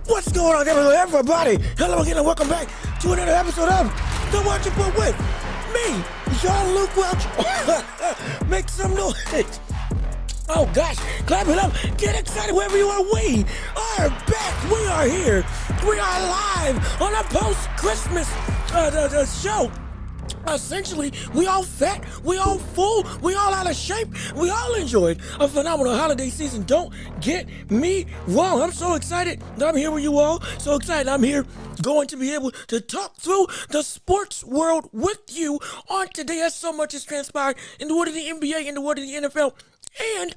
What's going on, everybody? Hello again and welcome back to another episode of The Watch It But with me, Jean-Luc Welch. Make some noise. Oh gosh, clap it up, get excited wherever you are. We are back, we are here, we are live on a post-Christmas show. Essentially, we all fat, we all full, we all out of shape, we all enjoyed a phenomenal holiday season. Don't get me wrong, I'm so excited that I'm here with you all, so excited I'm here going to be able to talk through the sports world with you on today, as so much has transpired in the world of the NBA, in the world of the NFL, and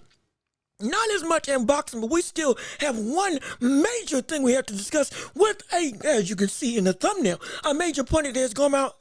not as much in boxing, but we still have one major thing we have to discuss with as you can see in the thumbnail, a major point that has come out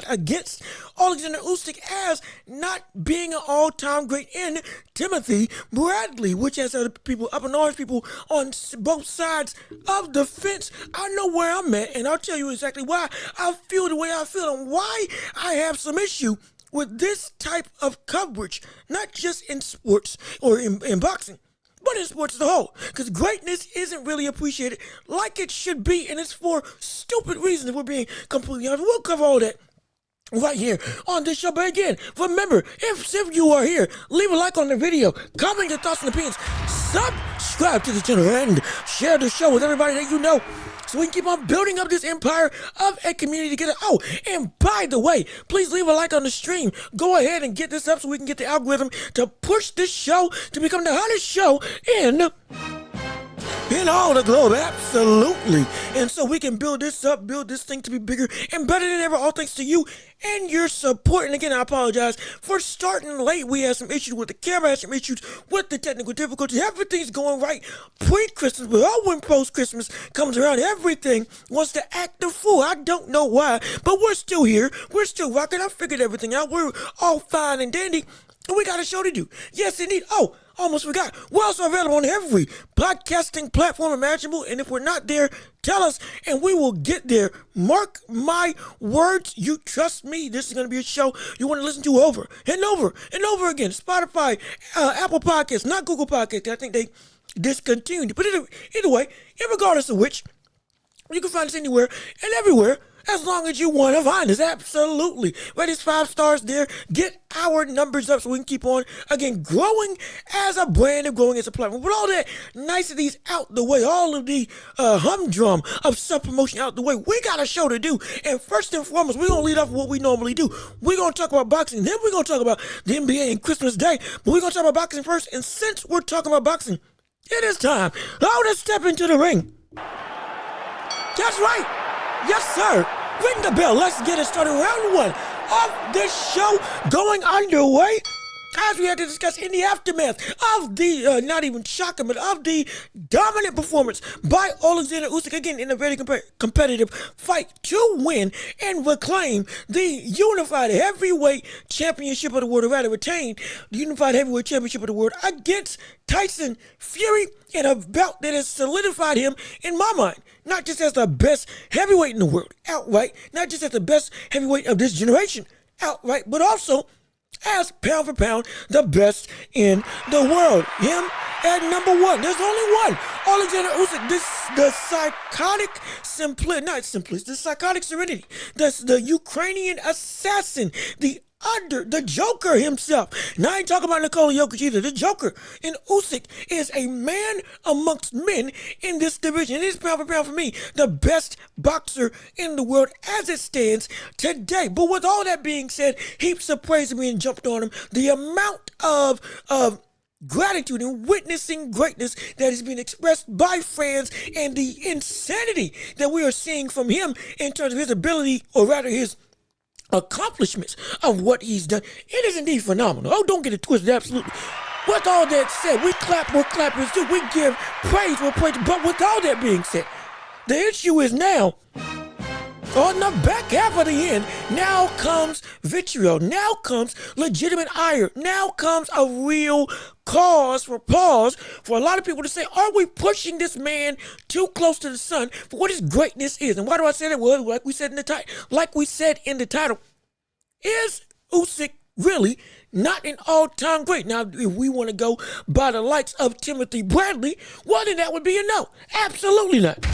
against Alexander Usyk as not being an all-time great in Timothy Bradley, which has other people up in arms, people on both sides of the fence. I know where I'm at, and I'll tell you exactly why I feel the way I feel and why I have some issue with this type of coverage, not just in sports or in boxing, but in sports as a whole, because greatness isn't really appreciated like it should be, and it's for stupid reasons, if we're being completely honest. We'll cover all that right here on this show. But again, remember, if you are here, leave a like on the video, comment your thoughts and opinions, subscribe to the channel, and share the show with everybody that you know, so we can keep on building up this empire of a community together. Oh, and by the way, please leave a like on the stream. Go ahead and get this up so we can get the algorithm to push this show to become the hottest show in all the globe, absolutely. And so we can build this up, build this thing to be bigger and better than ever, all thanks to you and your support. And again, I apologize for starting late. We had some issues with the camera, had some issues with the technical difficulties. Everything's going right pre-Christmas, but all when post-Christmas comes around, everything wants to act the fool. I don't know why, but we're still here. We're still rocking. I figured everything out. We're all fine and dandy. And we got a show to do. Yes, indeed. Oh, almost forgot. We're also available on every podcasting platform imaginable. And if we're not there, tell us and we will get there. Mark my words. You trust me. This is going to be a show you want to listen to over and over and over again. Spotify, Apple Podcasts, not Google Podcasts. I think they discontinued. But either way, regardless of which, you can find us anywhere and everywhere, as long as you want to find us. Absolutely. Rate us 5 stars there. Get our numbers up so we can keep on, again, growing as a brand and growing as a platform. With all that niceties out the way, all of the humdrum of self-promotion out the way, we got a show to do. And first and foremost, we're going to lead off with what we normally do. We're going to talk about boxing. Then we're going to talk about the NBA and Christmas Day. But we're going to talk about boxing first. And since we're talking about boxing, it is time now to step into the ring. That's right. Yes, sir. Ring the bell. Let's get it started. Round 1 of this show going underway, as we had to discuss in the aftermath of the, not even shocking, but of the dominant performance by Alexander Usyk, again, in a very competitive fight to win and reclaim the unified heavyweight championship of the world, or rather retain the unified heavyweight championship of the world against Tyson Fury, in a bout that has solidified him, in my mind, not just as the best heavyweight in the world outright, not just as the best heavyweight of this generation outright, but also as pound for pound the best in the world. Him at number one. There's only one. Alexander Usyk, the psychotic the psychotic serenity, the Ukrainian assassin, the Joker himself. Now I ain't talking about Nikola Jokic either. The Joker in Usyk is a man amongst men in this division. It is pound for pound for me the best boxer in the world as it stands today. But with all that being said, heaps of praise being jumped on him. The amount of gratitude and witnessing greatness that is being expressed by fans and the insanity that we are seeing from him in terms of his ability, or rather his accomplishments of what he's done. It is indeed phenomenal. Oh, don't get it twisted, absolutely. With all that said, we clap where clappers do. We give praise where praise. But with all that being said, the issue is now, on the back half of the end, now comes vitriol. Now comes legitimate ire. Now comes a real cause for pause for a lot of people to say, are we pushing this man too close to the sun for what his greatness is? And why do I say that? Well, like we said in the title, is Usyk really not an all-time great? Now, if we want to go by the likes of Timothy Bradley, well, then that would be a no. Absolutely not.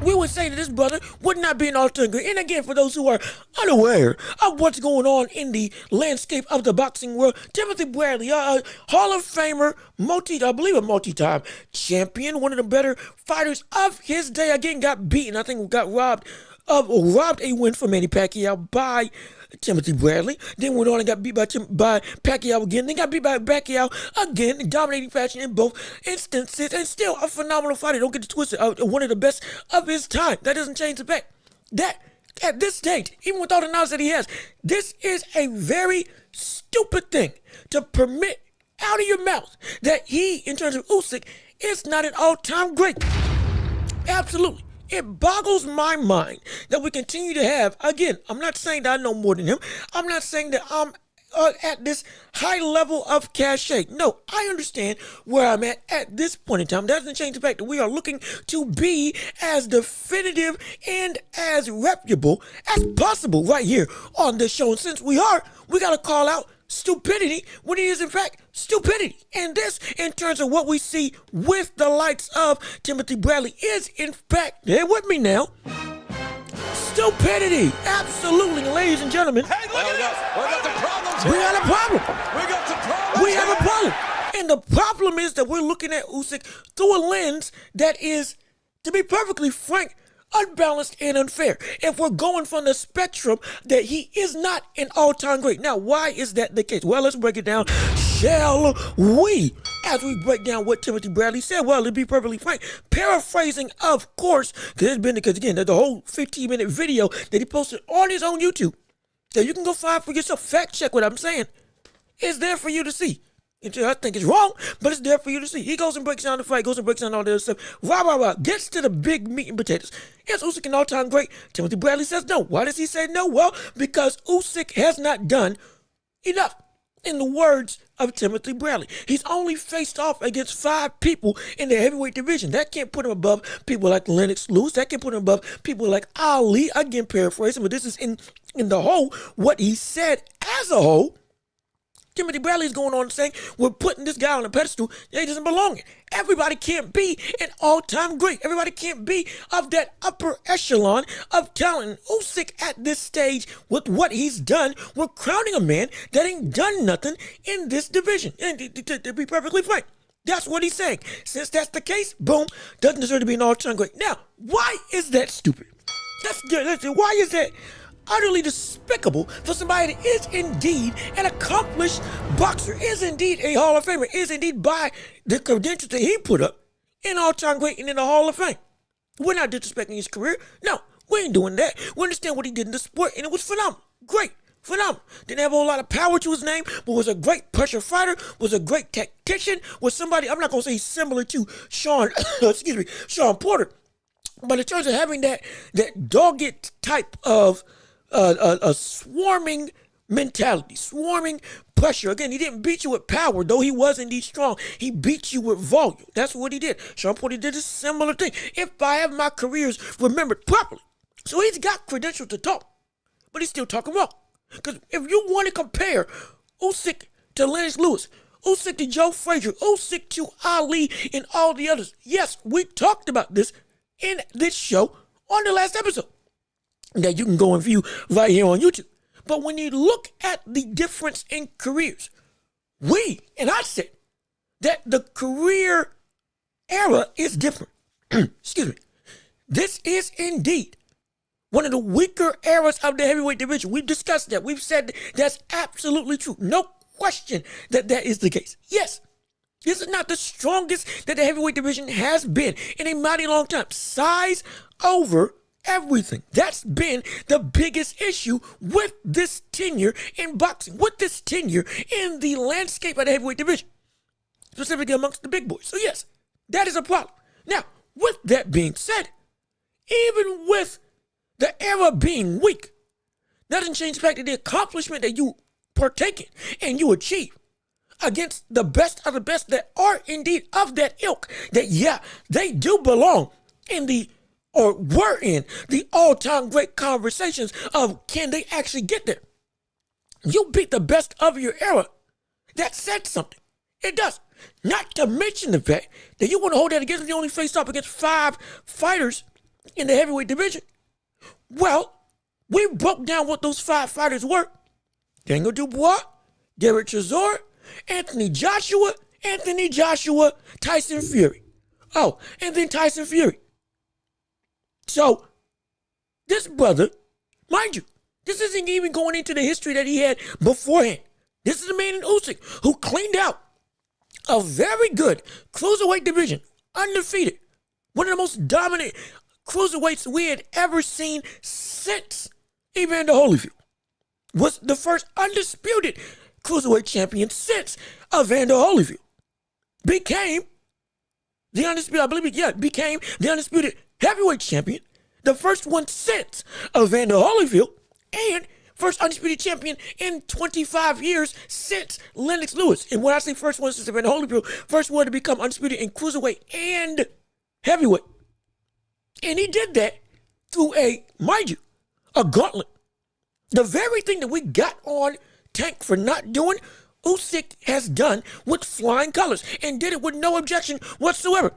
We would say that this brother would not be an all-time great. And again, for those who are unaware of what's going on in the landscape of the boxing world, Timothy Bradley, Hall of Famer, a multi-time champion, one of the better fighters of his day, again got beaten. I think got robbed a win from Manny Pacquiao by Timothy Bradley, then went on and got beat by Pacquiao again, then got beat by Pacquiao again in dominating fashion in both instances, and still a phenomenal fighter. Don't get it twisted, one of the best of his time. That doesn't change the fact that at this stage, even with all the knowledge that he has, this is a very stupid thing to permit out of your mouth that he, in terms of Usyk, is not an all-time great. Absolutely. It boggles my mind that we continue to have, again, I'm not saying that I know more than him. I'm not saying that I'm at this high level of cachet. No, I understand where I'm at this point in time. That doesn't change the fact that we are looking to be as definitive and as reputable as possible right here on this show. And since we got to call out stupidity when it is in fact stupidity. And this, in terms of what we see with the likes of Timothy Bradley, is in fact, bear with me now, stupidity. Absolutely, ladies and gentlemen. Hey, look at this. We got the problems. We got a problem. We got the problems. We have a problem. And the problem is that we're looking at Usyk through a lens that is, to be perfectly frank, unbalanced and unfair. If we're going from the spectrum that he is not an all-time great. Now, why is that the case? Well, let's break it down, shall we? As we break down what Timothy Bradley said, well, to be perfectly frank, paraphrasing, of course, because again, the whole 15-minute video that he posted on his own YouTube, that you can go find for yourself, fact check what I'm saying, is there for you to see. I think it's wrong, but it's there for you to see. He goes and breaks down the fight, goes and breaks down all the other stuff. Gets to the big meat and potatoes. Is Usyk an all-time great? Timothy Bradley says no. Why does he say no? Well, because Usyk has not done enough. In the words of Timothy Bradley, he's only faced off against 5 people in the heavyweight division. That can't put him above people like Lennox Lewis. That can't put him above people like Ali. Again, paraphrasing, but this is in the whole, what he said as a whole. Timothy Bradley is going on saying we're putting this guy on a pedestal that he doesn't belong in. Everybody can't be an all-time great. Everybody can't be of that upper echelon of talent. Usyk at this stage, with what he's done, we're crowning a man that ain't done nothing in this division. And to be perfectly frank, that's what he's saying. Since that's the case, boom, doesn't deserve to be an all-time great. Now, why is that stupid? Why is that utterly despicable for somebody that is indeed an accomplished boxer, is indeed a Hall of Famer, is indeed by the credentials that he put up in all-time great and in the Hall of Fame? We're not disrespecting his career. No, we ain't doing that. We understand what he did in the sport, and it was phenomenal. Great. Phenomenal. Didn't have a whole lot of power to his name, but was a great pressure fighter, was a great tactician, was somebody, I'm not going to say similar to Sean Porter, but in terms of having that dogged type of a swarming mentality, swarming pressure. Again, he didn't beat you with power, though he was indeed strong. He beat you with volume. That's what he did. Sean Porter did a similar thing. If I have my careers remembered properly. So he's got credentials to talk, but he's still talking wrong. Because if you want to compare Usyk to Lennox Lewis, Usyk to Joe Frazier, Usyk to Ali, and all the others. Yes, we talked about this in this show on the last episode that you can go and view right here on YouTube. But when you look at the difference in careers, I said that the career era is different. Excuse me. This is indeed one of the weaker eras of the heavyweight division. We've discussed that. We've said that's absolutely true. No question that that is the case. Yes, this is not the strongest that the heavyweight division has been in a mighty long time. Size over everything. That's been the biggest issue with this tenure in boxing, with this tenure in the landscape of the heavyweight division, specifically amongst the big boys. So yes, that is a problem. Now, with that being said, even with the era being weak, doesn't change the fact that the accomplishment that you partake in and you achieve against the best of the best that are indeed of that ilk, that yeah, they do belong in the, or were in the all-time great conversations of can they actually get there. You beat the best of your era. That said something. It does. Not to mention the fact that you want to hold that against them. You only faced up against 5 fighters in the heavyweight division. Well, we broke down what those 5 fighters were. Daniel Dubois, Derek Chisora, Anthony Joshua, Tyson Fury. Oh, and then Tyson Fury. So, this brother, mind you, this isn't even going into the history that he had beforehand. This is a man in Usyk who cleaned out a very good cruiserweight division, undefeated. One of the most dominant cruiserweights we had ever seen since Evander Holyfield. Was the first undisputed cruiserweight champion since Evander Holyfield. Became the undisputed heavyweight champion, the first one since Evander Holyfield, and first undisputed champion in 25 years since Lennox Lewis. And when I say first one since Evander Holyfield, first one to become undisputed in cruiserweight and heavyweight. And he did that through mind you, a gauntlet. The very thing that we got on Tank for not doing, Usyk has done with flying colors and did it with no objection whatsoever.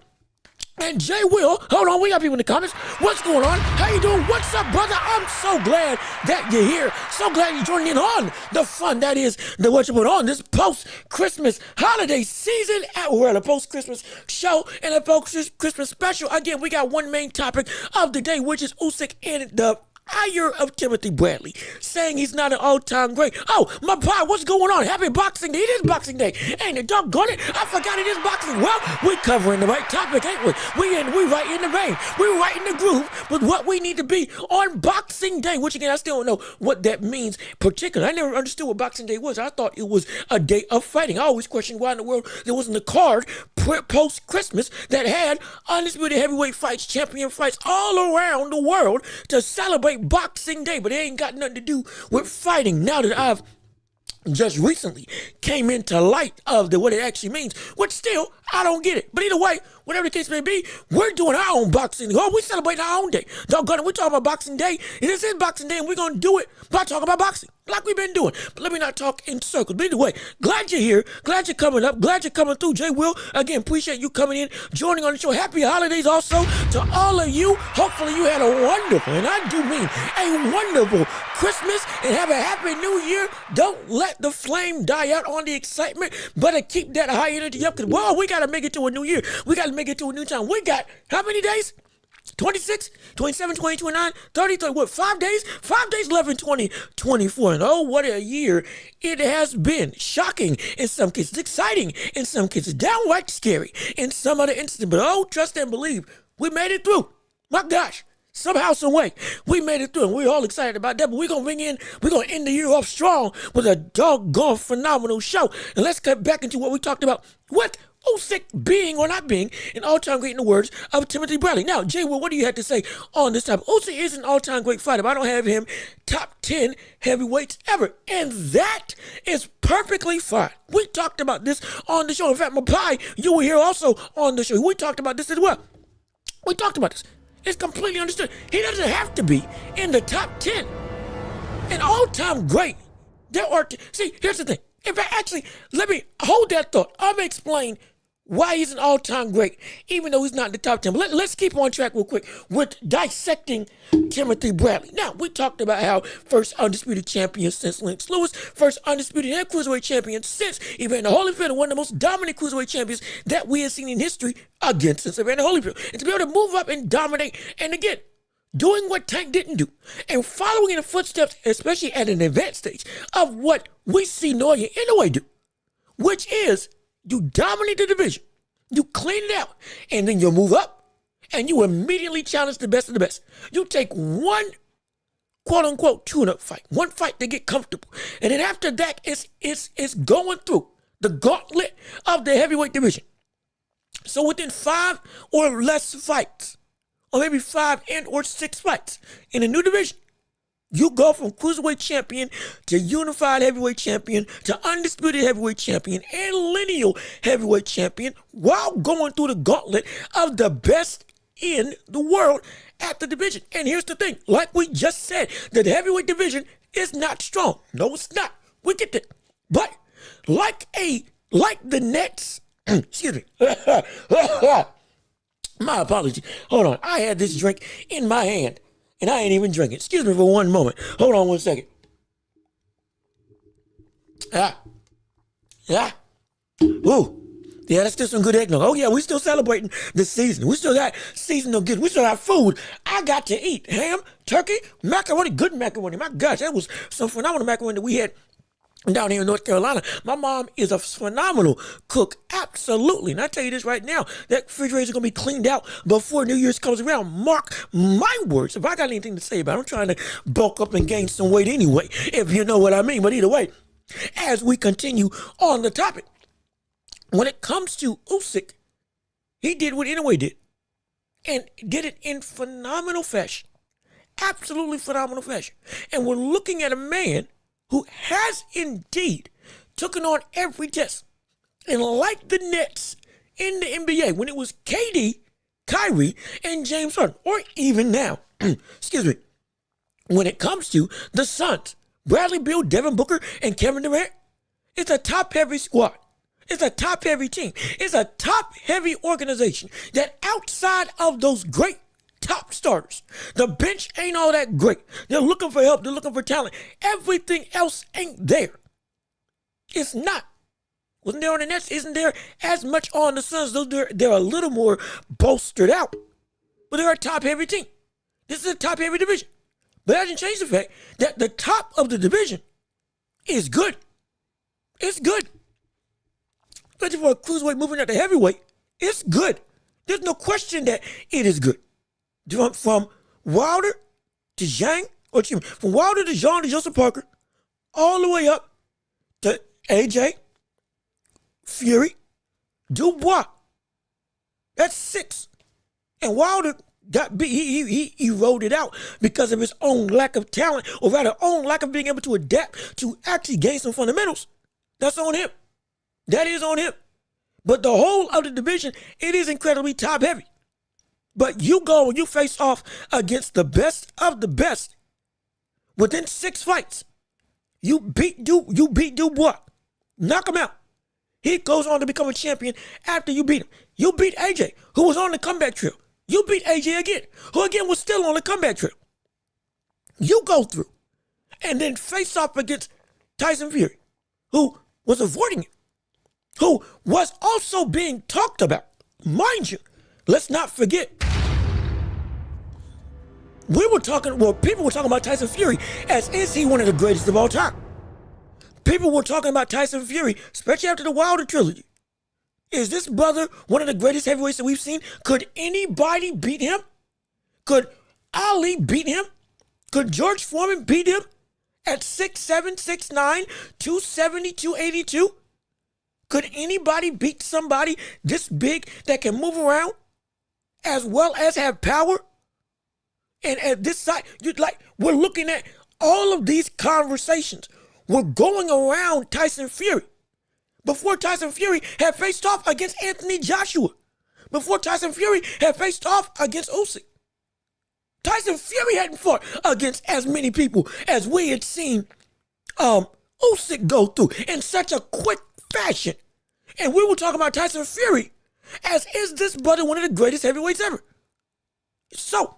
And Jay Will, hold on, we got people in the comments. What's going on? How you doing? What's up, brother? I'm so glad that you're here. So glad you're joining in on the fun that is what you put on this post-Christmas holiday season. We're at a post-Christmas show and a post-Christmas special. Again, we got one main topic of the day, which is Usyk and the ire of Timothy Bradley, saying he's not an all-time great. Oh, my boy, what's going on? Happy Boxing Day. It is Boxing Day. Ain't it doggone it? I forgot it is boxing. Well, we're covering the right topic, ain't we? We right in the vein. We're right in the groove with what we need to be on Boxing Day, which again, I still don't know what that means particularly. I never understood what Boxing Day was. I thought it was a day of fighting. I always questioned why in the world there wasn't a card post-Christmas that had undisputed heavyweight fights, champion fights all around the world to celebrate Boxing Day, but it ain't got nothing to do with fighting. Now that I've just recently came into light of what it actually means, which still, I don't get it. But either way, whatever the case may be, we're doing our own Boxing Day. Oh, we celebrate our own day. Doggone it, we're talking about Boxing Day, and this is Boxing Day, and we're going to do it by talking about boxing, like we've been doing. But let me not talk in circles. But either way, glad you're here, glad you're coming up, glad you're coming through. Jay Will, again, appreciate you coming in, joining on the show. Happy holidays also to all of you. Hopefully you had a wonderful, and I do mean a wonderful Christmas, and have a happy new year. Don't let the flame die out on the excitement, but keep that high energy up, because, well, we got to make it to a new year. We got to make it to a new time. We got how many days? 26, 27, 28, 29, 30, 30, what, 5 days? 5 days left in 2024. And oh, what a year it has been. Shocking in some cases, exciting in some cases, downright scary in some other instances. But oh, trust and believe, we made it through. My gosh. Somehow, some way, we made it through, and we're all excited about that. But we're going to end the year off strong with a doggone phenomenal show. And let's get back into what we talked about with Usyk being or not being an all-time great in the words of Timothy Bradley. Now, Jay, well, what do you have to say on this topic? Usyk is an all-time great fighter, but I don't have him top 10 heavyweights ever. And that is perfectly fine. We talked about this on the show. In fact, my pie, you were here also on the show. We talked about this as well. We talked about this. It's completely understood. He doesn't have to be in the top 10. An all-time great. See, here's the thing. In fact, actually, let me hold that thought. I'm going to explain why he's an all-time great, even though he's not in the top 10. But let's keep on track real quick with dissecting Timothy Bradley. Now, we talked about how first undisputed champion since Lennox Lewis, first undisputed and cruiserweight champion since Evander Holyfield, and one of the most dominant cruiserweight champions that we have seen in history again since Evander Holyfield. And to be able to move up and dominate, and again, doing what Tank didn't do, and following in the footsteps, especially at an advanced stage, of what we see Noya Inoue do, which is you dominate the division, you clean it out, and then you move up, and you immediately challenge the best of the best. You take one quote-unquote tune-up fight, one fight to get comfortable, and then after that, it's going through the gauntlet of the heavyweight division. So within 5 or less fights, or maybe 5 and or 6 fights in a new division, you go from cruiserweight champion to unified heavyweight champion to undisputed heavyweight champion and lineal heavyweight champion while going through the gauntlet of the best in the world at the division. And here's the thing, like we just said, the heavyweight division is not strong. No, it's not. We get that. But like the Nets, excuse me. My apology. Hold on. I had this drink in my hand, and I ain't even drinking. Excuse me for one moment. Hold on one second. Ooh. Yeah, that's still some good eggnog. Oh, yeah, we still celebrating the season. We still got seasonal goods. We still got food. I got to eat ham, turkey, macaroni, good macaroni. My gosh, that was some phenomenal macaroni that we had down here in North Carolina. My mom is a phenomenal cook, absolutely. And I tell you this right now, that refrigerator is going to be cleaned out before New Year's comes around. Mark my words. If I got anything to say about it, I'm trying to bulk up and gain some weight anyway, if you know what I mean. But either way, as we continue on the topic, when it comes to Usyk, he did what Inoue did, and did it in phenomenal fashion. Absolutely phenomenal fashion. And we're looking at a man who has indeed taken on every test. And like the Nets in the NBA, when it was KD, Kyrie, and James Harden, or even now, excuse me, when it comes to the Suns, Bradley Beal, Devin Booker, and Kevin Durant, it's a top-heavy squad. It's a top-heavy team. It's a top-heavy organization that outside of those great top starters, the bench ain't all that great. They're looking for help. They're looking for talent. Everything else ain't there. It's not. Wasn't there on the Nets? Isn't there as much on the Suns? They're a little more bolstered out. But they're a top-heavy team. This is a top-heavy division. But that doesn't change the fact that the top of the division is good. It's good. Especially for a cruiserweight moving up to heavyweight, it's good. There's no question that it is good. From Wilder to Zhang, from Wilder to Jean to Joseph Parker, all the way up to AJ, Fury, Dubois. That's 6. And Wilder got beat. He eroded out because of his own lack of talent, or rather, own lack of being able to adapt to actually gain some fundamentals. That's on him. That is on him. But the whole of the division, it is incredibly top heavy. But you go and you face off against the best of the best within 6 fights. You beat Dubois. Knock him out. He goes on to become a champion after you beat him. You beat AJ, who was on the comeback trail. You beat AJ again, who again was still on the comeback trail. You go through and then face off against Tyson Fury, who was avoiding it, who was also being talked about. Mind you, let's not forget, people were talking about Tyson Fury as is he one of the greatest of all time. People were talking about Tyson Fury, especially after the Wilder trilogy. Is this brother one of the greatest heavyweights that we've seen? Could anybody beat him? Could Ali beat him? Could George Foreman beat him at 6'7", 6'9", 270, 282? Could anybody beat somebody this big that can move around as well as have power? And at this side, we're looking at all of these conversations. We're going around Tyson Fury. Before Tyson Fury had faced off against Anthony Joshua. Before Tyson Fury had faced off against Usyk. Tyson Fury hadn't fought against as many people as we had seen Usyk go through in such a quick fashion. And we were talking about Tyson Fury as, is this brother one of the greatest heavyweights ever? So,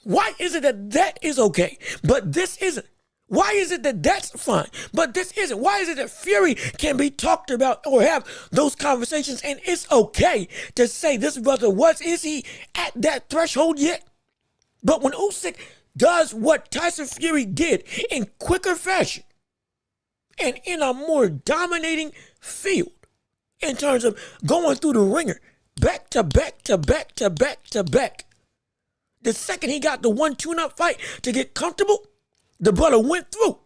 why is it that that is okay, but this isn't? Why is it that that's fine, but this isn't? Why is it that Fury can be talked about or have those conversations and it's okay to say this brother is he at that threshold yet? But when Usyk does what Tyson Fury did in quicker fashion and in a more dominating field in terms of going through the ringer, back to back to back to back to back, the second he got the one tune-up fight to get comfortable, the brother went through.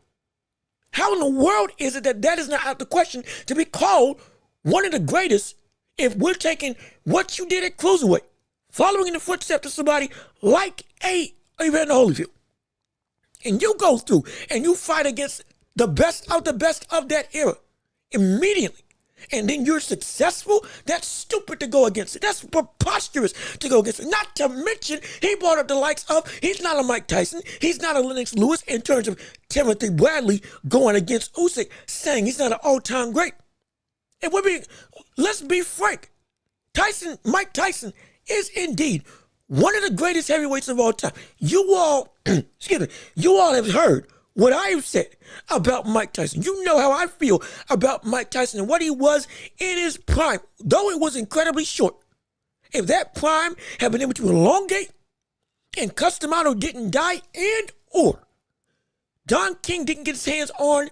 How in the world is it that is not out the question to be called one of the greatest if we're taking what you did at cruiserweight, following in the footsteps of somebody like Evander Holyfield, and you go through and you fight against the best of that era immediately, and then you're successful? That's stupid to go against it. That's preposterous to go against it. Not to mention, he brought up the likes of, he's not a Mike Tyson, he's not a Lennox Lewis in terms of Timothy Bradley going against Usyk, saying he's not an all-time great. And let's be frank, Mike Tyson is indeed one of the greatest heavyweights of all time. You all, you all have heard what I've said about Mike Tyson. You know how I feel about Mike Tyson and what he was in his prime, though it was incredibly short. If that prime had been able to elongate and custom out or didn't die, and or Don King didn't get his hands on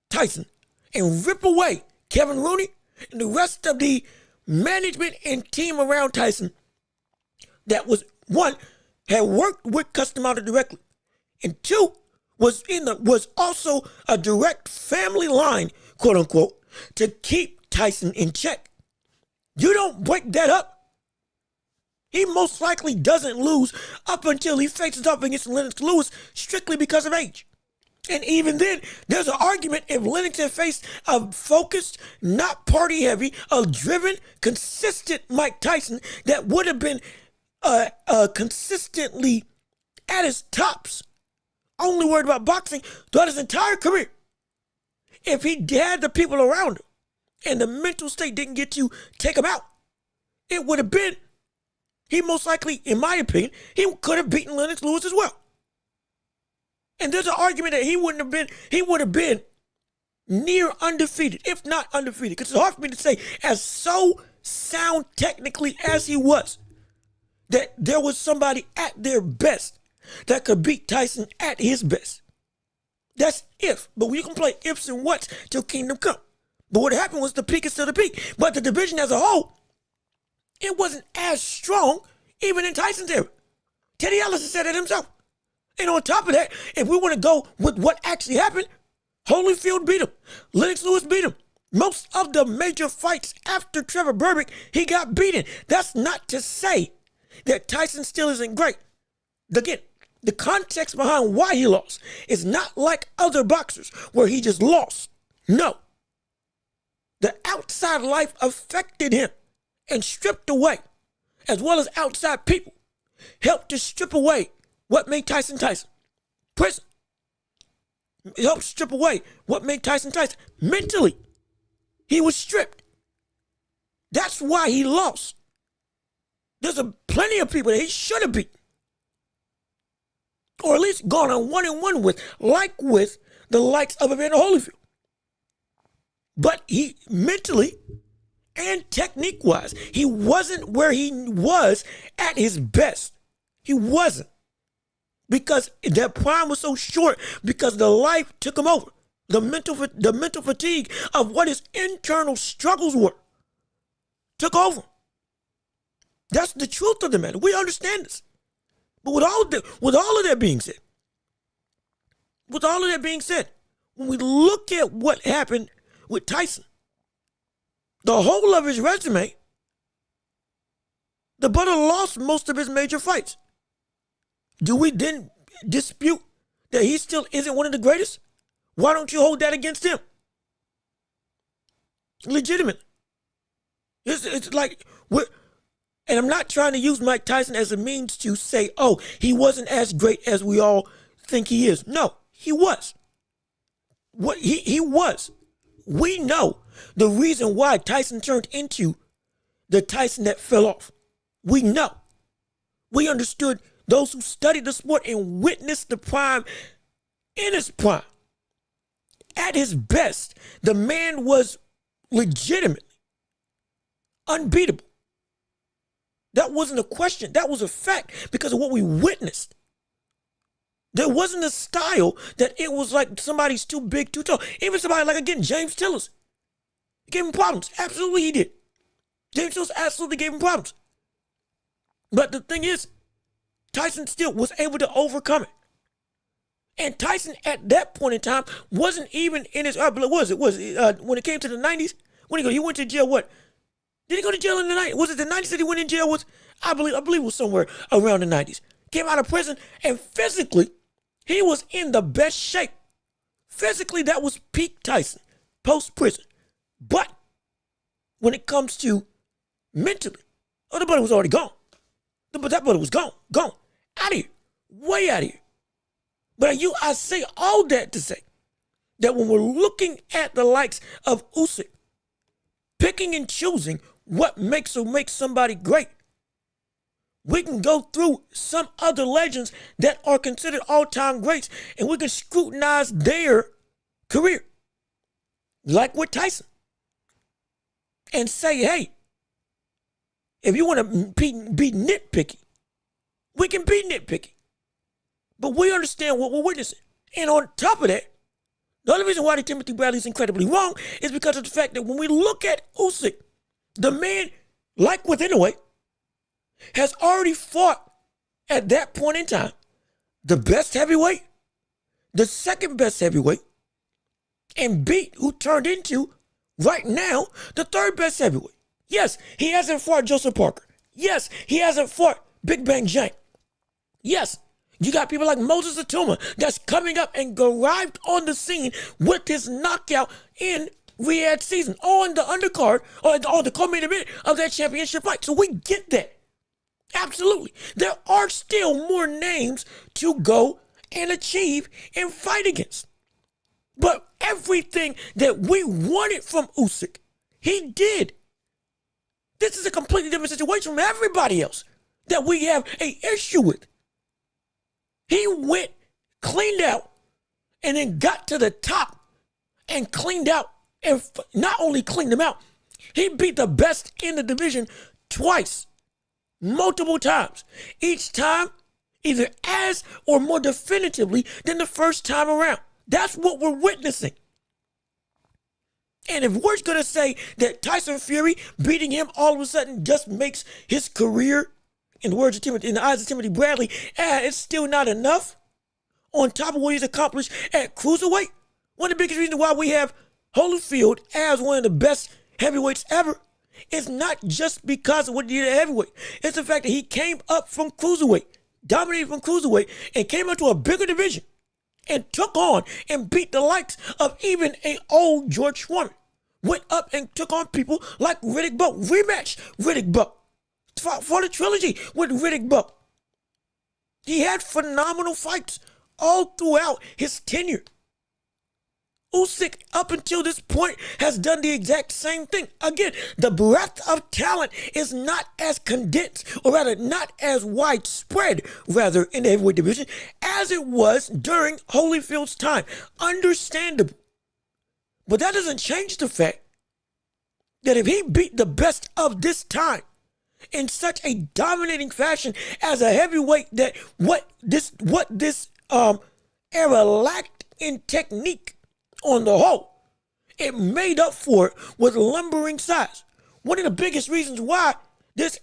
Tyson and rip away Kevin Rooney and the rest of the management and team around Tyson that was, one, had worked with Custom Auto directly, and two, was also a direct family line, quote unquote, to keep Tyson in check. You don't break that up, he most likely doesn't lose up until he faces off against Lennox Lewis strictly because of age. And even then, there's an argument if Lennox had faced a focused, not party heavy, a driven, consistent Mike Tyson that would have been consistently at his tops, only worried about boxing throughout his entire career. If he had the people around him and the mental state didn't get to take him out, it would have been, he most likely, in my opinion, he could have beaten Lennox Lewis as well. And there's an argument that he would have been near undefeated, if not undefeated. Because it's hard for me to say, as so sound technically as he was, that there was somebody at their best that could beat Tyson at his best. That's if, but we can play ifs and whats till kingdom come. But what happened was the peak is still the peak. But the division as a whole, it wasn't as strong even in Tyson's era. Teddy Ellis said it himself. And on top of that, if we want to go with what actually happened, Holyfield beat him. Lennox Lewis beat him. Most of the major fights after Trevor Berbick, he got beaten. That's not to say that Tyson still isn't great. Again, the context behind why he lost is not like other boxers where he just lost. No. The outside life affected him and stripped away, as well as outside people, helped to strip away what made Tyson Tyson. Prison. It helped strip away what made Tyson Tyson. Mentally, he was stripped. That's why he lost. There's plenty of people that he should have beat, or at least gone on 1-1 with, like with the likes of Evander Holyfield. But he mentally and technique-wise, he wasn't where he was at his best. He wasn't. Because that prime was so short, because the life took him over. The mental fatigue of what his internal struggles were took over. That's the truth of the matter. We understand this. But with all of that being said, when we look at what happened with Tyson, the whole of his resume, the brother lost most of his major fights. Do we then dispute that he still isn't one of the greatest? Why don't you hold that against him? Legitimately. It's like, and I'm not trying to use Mike Tyson as a means to say, oh, he wasn't as great as we all think he is. No, he was. what he was. We know the reason why Tyson turned into the Tyson that fell off. We know. We understood those who studied the sport and witnessed the prime in his prime. At his best, the man was legitimately unbeatable. That wasn't a question. That was a fact because of what we witnessed. There wasn't a style that it was like somebody's too big, too tall. Even somebody like, again, James Tillers. He gave him problems. Absolutely he did. James Tillers absolutely gave him problems. But the thing is, Tyson still was able to overcome it. And Tyson at that point in time wasn't even in his, when it came to the 90s, he went to jail, what? Did he go to jail in the 90s? Was it the 90s that he went in jail with? I believe it was somewhere around the 90s. Came out of prison and physically, he was in the best shape. Physically, that was peak Tyson, post-prison. But when it comes to mentally, the buddy was already gone. But that buddy was gone, out of here, way out of here. But I say all that to say that when we're looking at the likes of Usyk, picking and choosing what makes somebody great, we can go through some other legends that are considered all-time greats, and we can scrutinize their career, like with Tyson, and say, hey, if you want to be nitpicky, we can be nitpicky. But we understand what we're witnessing. And on top of that, the only reason why the Timoty Bradley is incredibly wrong is because of the fact that when we look at Usyk, the man, like with Inoue, has already fought at that point in time the best heavyweight, the second best heavyweight, and beat who turned into, right now, the third best heavyweight. Yes, he hasn't fought Joseph Parker. Yes, he hasn't fought Big Bang Jank. Yes, you got people like Moses Atuma that's coming up and arrived on the scene with his knockout in Riyadh season on the undercard or on the co-main event of that championship fight. So we get that. Absolutely. There are still more names to go and achieve and fight against. But everything that we wanted from Usyk, he did. This is a completely different situation from everybody else that we have an issue with. He went, cleaned out, and then got to the top and cleaned out. And not only cleaned him out, he beat the best in the division twice, multiple times. Each time, either as or more definitively than the first time around. That's what we're witnessing. And if we're going to say that Tyson Fury beating him all of a sudden just makes his career, in the eyes of Timoty Bradley, it's still not enough, on top of what he's accomplished at cruiserweight, one of the biggest reasons why we have Holyfield as one of the best heavyweights ever is not just because of what he did at heavyweight. It's the fact that he came up from cruiserweight, dominated from cruiserweight, and came up to a bigger division and took on and beat the likes of even an old George Foreman. Went up and took on people like Riddick Bowe. Rematch Riddick Bowe. For the trilogy with Riddick Bowe. He had phenomenal fights all throughout his tenure. Usyk, up until this point, has done the exact same thing. Again, the breadth of talent is not as condensed, or rather not as widespread, rather, in the heavyweight division, as it was during Holyfield's time. Understandable. But that doesn't change the fact that if he beat the best of this time in such a dominating fashion as a heavyweight, that what this era lacked in technique on the whole, it made up for it with lumbering size. One of the biggest reasons why this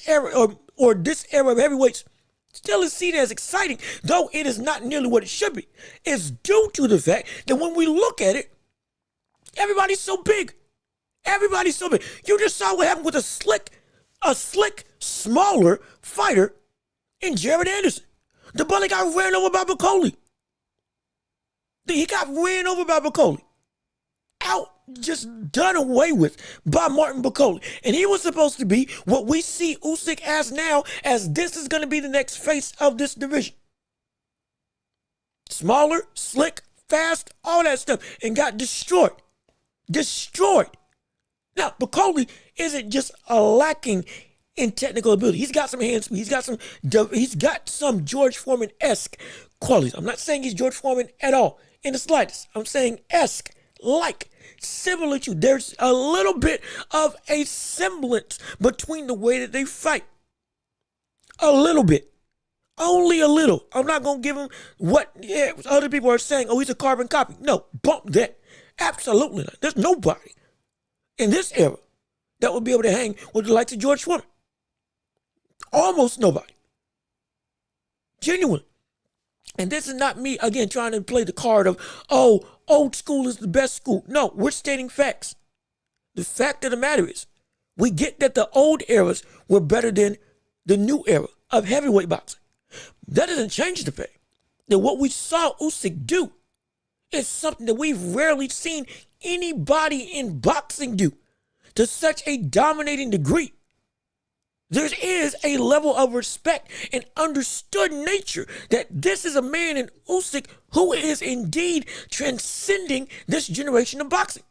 era of heavyweights still is seen as exciting, though it is not nearly what it should be, is due to the fact that when we look at it, everybody's so big. Everybody's so big. You just saw what happened with a slick, smaller fighter in Jared Anderson. The bully got ran over by Bacoli. He got ran over by Bacoli. Just done away with by Martin Bacoli. And he was supposed to be what we see Usyk as now, as this is going to be the next face of this division. Smaller, slick, fast, all that stuff, and got destroyed. Destroyed. Now, Bacoli isn't just a lacking in technical ability. He's got some hand speed. He's got some George Foreman-esque qualities. I'm not saying he's George Foreman at all in the slightest. I'm saying esque, like, similar to. There's a little bit of a semblance between the way that they fight. A little bit. Only a little. I'm not going to give him what other people are saying. Oh, he's a carbon copy. No, bump that. Absolutely not. There's nobody in this era that would be able to hang with the likes of George Foreman. Almost nobody. Genuine. And this is not me, again, trying to play the card of, oh, old school is the best school. No, we're stating facts. The fact of the matter is, we get that the old eras were better than the new era of heavyweight boxing. That doesn't change the fact that what we saw Usyk do is something that we've rarely seen anybody in boxing do to such a dominating degree. There is a level of respect and understood nature that this is a man in Usyk who is indeed transcending this generation of boxing.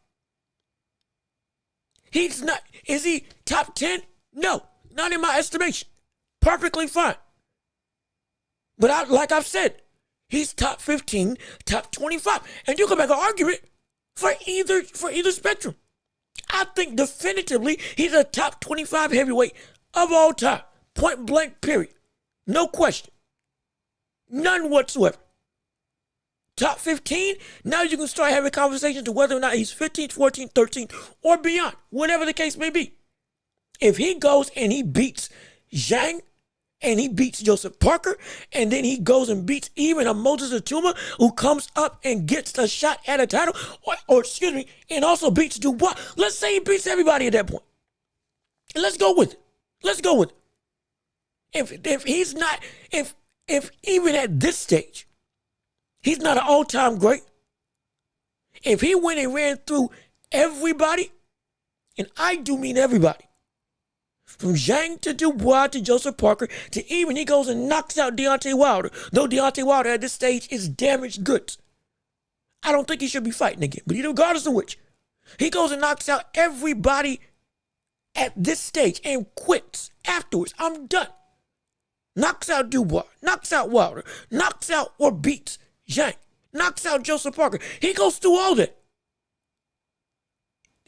He's not, is he top 10? No, not in my estimation. Perfectly fine. But like I've said, he's top 15, top 25. And you can make an argument for either spectrum. I think definitively he's a top 25 heavyweight of all time. Point blank, period. No question. None whatsoever. Top 15, now you can start having conversations to whether or not he's 15, 14, 13, or beyond. Whatever the case may be. If he goes and he beats Zhang, and he beats Joseph Parker, and then he goes and beats even a Moses Atuma who comes up and gets a shot at a title, and also beats Dubois. Let's say he beats everybody at that point. And let's go with it. Let's go with it. If he's not, if even at this stage, he's not an all-time great, if he went and ran through everybody, and I do mean everybody, from Zhang to Dubois to Joseph Parker to even he goes and knocks out Deontay Wilder, though Deontay Wilder at this stage is damaged goods. I don't think he should be fighting again, but regardless of which, he goes and knocks out everybody at this stage and quits afterwards. I'm done. Knocks out Dubois, knocks out Wilder, knocks out or beats Zhang, knocks out Joseph Parker. He goes through all that.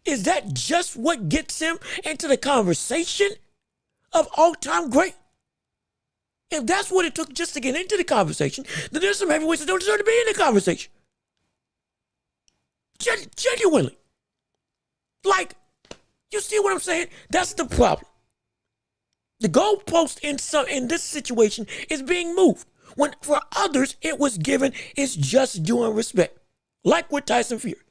Is that just what gets him into the conversation of all-time great? If that's what it took just to get into the conversation, then there's some heavyweights that don't deserve to be in the conversation. Genuinely. Like, you see what I'm saying? That's the problem. The goalpost in this situation is being moved. When for others, it was given its just due and respect. Like with Tyson Fury,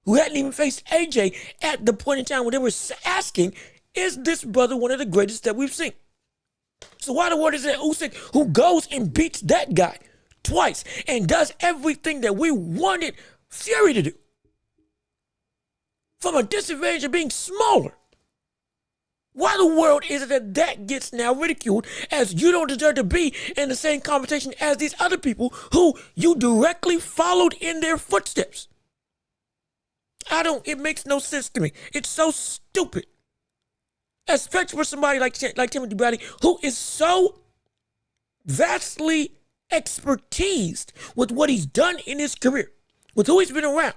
who hadn't even faced AJ at the point in time when they were asking, is this brother one of the greatest that we've seen? So why the word is that Usyk, who goes and beats that guy twice and does everything that we wanted Fury to do, from a disadvantage of being smaller? Why the world is it that gets now ridiculed as you don't deserve to be in the same conversation as these other people who you directly followed in their footsteps? It makes no sense to me. It's so stupid. Especially for somebody like Timoty who is so vastly expertised with what he's done in his career, with who he's been around,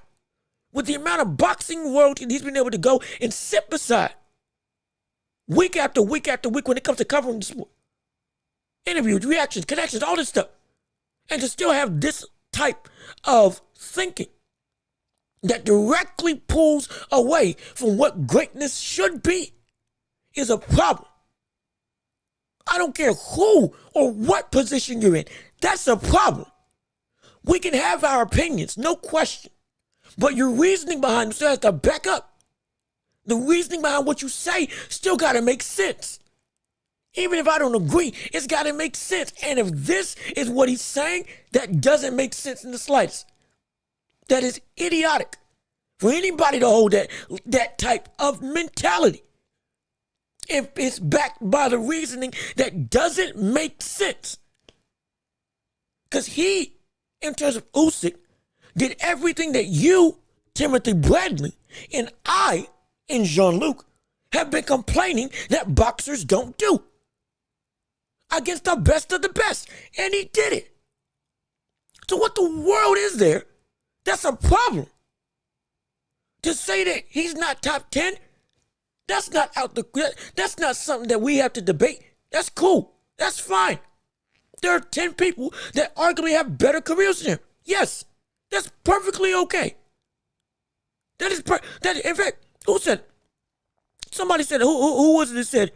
with the amount of boxing royalty he's been able to go and sit beside week after week after week when it comes to covering the sport. Interviews, reactions, connections, all this stuff. And to still have this type of thinking that directly pulls away from what greatness should be is a problem. I don't care who or what position you're in. That's a problem. We can have our opinions, no question. But your reasoning behind them still has to back up. The reasoning behind what you say still got to make sense. Even if I don't agree, it's got to make sense. And if this is what he's saying, that doesn't make sense in the slightest. That is idiotic for anybody to hold that type of mentality if it's backed by the reasoning that doesn't make sense. Because he in terms of Usyk did everything that you, Timothy Bradley, and I, and Jean-Luc, have been complaining that boxers don't do against the best of the best. And he did it. So what the world is there that's a problem? To say that he's not top 10, that's not that's not something that we have to debate. That's cool. That's fine. There are 10 people that arguably have better careers than him. Yes, that's perfectly okay. That is in fact, who said? Somebody said, who was it that said?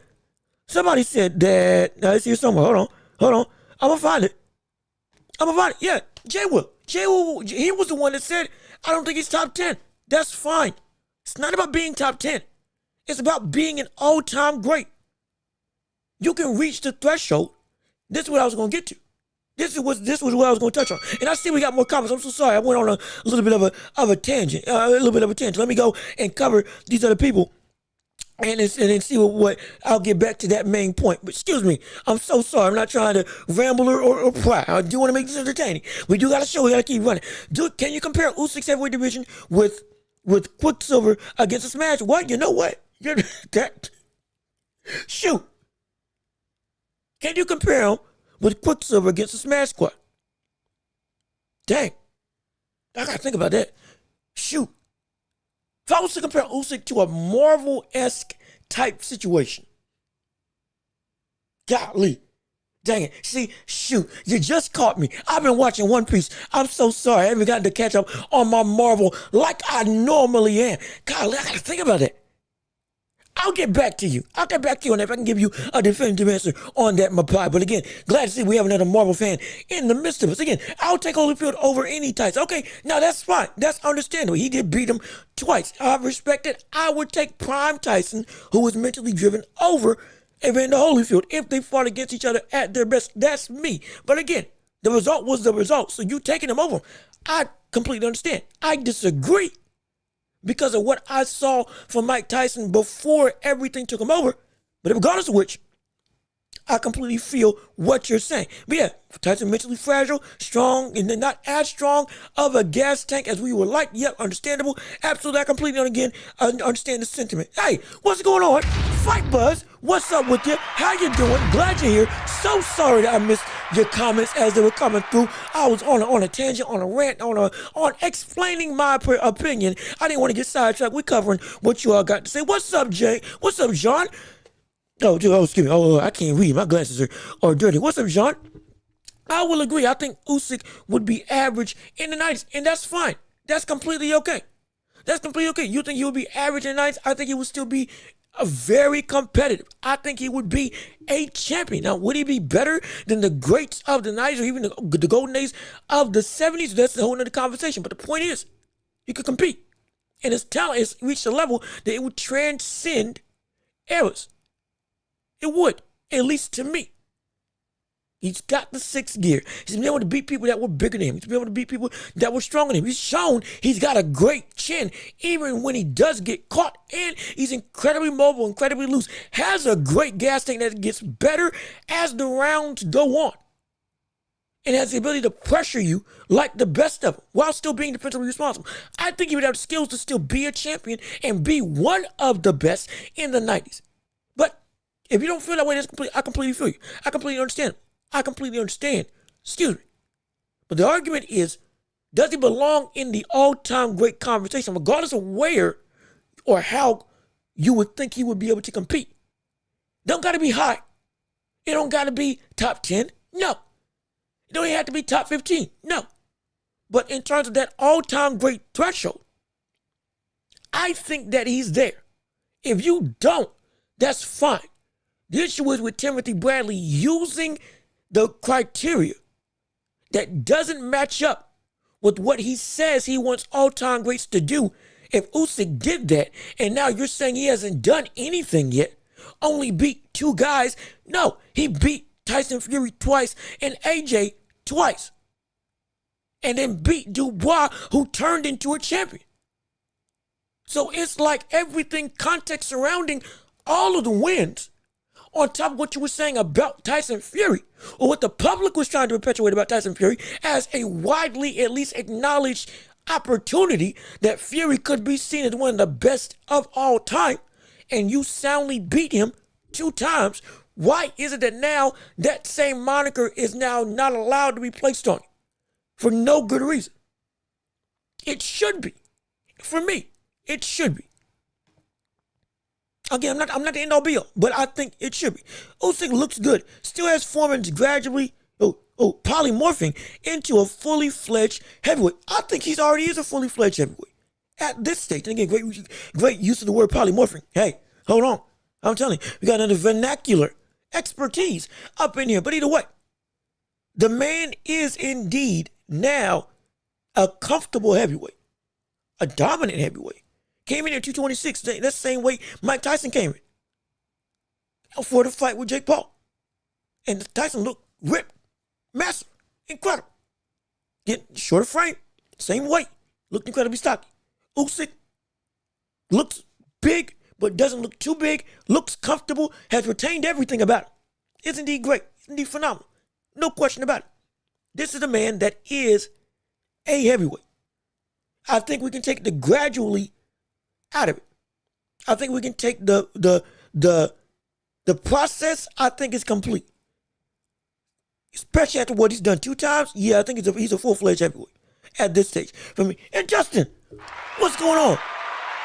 Somebody said that, now it's here somewhere. Hold on. I'm gonna find it. Yeah, Jay Will, he was the one that said, I don't think he's top 10. That's fine. It's not about being top 10. It's about being an all-time great. You can reach the threshold. This is what I was going to get to. This was what I was going to touch on. And I see we got more comments. I'm so sorry. I went on a little bit of a tangent. Let me go and cover these other people and then see what I'll get back to that main point. But excuse me. I'm so sorry. I'm not trying to ramble or pry. I do want to make this entertaining. We do got a show. We got to keep running. Can you compare Usyk's heavyweight division with Quicksilver against a smash? What? You know what? Shoot. Can you compare him with Quicksilver against a smash squad? Dang. I gotta think about that. Shoot. If I was to compare Usyk to a Marvel-esque type situation. Golly. Dang it. See, shoot. You just caught me. I've been watching One Piece. I'm so sorry. I haven't gotten to catch up on my Marvel like I normally am. Golly, I gotta think about that. I'll get back to you. On that if I can give you a definitive answer on that, my pie. But again, glad to see we have another Marvel fan in the midst of us. Again, I'll take Holyfield over any Tyson. Okay, now that's fine. That's understandable. He did beat him twice. I respect it. I would take Prime Tyson, who was mentally driven, over Evander Holyfield if they fought against each other at their best. That's me. But again, the result was the result. So you taking him over, I completely understand. I disagree, because of what I saw from Mike Tyson before everything took him over. But regardless of which, I completely feel what you're saying. But yeah, Tyson mentally fragile, strong, and then not as strong of a gas tank as we would like. Yep, understandable. Absolutely, I completely understand the sentiment. Hey, what's going on? Fight Buzz, what's up with you? How you doing? Glad you're here. So sorry that I missed your comments as they were coming through. I was on a tangent, on a rant, on explaining my opinion. I didn't want to get sidetracked. We're covering what you all got to say. What's up, Jay? What's up, John? Oh, excuse me. Oh, I can't read. My glasses are dirty. What's up, John? I will agree. I think Usyk would be average in the 90s, and that's fine. That's completely okay. You think he would be average in the 90s? I think he would still be very competitive. I think he would be a champion. Now, would he be better than the greats of the 90s or even the golden days of the 70s? That's a whole nother conversation. But the point is, he could compete. And his talent has reached a level that it would transcend eras. It would, at least to me. He's got the sixth gear. He's been able to beat people that were bigger than him. He's been able to beat people that were stronger than him. He's shown he's got a great chin, even when he does get caught. And he's incredibly mobile, incredibly loose. Has a great gas tank that gets better as the rounds go on. And has the ability to pressure you like the best of them while still being defensively responsible. I think he would have the skills to still be a champion and be one of the best in the 90s. But if you don't feel that way, I completely feel you. I completely understand. Excuse me. But the argument is, does he belong in the all-time great conversation, regardless of where or how you would think he would be able to compete? Don't got to be high. It don't got to be top 10. No. It don't even have to be top 15. No. But in terms of that all-time great threshold, I think that he's there. If you don't, that's fine. The issue is with Timothy Bradley using the criteria that doesn't match up with what he says he wants all-time greats to do. If Usyk did that, and now you're saying he hasn't done anything yet, only beat two guys. No, he beat Tyson Fury twice and AJ twice. And then beat Dubois, who turned into a champion. So it's like everything, context surrounding all of the wins on top of what you were saying about Tyson Fury, or what the public was trying to perpetuate about Tyson Fury as a widely at least acknowledged opportunity that Fury could be seen as one of the best of all time, and you soundly beat him 2 times, why is it that now that same moniker is now not allowed to be placed on you? For no good reason. It should be. For me, it should be. Again, I'm not the end all be all, but I think it should be. Usyk looks good. Still has form and gradually polymorphing into a fully fledged heavyweight. I think he's already is a fully fledged heavyweight at this stage. And again, great use of the word polymorphing. Hey, hold on. I'm telling you, we got another vernacular expertise up in here. But either way, the man is indeed now a comfortable heavyweight, a dominant heavyweight. Came in at 226. That's the same weight Mike Tyson came in for the fight with Jake Paul. And Tyson looked ripped, massive, incredible. Getting shorter frame, same weight, looked incredibly stocky. Usyk looks big, but doesn't look too big, looks comfortable, has retained everything about him. It's indeed great. It's indeed phenomenal. No question about it. This is a man that is a heavyweight. I think we can take the gradually out of it. I think we can take the process. I think is complete. Especially after what he's done 2 times. Yeah, I think he's a full-fledged heavyweight at this stage for me. And Justin, what's going on?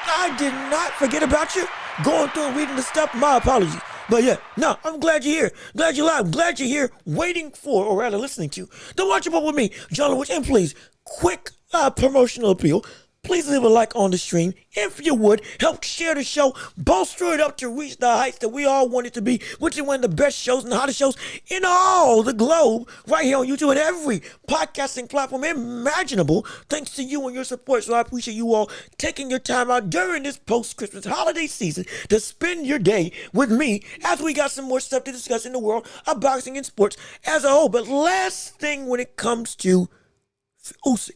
I did not forget about you. Going through and reading the stuff, my apologies. But yeah, no, I'm glad you're here. Glad you're live. Glad you're here waiting for, or rather listening to, the Watch Up with me, John Welch. And please, quick promotional appeal. Please leave a like on the stream. If you would, help share the show, bolster it up to reach the heights that we all want it to be, which is one of the best shows and the hottest shows in all the globe, right here on YouTube and every podcasting platform imaginable, thanks to you and your support. So I appreciate you all taking your time out during this post-Christmas holiday season to spend your day with me as we got some more stuff to discuss in the world of boxing and sports as a whole. But last thing when it comes to Usyk.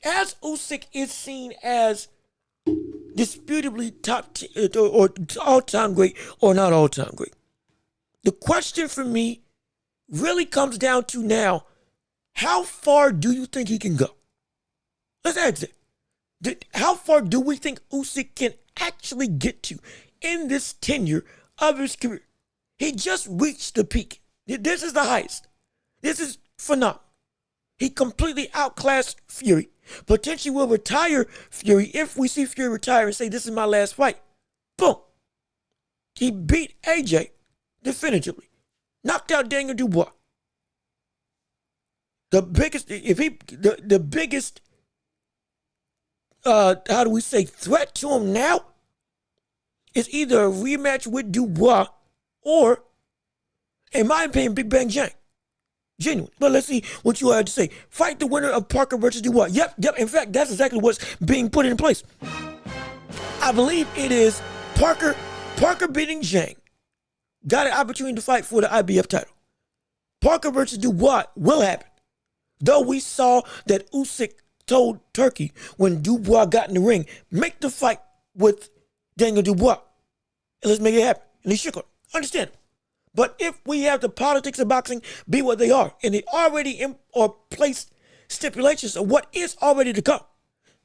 As Usyk is seen as disputably or all-time great or not all-time great, the question for me really comes down to now, how far do you think he can go? Let's ask it. How far do we think Usyk can actually get to in this tenure of his career? He just reached the peak. This is the highest. This is phenomenal. He completely outclassed Fury. Potentially will retire Fury if we see Fury retire and say, this is my last fight. Boom. He beat AJ definitively. Knocked out Daniel Dubois. The biggest, how do we say, threat to him now is either a rematch with Dubois or, in my opinion, Big Bang Jang. Genuine. But let's see what you had to say. Fight the winner of Parker versus Dubois. Yep. In fact, that's exactly what's being put in place. I believe it is Parker beating Zhang. Got an opportunity to fight for the IBF title. Parker versus Dubois will happen. Though we saw that Usyk told Turkey when Dubois got in the ring, make the fight with Daniel Dubois. And let's make it happen. And he shook on. Understand. But if we have the politics of boxing be what they are, and they already placed stipulations of what is already to come,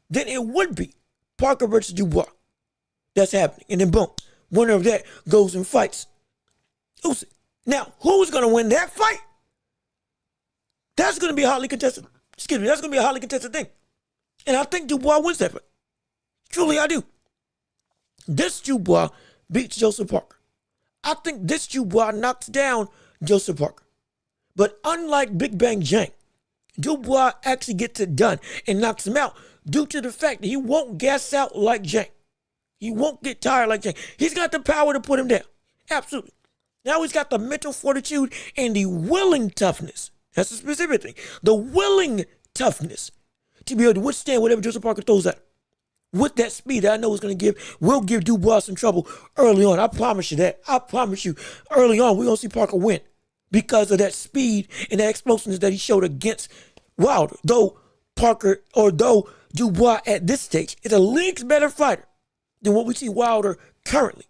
then it would be Parker versus Dubois. That's happening. And then boom, winner of that goes and fights Usyk. Now, who's going to win that fight? That's going to be a hotly contested. Excuse me, that's going to be a hotly contested thing. And I think Dubois wins that fight. Truly, I do. This Dubois beats Joseph Parker. I think this Dubois knocks down Joseph Parker. But unlike Big Bang Jang, Dubois actually gets it done and knocks him out due to the fact that he won't gas out like Jang. He won't get tired like Jang. He's got the power to put him down. Absolutely. Now he's got the mental fortitude and the willing toughness. That's the specific thing. The willing toughness to be able to withstand whatever Joseph Parker throws at him. With that speed that I know will give Dubois some trouble early on. I promise you that. I promise you, early on, we're going to see Parker win because of that speed and that explosiveness that he showed against Wilder. Though Dubois at this stage is a league's better fighter than what we see Wilder currently.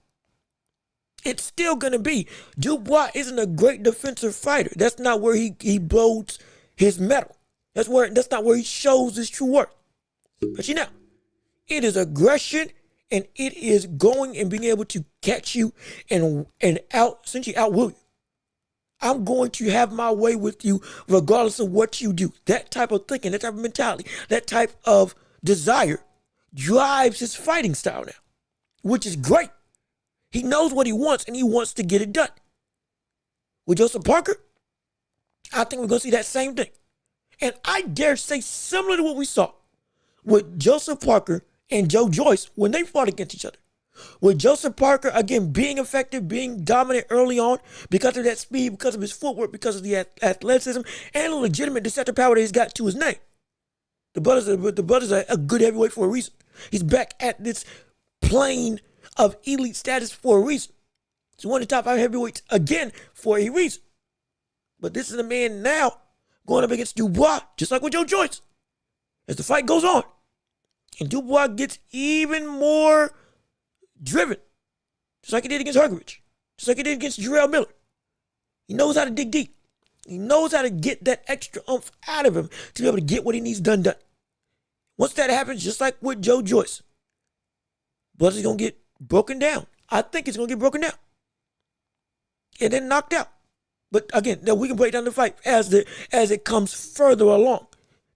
It's still going to be. Dubois isn't a great defensive fighter. That's not where he blows his metal. That's not where he shows his true worth. But you know, it is aggression, and it is going and being able to catch you and essentially outwill you. I'm going to have my way with you regardless of what you do. That type of thinking, that type of mentality, that type of desire drives his fighting style now, which is great. He knows what he wants, and he wants to get it done. With Joseph Parker, I think we're going to see that same thing. And I dare say similar to what we saw with Joseph Parker and Joe Joyce when they fought against each other. With Joseph Parker, again, being effective, being dominant early on because of that speed, because of his footwork, because of the athleticism, and the legitimate deceptive power that he's got to his name. The brother's a good heavyweight for a reason. He's back at this plane of elite status for a reason. He's one of the top 5 heavyweights again for a reason. But this is a man now going up against Dubois, just like with Joe Joyce. As the fight goes on, and Dubois gets even more driven, just like he did against Hergovich, just like he did against Jarrell Miller. He knows how to dig deep. He knows how to get that extra oomph out of him to be able to get what he needs done. Once that happens, just like with Joe Joyce, Buzz is going to get broken down. I think it's going to get broken down and then knocked out. But again, we can break down the fight as it comes further along.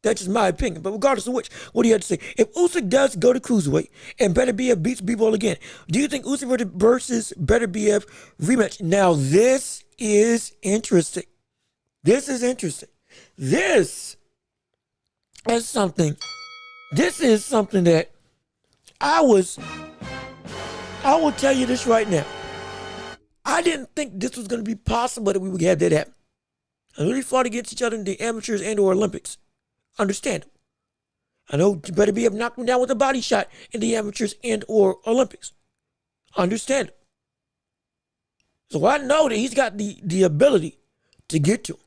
That's just my opinion. But regardless of which, what do you have to say? If Usyk does go to cruiserweight and Beterbiev beats Bivol again, do you think Usyk versus Beterbiev rematch? Now, this is interesting. This is interesting. This is something that I will tell you this right now. I didn't think this was going to be possible that we would have that happen. I really fought against each other in the amateurs and or Olympics. Understandable. I know Beterbiev knocked him down with a body shot in the amateurs and or Olympics. Understandable. So I know that he's got the ability to get to him.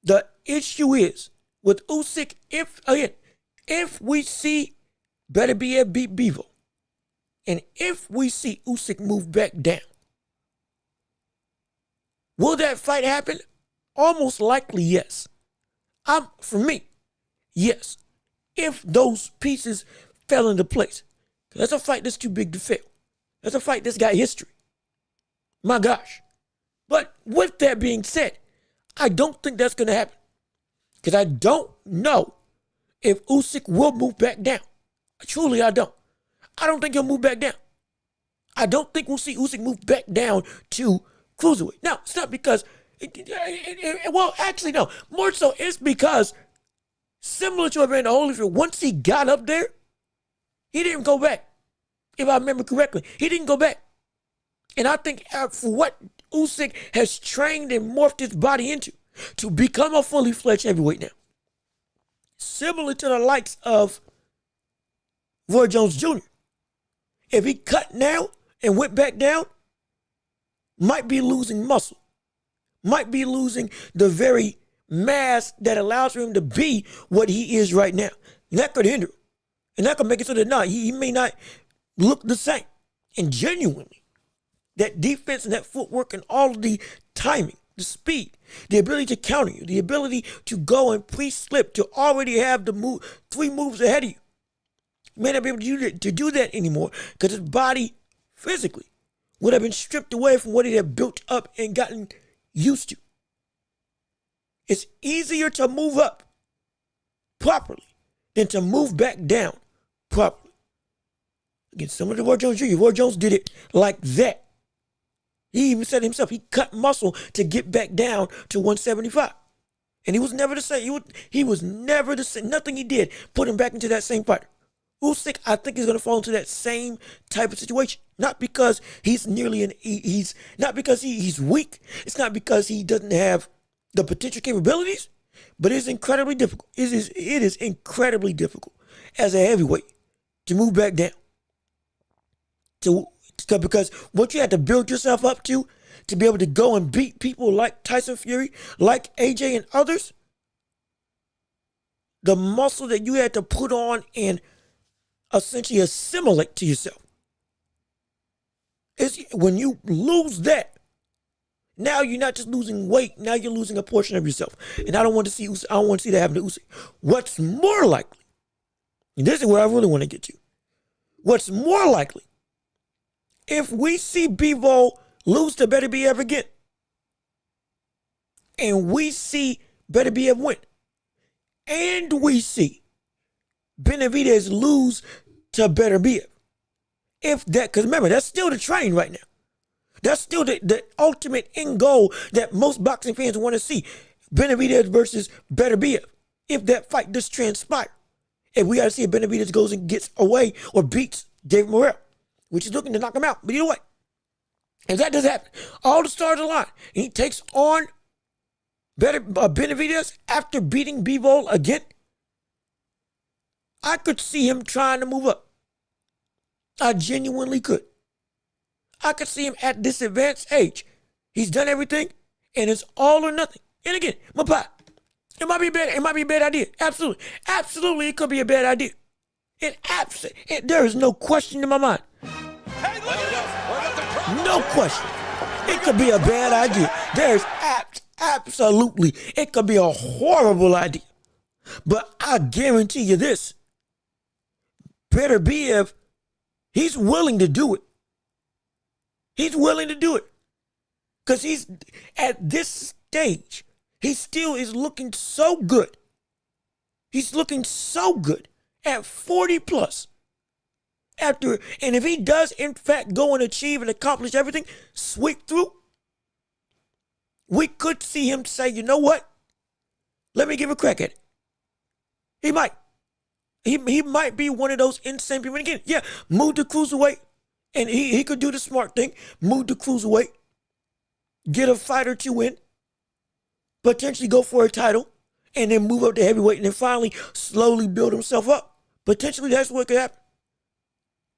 The issue is with Usyk, if we see Beterbiev beat Bivol, and if we see Usyk move back down, will that fight happen? Almost likely, yes. For me, yes. If those pieces fell into place. That's a fight that's too big to fail. That's a fight that's got history. My gosh. But with that being said, I don't think that's going to happen. Because I don't know if Usyk will move back down. Truly, I don't. I don't think he'll move back down. I don't think we'll see Usyk move back down to cruiserweight. Now, it's not because... well, actually, no. More so, it's because similar to Evander Holyfield, once he got up there, he didn't go back. If I remember correctly, he didn't go back. And I think for what Usyk has trained and morphed his body into to become a fully fledged heavyweight now, similar to the likes of Roy Jones Jr. If he cut now and went back down, might be losing muscle. Might be losing the very mass that allows for him to be what he is right now. And that could hinder him. And that could make it so that he may not look the same. And genuinely, that defense and that footwork and all of the timing, the speed, the ability to counter you, the ability to go and pre-slip, to already have the 3 moves ahead of you. You may not be able to do that anymore because his body physically would have been stripped away from what it had built up and gotten used to. It's easier to move up properly than to move back down properly. Again, similar to Roy Jones Jr., Roy Jones did it like that. He even said himself, he cut muscle to get back down to 175. And he was never the same. He was never the same. Nothing he did put him back into that same fighter. Usyk, I think, is going to fall into that same type of situation. Not because he's not because he's weak. It's not because he doesn't have the potential capabilities, but it's incredibly difficult. It is incredibly difficult as a heavyweight to move back down. Because what you have to build yourself up to be able to go and beat people like Tyson Fury, like AJ and others, the muscle that you had to put on and essentially assimilate to yourself It's when you lose that, now you're not just losing weight, now you're losing a portion of yourself. And I don't want to see that happen to Usyk. What's more likely, and this is where I really want to get you. What's more likely, if we see Bivol lose to Beterbiev again, and we see Beterbiev win, and we see Benavidez lose to Beterbiev, if that, because remember, that's still the train right now. That's still the ultimate end goal that most boxing fans want to see. Benavidez versus Beterbiev. If that fight does transpire. If we got to see if Benavidez goes and gets away or beats David Morrell, which is looking to knock him out. But either way, if that does happen, all the stars align, and he takes on Benavidez after beating Bivol again, I could see him trying to move up. I genuinely could. I could see him at this advanced age. He's done everything, and it's all or nothing. And again, my pot. It might be a bad idea. Absolutely, it could be a bad idea. There is no question in my mind. Hey, look at this. No question. It could be a bad idea. There's absolutely. It could be a horrible idea. But I guarantee you this. Beterbiev, he's willing to do it. He's willing to do it. Because he's at this stage, he still is looking so good. He's looking so good at 40 plus. And if he does in fact go and achieve and accomplish everything, sweep through, we could see him say, you know what? Let me give a crack at it. He might. He might be one of those insane people. And again, yeah, move to cruiserweight. And he could do the smart thing, move to cruiserweight, get a fight or two in, potentially go for a title, and then move up to heavyweight, and then finally slowly build himself up. Potentially that's what could happen.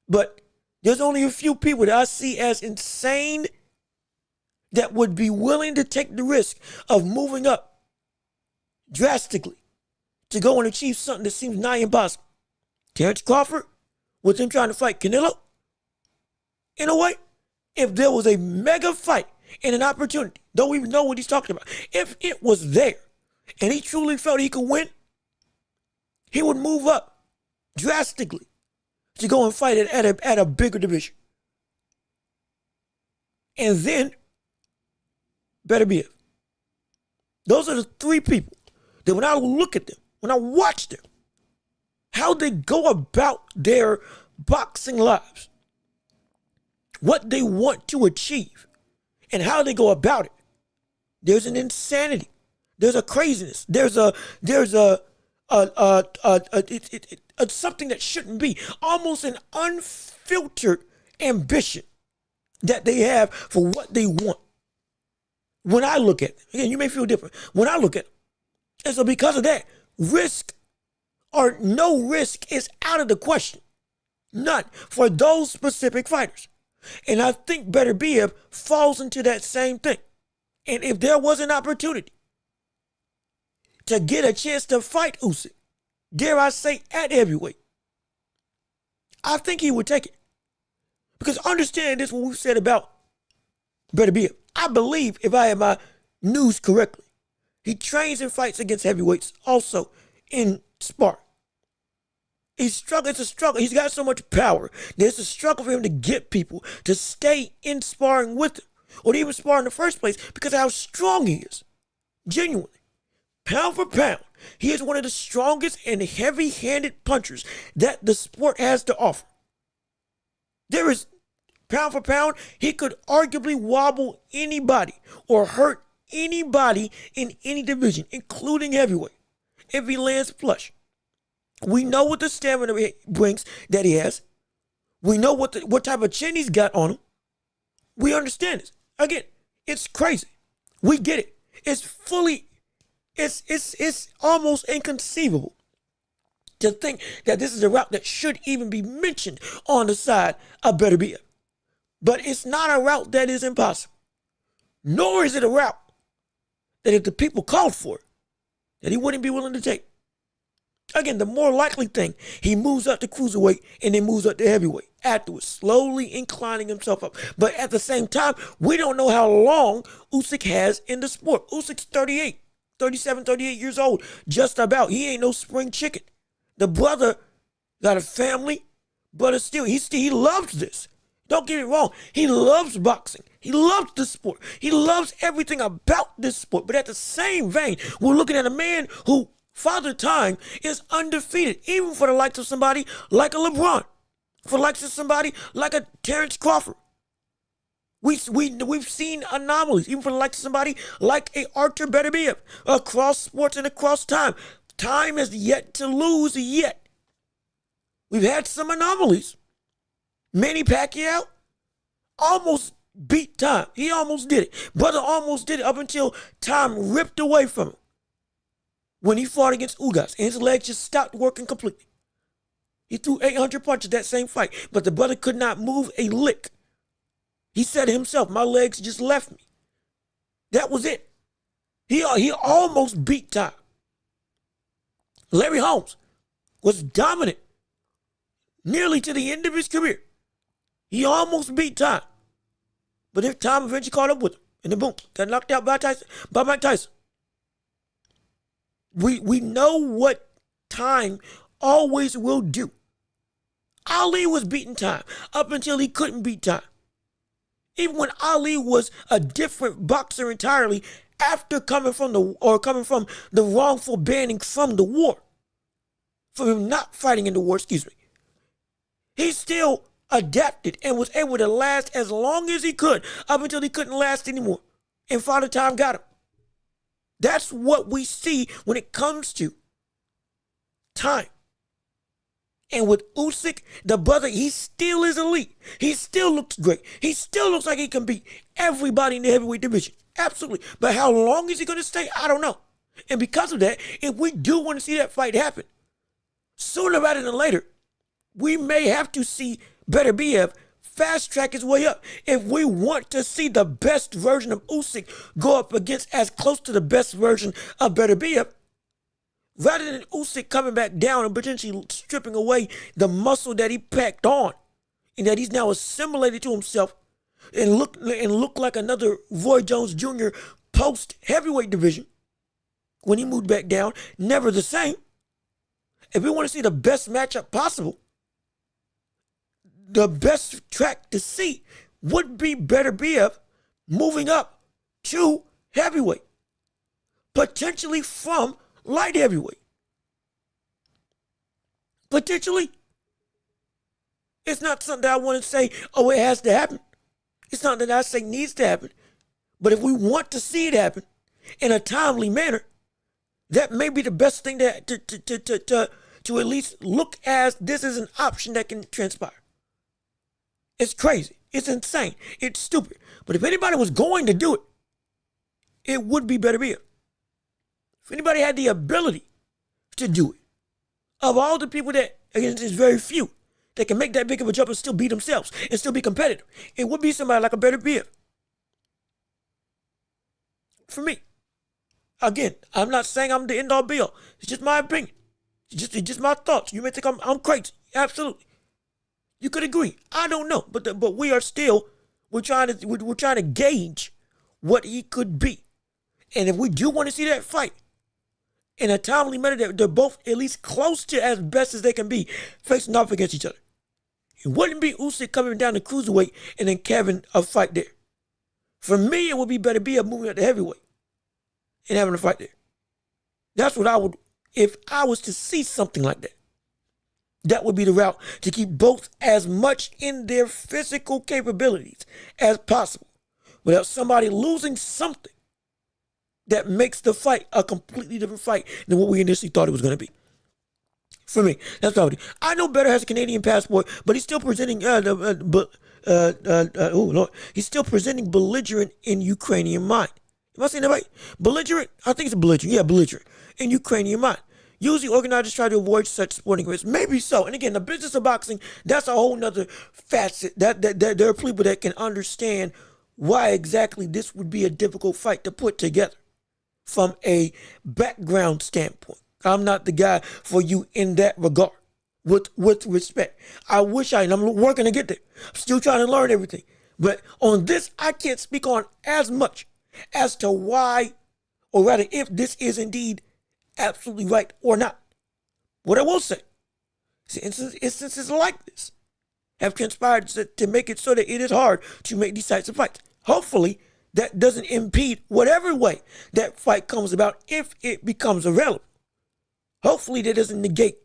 But there's only a few people that I see as insane that would be willing to take the risk of moving up drastically to go and achieve something that seems nigh impossible. Terrence Crawford, with him trying to fight Canelo, in a way, if there was a mega fight and an opportunity, don't even know what he's talking about, if it was there and he truly felt he could win, he would move up drastically to go and fight at a bigger division. And then, Beterbiev. Those are the three people that when I look at them, when I watch them, how they go about their boxing lives, what they want to achieve, and how they go about it. There's an insanity. There's a craziness. There's something that shouldn't be. Almost an unfiltered ambition that they have for what they want. When I look at them, again, you may feel different. When I look at them, and so because of that, risk or no risk is out of the question. None for those specific fighters. And I think Beterbiev falls into that same thing. And if there was an opportunity to get a chance to fight Usyk, dare I say at heavyweight, I think he would take it. Because understand this, what we've said about Beterbiev. I believe, if I have my news correctly, he trains and fights against heavyweights also in sparring. It's a struggle. He's got so much power. There's a struggle for him to get people to stay in sparring with him or to even spar in the first place because of how strong he is. Genuinely. Pound for pound, he is one of the strongest and heavy-handed punchers that the sport has to offer. There is, pound for pound, he could arguably wobble anybody or hurt anybody in any division, including heavyweight, if he lands flush. We know what the stamina brings that he has. We know what type of chin he's got on him. We understand this. Again, it's crazy. We get it. It's almost inconceivable to think that this is a route that should even be mentioned on the side of Beterbiev. But it's not a route that is impossible. Nor is it a route that if the people called for it, that he wouldn't be willing to take. Again, the more likely thing, he moves up to cruiserweight and then moves up to heavyweight afterwards, slowly inclining himself up. But at the same time, we don't know how long Usyk has in the sport. Usyk's 37, 38 years old, just about. He ain't no spring chicken. The brother got a family, but he loves this. Don't get it wrong. He loves boxing. He loves the sport. He loves everything about this sport. But at the same vein, we're looking at a man who, Father Time, is undefeated, even for the likes of somebody like a LeBron, for the likes of somebody like a Terrence Crawford. We've seen anomalies, even for the likes of somebody like a Arthur Beterbiev, across sports and across time. Time has yet to lose yet. We've had some anomalies. Manny Pacquiao almost beat Time. He almost did it. Brother almost did it up until Time ripped away from him when he fought against Ugas, and his legs just stopped working completely. He threw 800 punches that same fight, but the brother could not move a lick. He said himself, my legs just left me. That was it. He almost beat Time. Larry Holmes was dominant nearly to the end of his career. He almost beat Time. But if Time eventually caught up with him, and then boom, got knocked out by Mike Tyson. We know what Time always will do. Ali was beating Time up until he couldn't beat Time. Even when Ali was a different boxer entirely after coming from the wrongful banning from the war, from him not fighting in the war, he still adapted and was able to last as long as he could up until he couldn't last anymore. And Father Time got him. That's what we see when it comes to Time. And with Usyk, the brother, he still is elite. He still looks great. He still looks like he can beat everybody in the heavyweight division. Absolutely. But how long is he going to stay? I don't know. And because of that, if we do want to see that fight happen, sooner rather than later, we may have to see Beterbiev fast track his way up. If we want to see the best version of Usyk go up against as close to the best version of Beterbiev, rather than Usyk coming back down and potentially stripping away the muscle that he packed on and that he's now assimilated to himself and look like another Roy Jones Jr. post heavyweight division when he moved back down, never the same. If we want to see the best matchup possible, the best track to see would be Beterbiev moving up to heavyweight, potentially from light heavyweight. Potentially. It's not something that I want to say, oh, it has to happen. It's not that I say needs to happen. But if we want to see it happen in a timely manner, that may be the best thing to at least look as this is an option that can transpire. It's crazy. It's insane. It's stupid. But if anybody was going to do it, it would be Beterbiev. If anybody had the ability to do it, of all the people that, again, there's very few that can make that big of a jump and still beat themselves and still be competitive, it would be somebody like a Beterbiev. For me. Again, I'm not saying I'm the end-all be-all. It's just my opinion. It's just my thoughts. You may think I'm crazy. Absolutely. You could agree. I don't know. But we are still, we're trying to gauge what he could be. And if we do want to see that fight in a timely manner, that they're both at least close to as best as they can be, facing off against each other. It wouldn't be Usyk coming down to cruiserweight and then Kevin a fight there. For me, it would be Beterbiev moving up to heavyweight and having a fight there. That's what I would, if I was to see something like that. That would be the route to keep both as much in their physical capabilities as possible without somebody losing something that makes the fight a completely different fight than what we initially thought it was going to be. For me, that's what I would do. I know Better has a Canadian passport, but he's still presenting, he's still presenting belligerent in Ukrainian mind. Am I saying that right? Belligerent? I think it's belligerent. Yeah, belligerent in Ukrainian mind. Usually organizers try to avoid such sporting risks. Maybe so. And again, the business of boxing, that's a whole nother facet. That there are people that can understand why exactly this would be a difficult fight to put together from a background standpoint. I'm not the guy for you in that regard. With respect, I wish and I'm working to get there. I'm still trying to learn everything. But on this, I can't speak on as much as to why, or rather if this is indeed absolutely right or not. What I will say, instances like this have conspired to make it so that it is hard to make these types of fights. Hopefully, that doesn't impede whatever way that fight comes about if it becomes available. Hopefully, that doesn't negate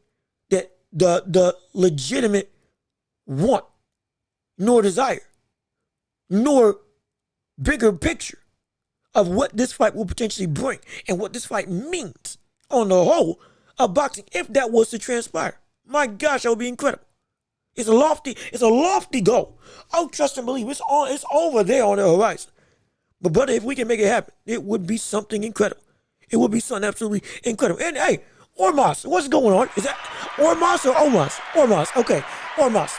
that the legitimate want, nor desire, nor bigger picture of what this fight will potentially bring and what this fight means on the whole of boxing, if that was to transpire. My gosh, that would be incredible. It's a lofty goal. Oh, trust and believe, it's over there on the horizon. But brother, if we can make it happen, it would be something incredible. It would be something absolutely incredible. And hey, Ormas, what's going on? Is that Ormas or Omas? Ormas, okay, Ormas.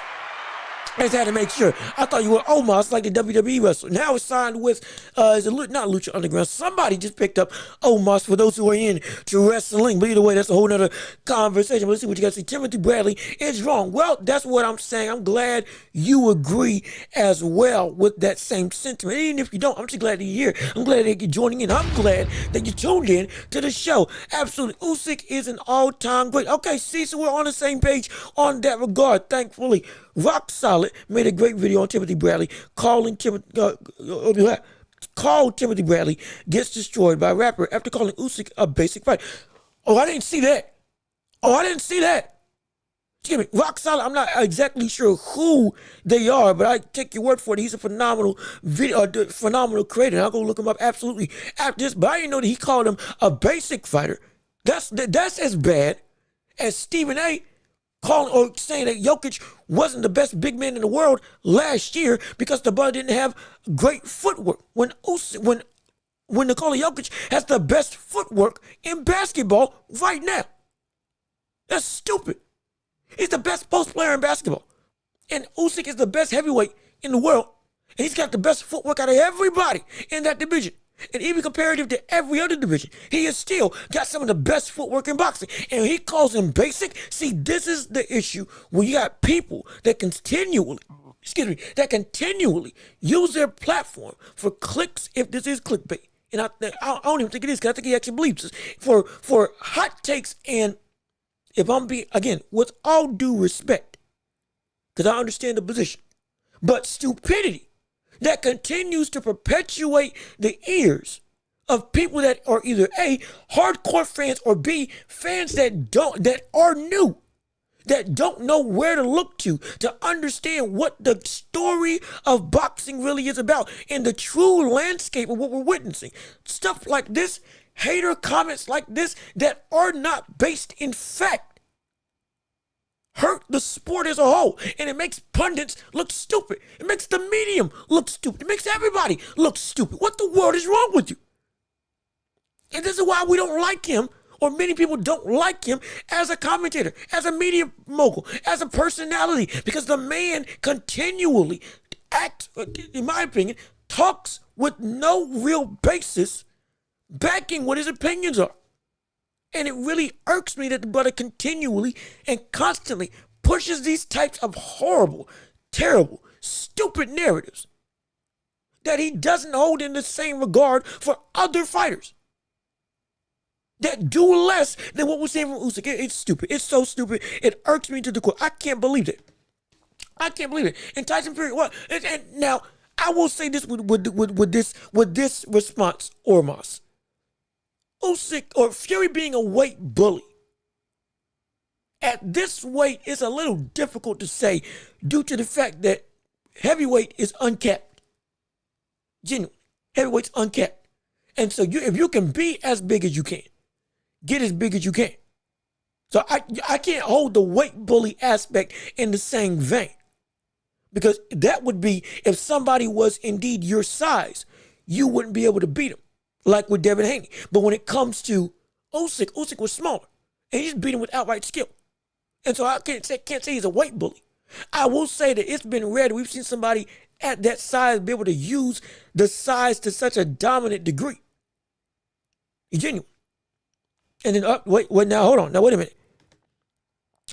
I just had to make sure. I thought you were Omos, like the WWE wrestler. Now it's signed with, is it not Lucha Underground? Somebody just picked up Omos for those who are into wrestling. But either way, that's a whole nother conversation. But let's see what you got to see. Timothy Bradley is wrong. Well, that's what I'm saying. I'm glad you agree as well with that same sentiment. Even if you don't, I'm just glad that you're here. I'm glad that you're joining in. I'm glad that you tuned in to the show. Absolutely. Usyk is an all-time great. Okay, see, so we're on the same page on that regard, thankfully. Rock Solid made a great video on Timothy Bradley called Timothy Bradley gets destroyed by a rapper after calling Usyk a basic fight. Oh, I didn't see that. Excuse me, Rock Solid, I'm not exactly sure who they are, but I take your word for it. He's a phenomenal phenomenal creator. And I'll go look him up absolutely after this. But I didn't know that he called him a basic fighter. That's as bad as Stephen A. calling or saying that Jokic wasn't the best big man in the world last year because the brother didn't have great footwork. When Nikola Jokic has the best footwork in basketball right now. That's stupid. He's the best post player in basketball. And Usyk is the best heavyweight in the world. And he's got the best footwork out of everybody in that division. And even comparative to every other division, he has still got some of the best footwork in boxing. And he calls him basic. See, this is the issue when you got people that continually use their platform for clicks, if this is clickbait. And I don't even think it is, because I think he actually believes this. For hot takes, and if I'm being, again, with all due respect, because I understand the position, but stupidity that continues to perpetuate the ears of people that are either A, hardcore fans, or B, fans that are new, that don't know where to look to understand what the story of boxing really is about and the true landscape of what we're witnessing. Stuff like this, hater comments like this that are not based in fact, hurt the sport as a whole, and it makes pundits look stupid. It makes the medium look stupid. It makes everybody look stupid. What the world is wrong with you? And this is why we don't like him, or many people don't like him as a commentator, as a media mogul, as a personality, because the man continually acts, in my opinion, talks with no real basis backing what his opinions are. And it really irks me that the brother continually and constantly pushes these types of horrible, terrible, stupid narratives that he doesn't hold in the same regard for other fighters that do less than what we're saying from Usyk. It's stupid. It's so stupid. It irks me to the core. I can't believe it. And Tyson Fury, what? And now I will say this with this response, Ormas. Usyk or Fury being a weight bully at this weight is a little difficult to say due to the fact that heavyweight is uncapped. Genuinely, heavyweight's uncapped. And so if you can be as big as you can, get as big as you can. So I can't hold the weight bully aspect in the same vein, because that would be if somebody was indeed your size, you wouldn't be able to beat him. Like with Devin Haney. But when it comes to Usyk was smaller. And he just beat him with outright skill. And so I can't say he's a weight bully. I will say that it's been rare that we've seen somebody at that size be able to use the size to such a dominant degree. He's genuine. And then, wait, now, hold on. Now, wait a minute.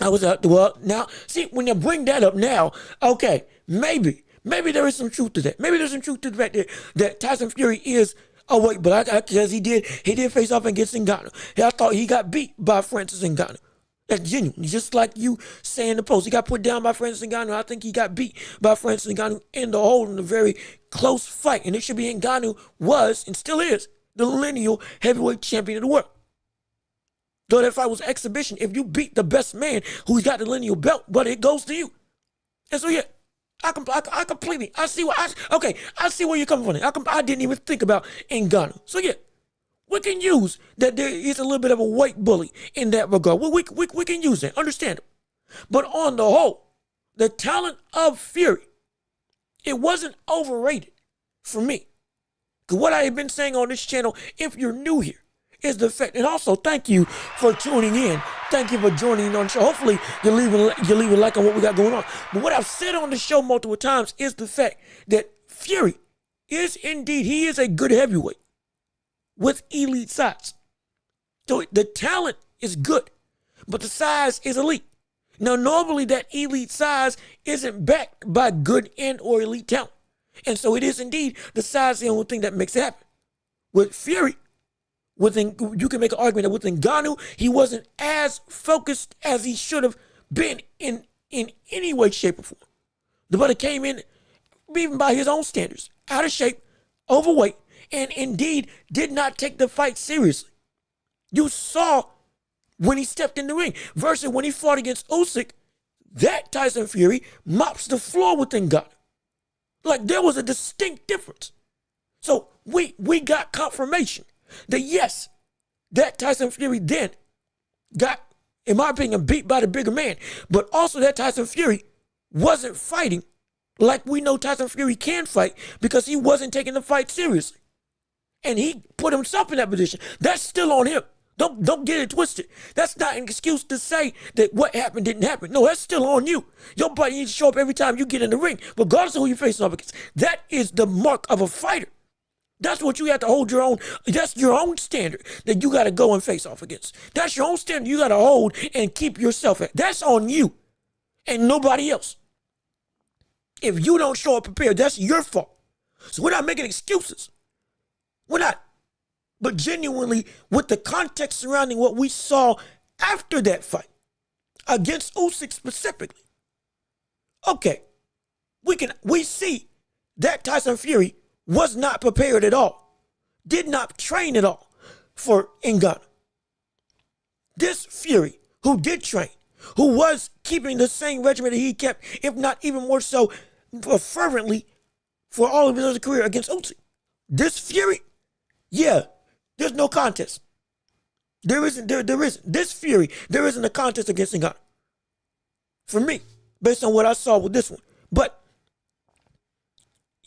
I was well, now, see, when you bring that up now, okay, maybe there is some truth to that. Maybe there's some truth to the fact that Tyson Fury is a weight, but because he did face off against Ngannou. I thought he got beat by Francis Ngannou. That's genuine. Just like you say in the post, he got put down by Francis Ngannou. I think he got beat by Francis Ngannou in the hole in a very close fight. And it should be Ngannou was, and still is, the lineal heavyweight champion of the world. Though that fight was exhibition, if you beat the best man who's got the lineal belt, but it goes to you. And so, yeah, I completely, I see where you're coming from. I didn't even think about Ngannou. So, yeah, we can use that there is a little bit of a weight bully in that regard. We can use that, understand it. But on the whole, the talent of Fury, it wasn't overrated for me. Because what I have been saying on this channel, if you're new here, is the fact, and also thank you for tuning in. Thank you for joining in on the show. Hopefully you're leaving a like on what we got going on. But what I've said on the show multiple times is the fact that Fury is indeed, he is a good heavyweight with elite size. So the talent is good, but the size is elite. Now normally that elite size isn't backed by good and or elite talent. And so it is indeed the size the only thing that makes it happen. With Fury, you can make an argument that with Ngannou, he wasn't as focused as he should have been in any way, shape, or form. The brother came in, even by his own standards, out of shape, overweight, and indeed did not take the fight seriously. You saw when he stepped in the ring versus when he fought against Usyk, that Tyson Fury mops the floor with Ngannou. Like there was a distinct difference. So we got confirmation that yes, that Tyson Fury then got, in my opinion, beat by the bigger man. But also that Tyson Fury wasn't fighting like we know Tyson Fury can fight because he wasn't taking the fight seriously. And he put himself in that position. That's still on him. Don't get it twisted. That's not an excuse to say that what happened didn't happen. No, that's still on you. Your body needs to show up every time you get in the ring, regardless of who you're facing off against. That is the mark of a fighter. That's what you have to hold your own. That's your own standard that you got to go and face off against. That's your own standard you got to hold and keep yourself at. That's on you and nobody else. If you don't show up prepared, that's your fault. So we're not making excuses. We're not. But genuinely, with the context surrounding what we saw after that fight against Usyk specifically, okay, we see that Tyson Fury was not prepared at all, did not train at all for Ngannou. This Fury, who did train, who was keeping the same regimen that he kept, if not even more so, fervently for all of his other career against Usyk. This Fury, yeah, there's no contest. There isn't. This Fury, there isn't a contest against Ngannou. For me, based on what I saw with this one. But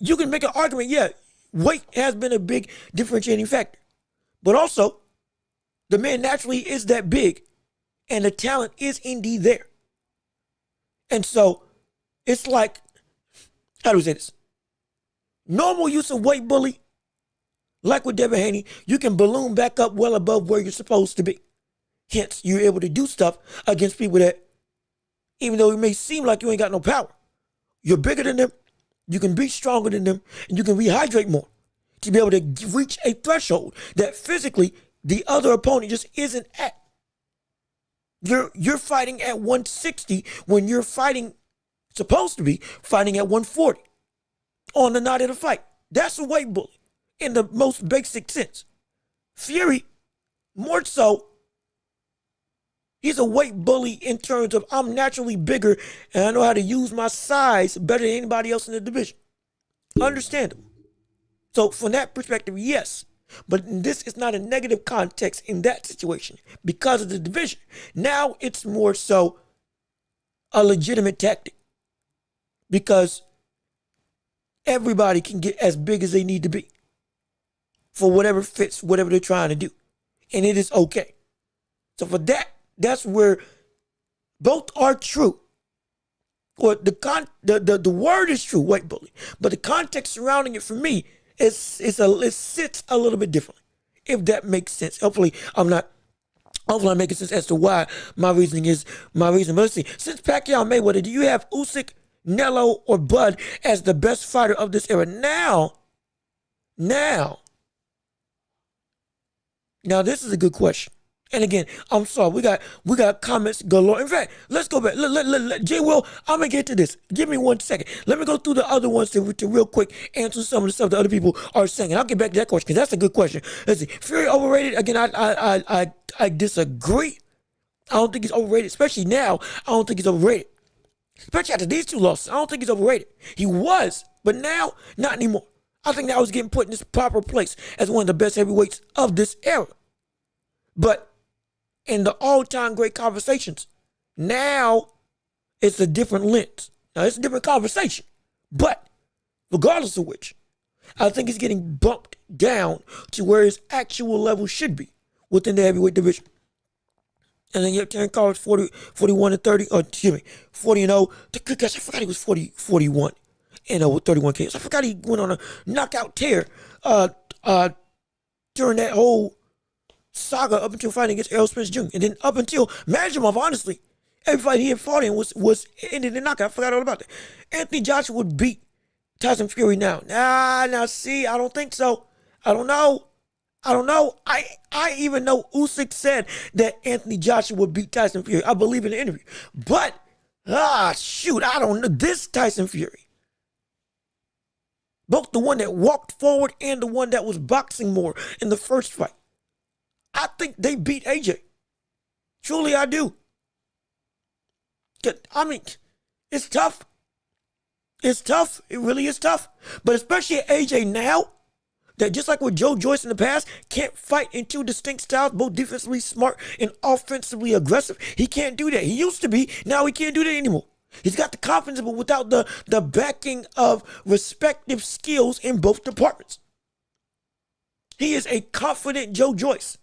you can make an argument, yeah, weight has been a big differentiating factor. But also, the man naturally is that big, and the talent is indeed there. And so, it's like, how do we say this? Normal use of weight bully, like with Devin Haney, you can balloon back up well above where you're supposed to be. Hence, you're able to do stuff against people that, even though it may seem like you ain't got no power, you're bigger than them, you can be stronger than them, and you can rehydrate more to be able to reach a threshold that physically the other opponent just isn't at. You're fighting at 160 when you're supposed to be fighting at 140 on the night of the fight. That's a weight bully in the most basic sense. Fury, more so, he's a weight bully in terms of I'm naturally bigger and I know how to use my size better than anybody else in the division. Understandable. So from that perspective, yes. But this is not a negative context in that situation because of the division. Now it's more so a legitimate tactic because everybody can get as big as they need to be for whatever fits, whatever they're trying to do. And it is okay. So for that, that's where both are true. Or the word is true, weight bully. But the context surrounding it for me it sits a little bit differently, if that makes sense. Hopefully I'm not Hopefully I'm making sense as to why my reasoning is my reason. But let's see. Since Pacquiao and Mayweather, do you have Usyk, Canelo, or Bud as the best fighter of this era? Now, this is a good question. And again, I'm sorry, we got comments galore. In fact, let's go back. J. Will, I'm gonna get to this. Give me 1 second. Let me go through the other ones to real quick answer some of the stuff that other people are saying. And I'll get back to that question because that's a good question. Let's see. Fury overrated? Again, I disagree. I don't think he's overrated, especially now. I don't think he's overrated. Especially after these two losses. I don't think he's overrated. He was, but now, not anymore. I think now he's getting put in his proper place as one of the best heavyweights of this era. But in the all-time great conversations, now it's a different lens. Now it's a different conversation. But regardless of which, I think he's getting bumped down to where his actual level should be within the heavyweight division. And then you have Terrence Crawford 41 and 30, or excuse me, 40 and 0. Gosh, I forgot he was 41 and 0 with 31 KOs. I forgot he went on a knockout tear during that whole saga up until fighting against Errol Spence Jr. And then up until Majimov, honestly, every fight he had fought in was ended in knockout. I forgot all about that. Anthony Joshua would beat Tyson Fury now. Now see, I don't think so. I don't know. I even know Usyk said that Anthony Joshua would beat Tyson Fury. I believe in the interview. But, shoot, I don't know. This Tyson Fury, both the one that walked forward and the one that was boxing more in the first fight, I think they beat AJ. Truly, I do. I mean, it's tough. It's tough. It really is tough. But especially AJ now, that just like with Joe Joyce in the past, can't fight in two distinct styles, both defensively smart and offensively aggressive. He can't do that. He used to be. Now he can't do that anymore. He's got the confidence, but without the backing of respective skills in both departments. He is a confident Joe Joyce.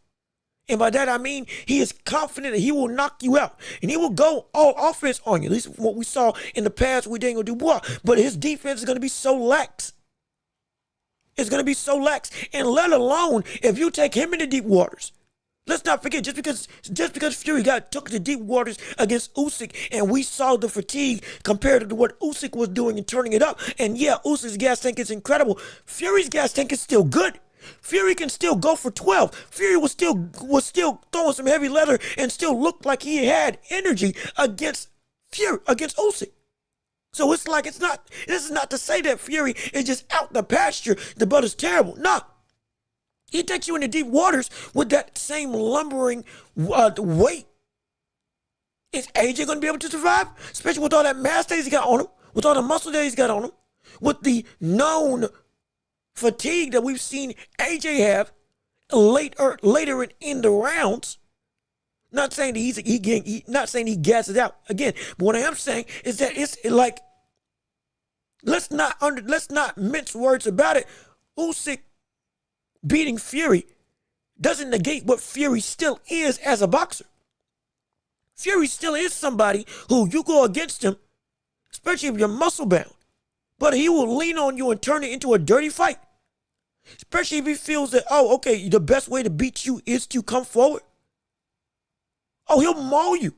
And by that I mean he is confident that he will knock you out. And he will go all offense on you. At least what we saw in the past with Daniel Dubois. But his defense is going to be so lax. It's going to be so lax. And let alone if you take him into deep waters. Let's not forget, just because Fury took the deep waters against Usyk and we saw the fatigue compared to what Usyk was doing and turning it up. And yeah, Usyk's gas tank is incredible. Fury's gas tank is still good. Fury can still go for 12. Fury was still throwing some heavy leather and still looked like he had energy against Usyk. So it's like this is not to say that Fury is just out the pasture. The brother's terrible. No. He takes you into deep waters with that same lumbering weight. Is AJ going to be able to survive? Especially with all that mass that he's got on him, with all the muscle that he's got on him, with the known fatigue that we've seen AJ have later in the rounds. Not saying that not saying he gasses out again, but what I am saying is that it's like let's not mince words about it. Usyk beating Fury doesn't negate what Fury still is as a boxer. Fury still is somebody who you go against him, especially if you're muscle bound, but he will lean on you and turn it into a dirty fight. Especially if he feels that, the best way to beat you is to come forward. Oh, he'll maul you.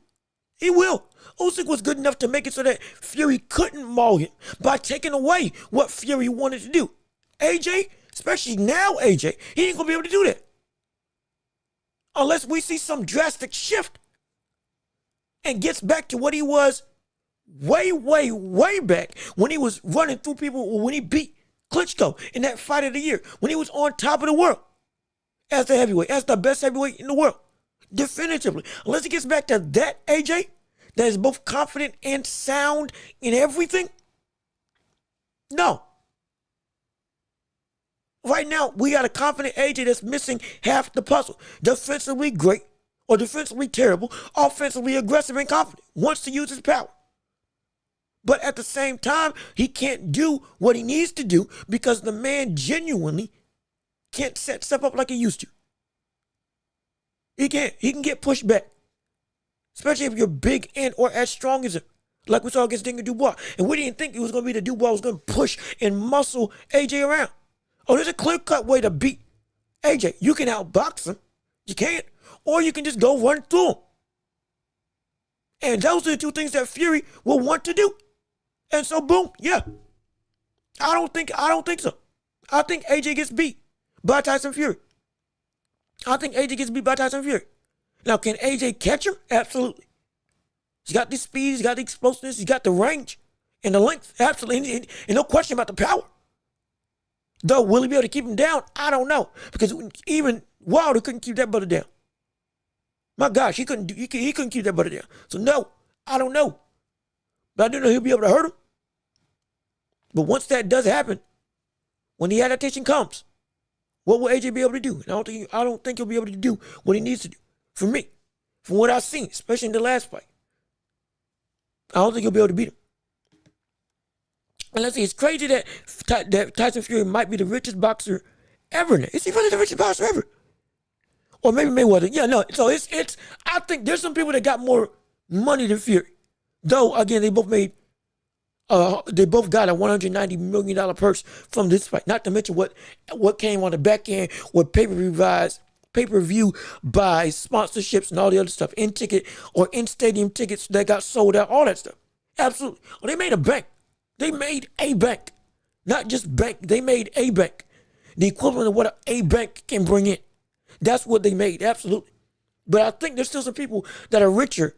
He will. Usyk was good enough to make it so that Fury couldn't maul him by taking away what Fury wanted to do. AJ, especially now AJ, he ain't going to be able to do that. Unless we see some drastic shift and gets back to what he was way, way, way back when he was running through people, when he beat Klitschko in that fight of the year, when he was on top of the world as the heavyweight, as the best heavyweight in the world. Definitively. Unless he gets back to that AJ, that is both confident and sound in everything. No. Right now, we got a confident AJ that's missing half the puzzle. Defensively great or defensively terrible, offensively aggressive and confident, wants to use his power. But at the same time, he can't do what he needs to do because the man genuinely can't set stuff up like he used to. He can't. He can get pushed back. Especially if you're big and or as strong as him. Like we saw against Daniel Dubois. And we didn't think it was going to be the Dubois was going to push and muscle AJ around. Oh, there's a clear-cut way to beat AJ. You can outbox him. You can't. Or you can just go run through him. And those are the two things that Fury will want to do. And so, boom, yeah. I don't think so. I think AJ gets beat by Tyson Fury. I think AJ gets beat by Tyson Fury. Now, can AJ catch him? Absolutely. He's got the speed, he's got the explosiveness, he's got the range and the length. Absolutely. And no question about the power. Though, will he be able to keep him down? I don't know. Because even Wilder couldn't keep that brother down. My gosh, he couldn't keep that brother down. So, no, I don't know. But I do know he'll be able to hurt him. But once that does happen, when the adaptation comes, what will AJ be able to do? And I don't think he'll be able to do what he needs to do. For me, from what I've seen, especially in the last fight, I don't think he'll be able to beat him. And let's see, it's crazy that Tyson Fury might be the richest boxer ever. Is he really the richest boxer ever? Or maybe Mayweather. Yeah, no. So it's. I think there's some people that got more money than Fury. Though again, they both got a $190 million purse from this fight. Not to mention what came on the back end with pay-per-view buys, sponsorships, and all the other stuff. In-ticket or in-stadium tickets that got sold out, all that stuff. Absolutely. Well, they made a bank. They made a bank. Not just bank. They made a bank. The equivalent of what a bank can bring in. That's what they made. Absolutely. But I think there's still some people that are richer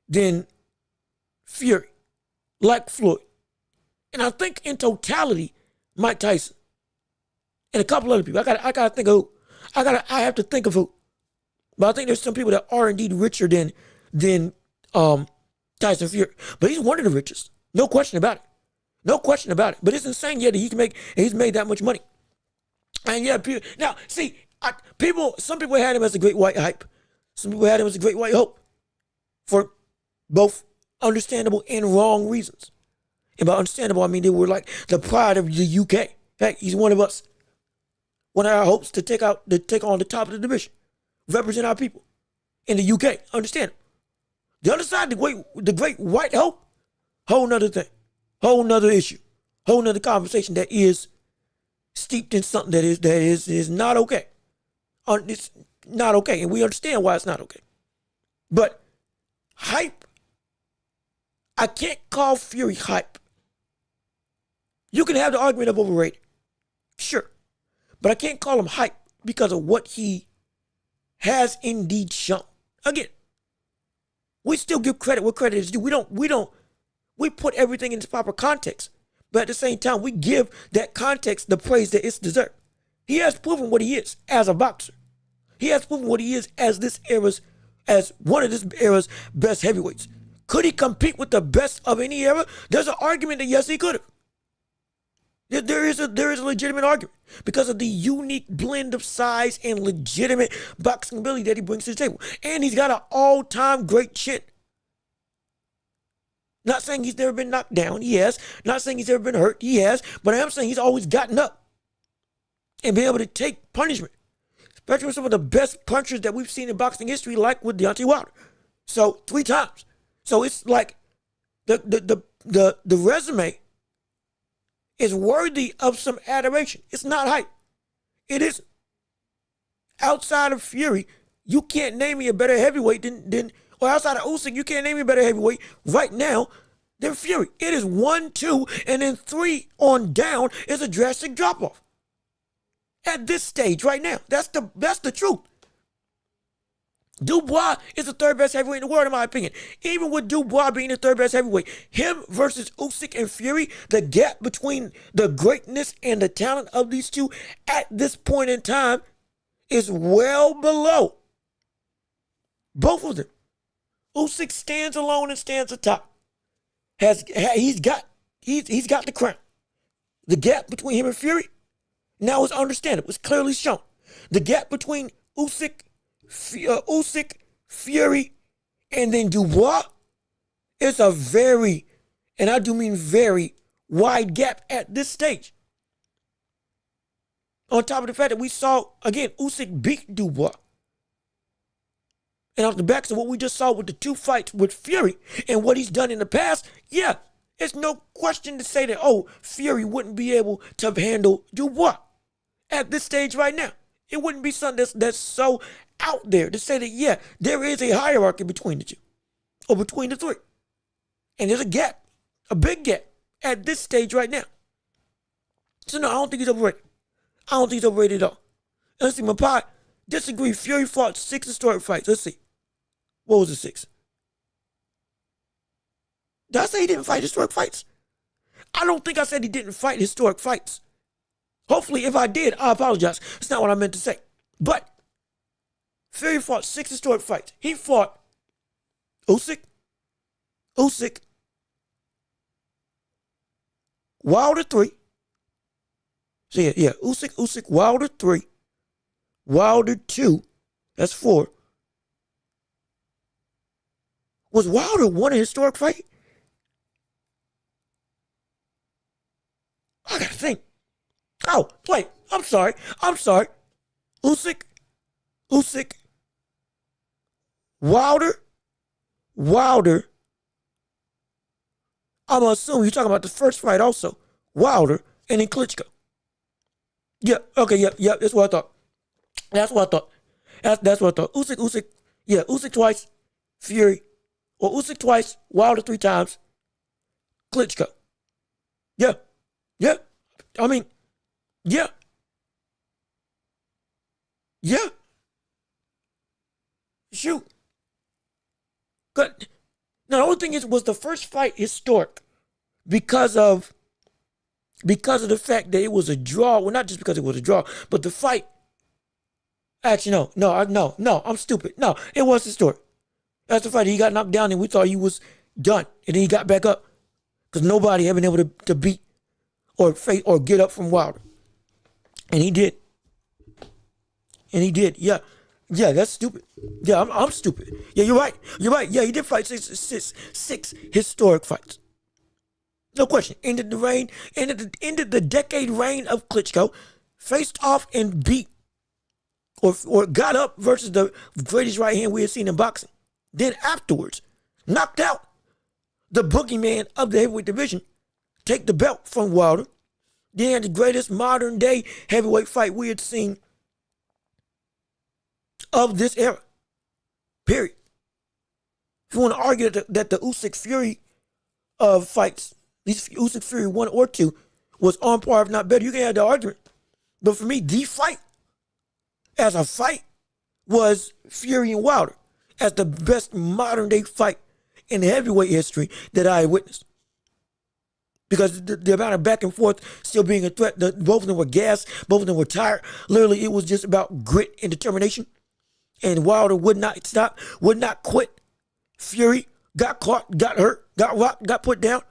than Fury, like Floyd. And I think in totality, Mike Tyson and a couple other people. I gotta think of who. I have to think of who. But I think there's some people that are indeed richer than Tyson Fury. But he's one of the richest. No question about it. No question about it. But it's insane, yeah, that he's made that much money. And yeah, now see, some people had him as a great white hype. Some people had him as a great white hope for both understandable and wrong reasons. And by understandable, I mean they were like the pride of the UK. Hey, he's one of us. One of our hopes to take on the top of the division, represent our people in the UK. Understand? The other side, the great white hope, whole nother thing, whole nother issue, whole nother conversation that is steeped in something that is not okay. It's not okay, and we understand why it's not okay. But hype, I can't call Fury hype. You can have the argument of overrated, sure, but I can't call him hype because of what he has indeed shown. Again, we still give credit where credit is due. We put everything in its proper context, but at the same time, we give that context the praise that it's deserved. He has proven what he is as a boxer. He has proven what he is as one of this era's best heavyweights. Could he compete with the best of any era? There's an argument that yes, he could have. There is a legitimate argument because of the unique blend of size and legitimate boxing ability that he brings to the table. And he's got an all-time great chin. Not saying he's never been knocked down, he has. Not saying he's ever been hurt, he has. But I am saying he's always gotten up and been able to take punishment. Especially with some of the best punchers that we've seen in boxing history, like with Deontay Wilder. So 3 times. So it's like the resume is worthy of some adoration. It's not hype. It isn't. Outside of Fury, you can't name me a better heavyweight or outside of Usyk, you can't name me a better heavyweight right now than Fury. It is 1, 2, and then 3 on down is a drastic drop-off. At this stage right now, that's the truth. Dubois is the 3rd best heavyweight in the world, in my opinion. Even with Dubois being the 3rd best heavyweight, him versus Usyk and Fury, the gap between the greatness and the talent of these two at this point in time is well below both of them. Usyk stands alone and stands atop. He's got the crown. The gap between him and Fury now is understandable. It's clearly shown. The gap between Usyk, Fury, and then Dubois is a very, and I do mean very, wide gap at this stage. On top of the fact that we saw, again, Usyk beat Dubois. And off the backs of what we just saw with the 2 fights with Fury and what he's done in the past, yeah, it's no question to say that, Fury wouldn't be able to handle Dubois at this stage right now. It wouldn't be something that's so out there to say that, yeah, there is a hierarchy between the two or between the three. And there's a gap, a big gap at this stage right now. So, no, I don't think he's overrated. I don't think he's overrated at all. And let's see, Mapai disagree. Fury fought 6 historic fights. Let's see. What was the 6? Did I say he didn't fight historic fights? I don't think I said he didn't fight historic fights. Hopefully, if I did, I apologize. That's not what I meant to say. But Fury fought 6 historic fights. He fought Usyk, Wilder 3. So yeah, Usyk, Wilder 3, Wilder 2. That's 4. Was Wilder won a historic fight? I gotta think. Oh, wait, I'm sorry. Usyk, Wilder. I'm assuming you're talking about the first fight also. Wilder and then Klitschko. Yeah, okay, yeah, that's what I thought. That's what I thought. Usyk. Yeah, Usyk twice, Fury. Or Usyk twice, Wilder 3 times, Klitschko. Yeah. I mean, yeah. Shoot. Good. Now, the only thing was the first fight historic because of the fact that it was a draw. Well, not just because it was a draw, but the fight. Actually, no, I'm stupid. No, it was historic. That's the fight. He got knocked down and we thought he was done. And then he got back up because nobody had been able to beat or face or get up from Wilder. And he did. Yeah, that's stupid. Yeah, I'm stupid. Yeah, you're right. Yeah, he did fight six historic fights. No question. Ended the decade reign of Klitschko, faced off and beat or got up versus the greatest right hand we had seen in boxing. Then afterwards, knocked out the boogeyman of the heavyweight division, take the belt from Wilder. Then the greatest modern day heavyweight fight we had seen of this era. Period. If you want to argue that the Usyk Fury fights, these Usyk Fury 1 or 2, was on par, if not better, you can have the argument. But for me, the fight, as a fight, was Fury and Wilder as the best modern day fight in heavyweight history that I witnessed. Because the amount of back and forth still being a threat, both of them were gassed, both of them were tired. Literally, it was just about grit and determination. And Wilder would not stop, would not quit. Fury got caught, got hurt, got rocked, got put down,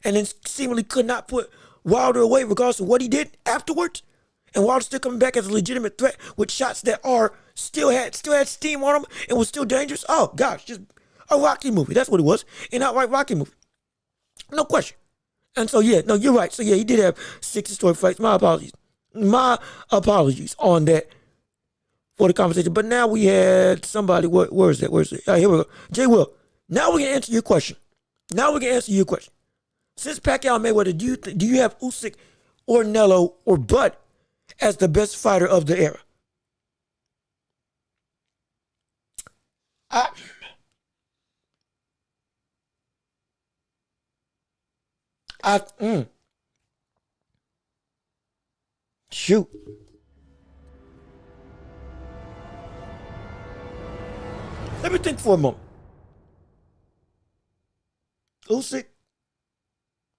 and then seemingly could not put Wilder away regardless of what he did afterwards. And Wilder still coming back as a legitimate threat with shots that still had steam on him and was still dangerous. Oh gosh, just a Rocky movie. That's what it was. An outright Rocky movie. No question. And so yeah, no, you're right. So yeah, he did have 6 historic fights. My apologies on that for the conversation. But now we had somebody. Where is that? Where is it? Here we go. Jay Will. Now we can answer your question. Since Pacquiao and Mayweather, do you have Usyk or Canelo or Bud as the best fighter of the era? Shoot. Let me think for a moment. Usyk,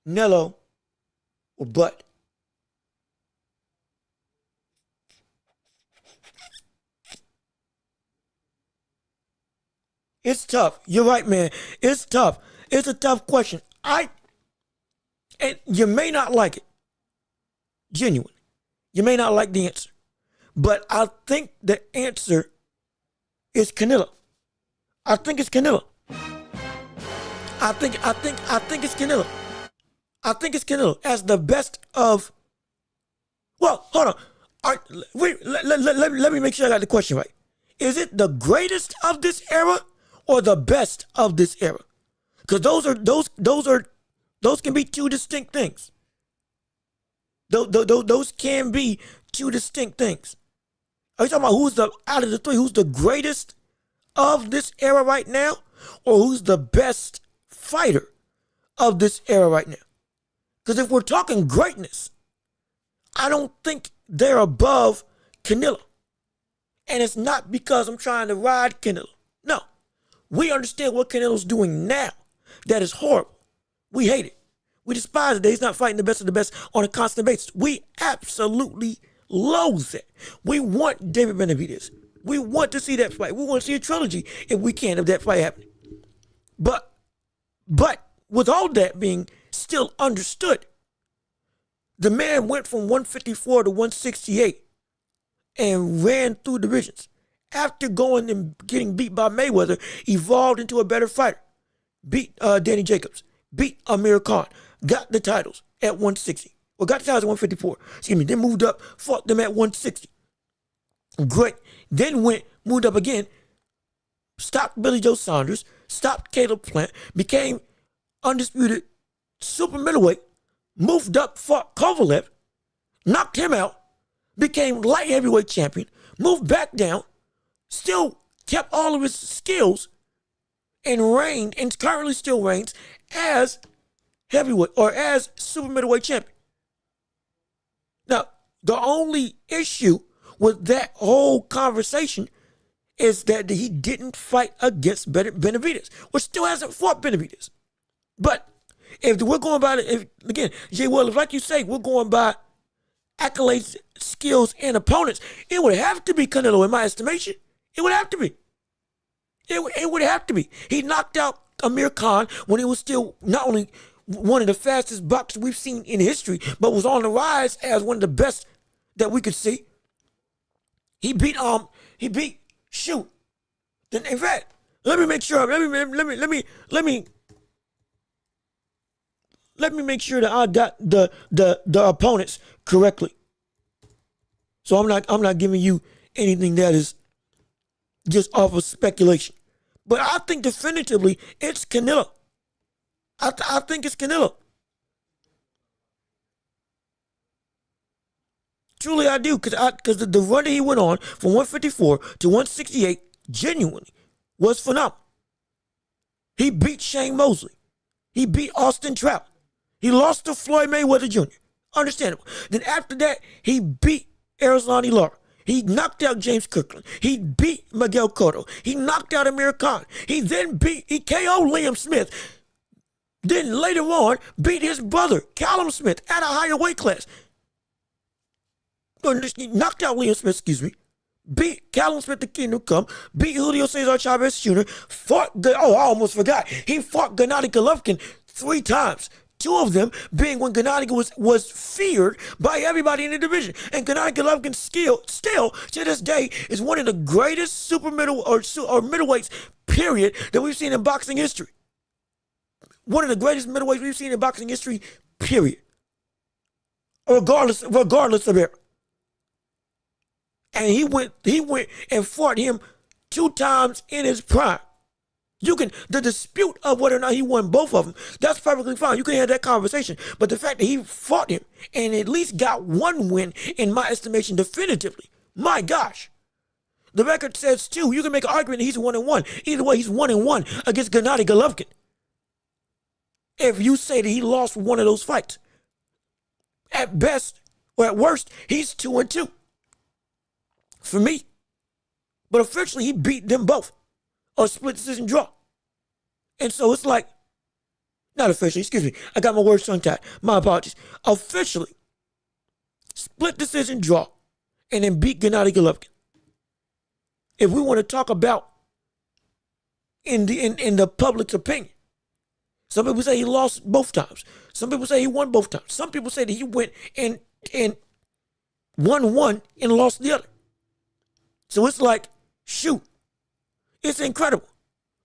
Canelo, or Bud? It's tough. You're right, man. It's tough. It's a tough question. And you may not like it. Genuine. You may not like the answer. But I think the answer is Canelo. I think it's Canelo. I think it's Canelo. I think it's Canelo as the best of. Well, hold on. Let me make sure I got the question right. Is it the greatest of this era or the best of this era? Because those can be two distinct things. Those can be two distinct things. Are you talking about who's out of the three, who's the greatest of this era right now? Or who's the best fighter of this era right now? Because if we're talking greatness, I don't think they're above Canelo. And it's not because I'm trying to ride Canelo. No. We understand what Canelo's doing now. That is horrible. We hate it. We despise it that he's not fighting the best of the best on a constant basis. We absolutely loathe it. We want David Benavidez. We want to see that fight. We want to see a trilogy if we can, if that fight happening. But with all that being still understood, the man went from 154 to 168 and ran through divisions. After going and getting beat by Mayweather, evolved into a better fighter. Beat Danny Jacobs. Beat Amir Khan. Got the titles at 160. Well, got the titles at 154. Excuse me. Then moved up, fought them at 160. Great. Then moved up again, stopped Billy Joe Saunders, stopped Caleb Plant, became undisputed super middleweight, moved up, fought Kovalev, knocked him out, became light heavyweight champion, moved back down, still kept all of his skills, and reigned, and currently still reigns as heavyweight or as super middleweight champion. Now, the only issue with that whole conversation is that he didn't fight against Benavidez, or still hasn't fought Benavidez. But if we're going by again, Jay Well, like you say, we're going by accolades, skills, and opponents, it would have to be Canelo in my estimation. It would have to be. It would have to be. He knocked out Amir Khan when he was still not only one of the fastest boxers we've seen in history, but was on the rise as one of the best that we could see. He beat shoot. Then in fact, let me make sure. Let me make sure that I got the opponents correctly. So I'm not giving you anything that is just off of speculation. But I think definitively it's Canelo. I think it's Canelo. Truly I do, because the run that he went on from 154 to 168 genuinely was phenomenal. He beat Shane Mosley. He beat Austin Trout. He lost to Floyd Mayweather Jr. Understandable. Then after that, he beat Erislandy Lara. He knocked out James Kirkland. He beat Miguel Cotto. He knocked out Amir Khan. He KO'd Liam Smith. Then later on, beat his brother, Callum Smith, at a higher weight class. He knocked out Liam Smith, beat Callum Smith, the Kingdom Come, beat Julio Cesar Chavez Jr., I almost forgot. He fought Gennady Golovkin 3 times. 2 of them being when Gennady was feared by everybody in the division. And Gennady Golovkin still, to this day, is one of the greatest super middle or middleweights, period, that we've seen in boxing history. One of the greatest middleweights we've seen in boxing history, period. Regardless of era. And he went and fought him 2 times in his prime. The dispute of whether or not he won both of them, that's perfectly fine. You can have that conversation. But the fact that he fought him and at least got 1 win, in my estimation, definitively, my gosh. The record says 2. You can make an argument that he's 1-1. Either way, he's 1-1 against Gennady Golovkin. If you say that he lost one of those fights. At best, or at worst, he's 2-2. For me. But officially, he beat them both. A split decision draw. And so it's like, not officially, excuse me, I got my words tongue-tied. My apologies. Officially, split decision draw, and then beat Gennady Golovkin. If we want to talk about in the public's opinion, some people say he lost both times. Some people say he won both times. Some people say that he went and won one and lost the other. So it's like, shoot. It's incredible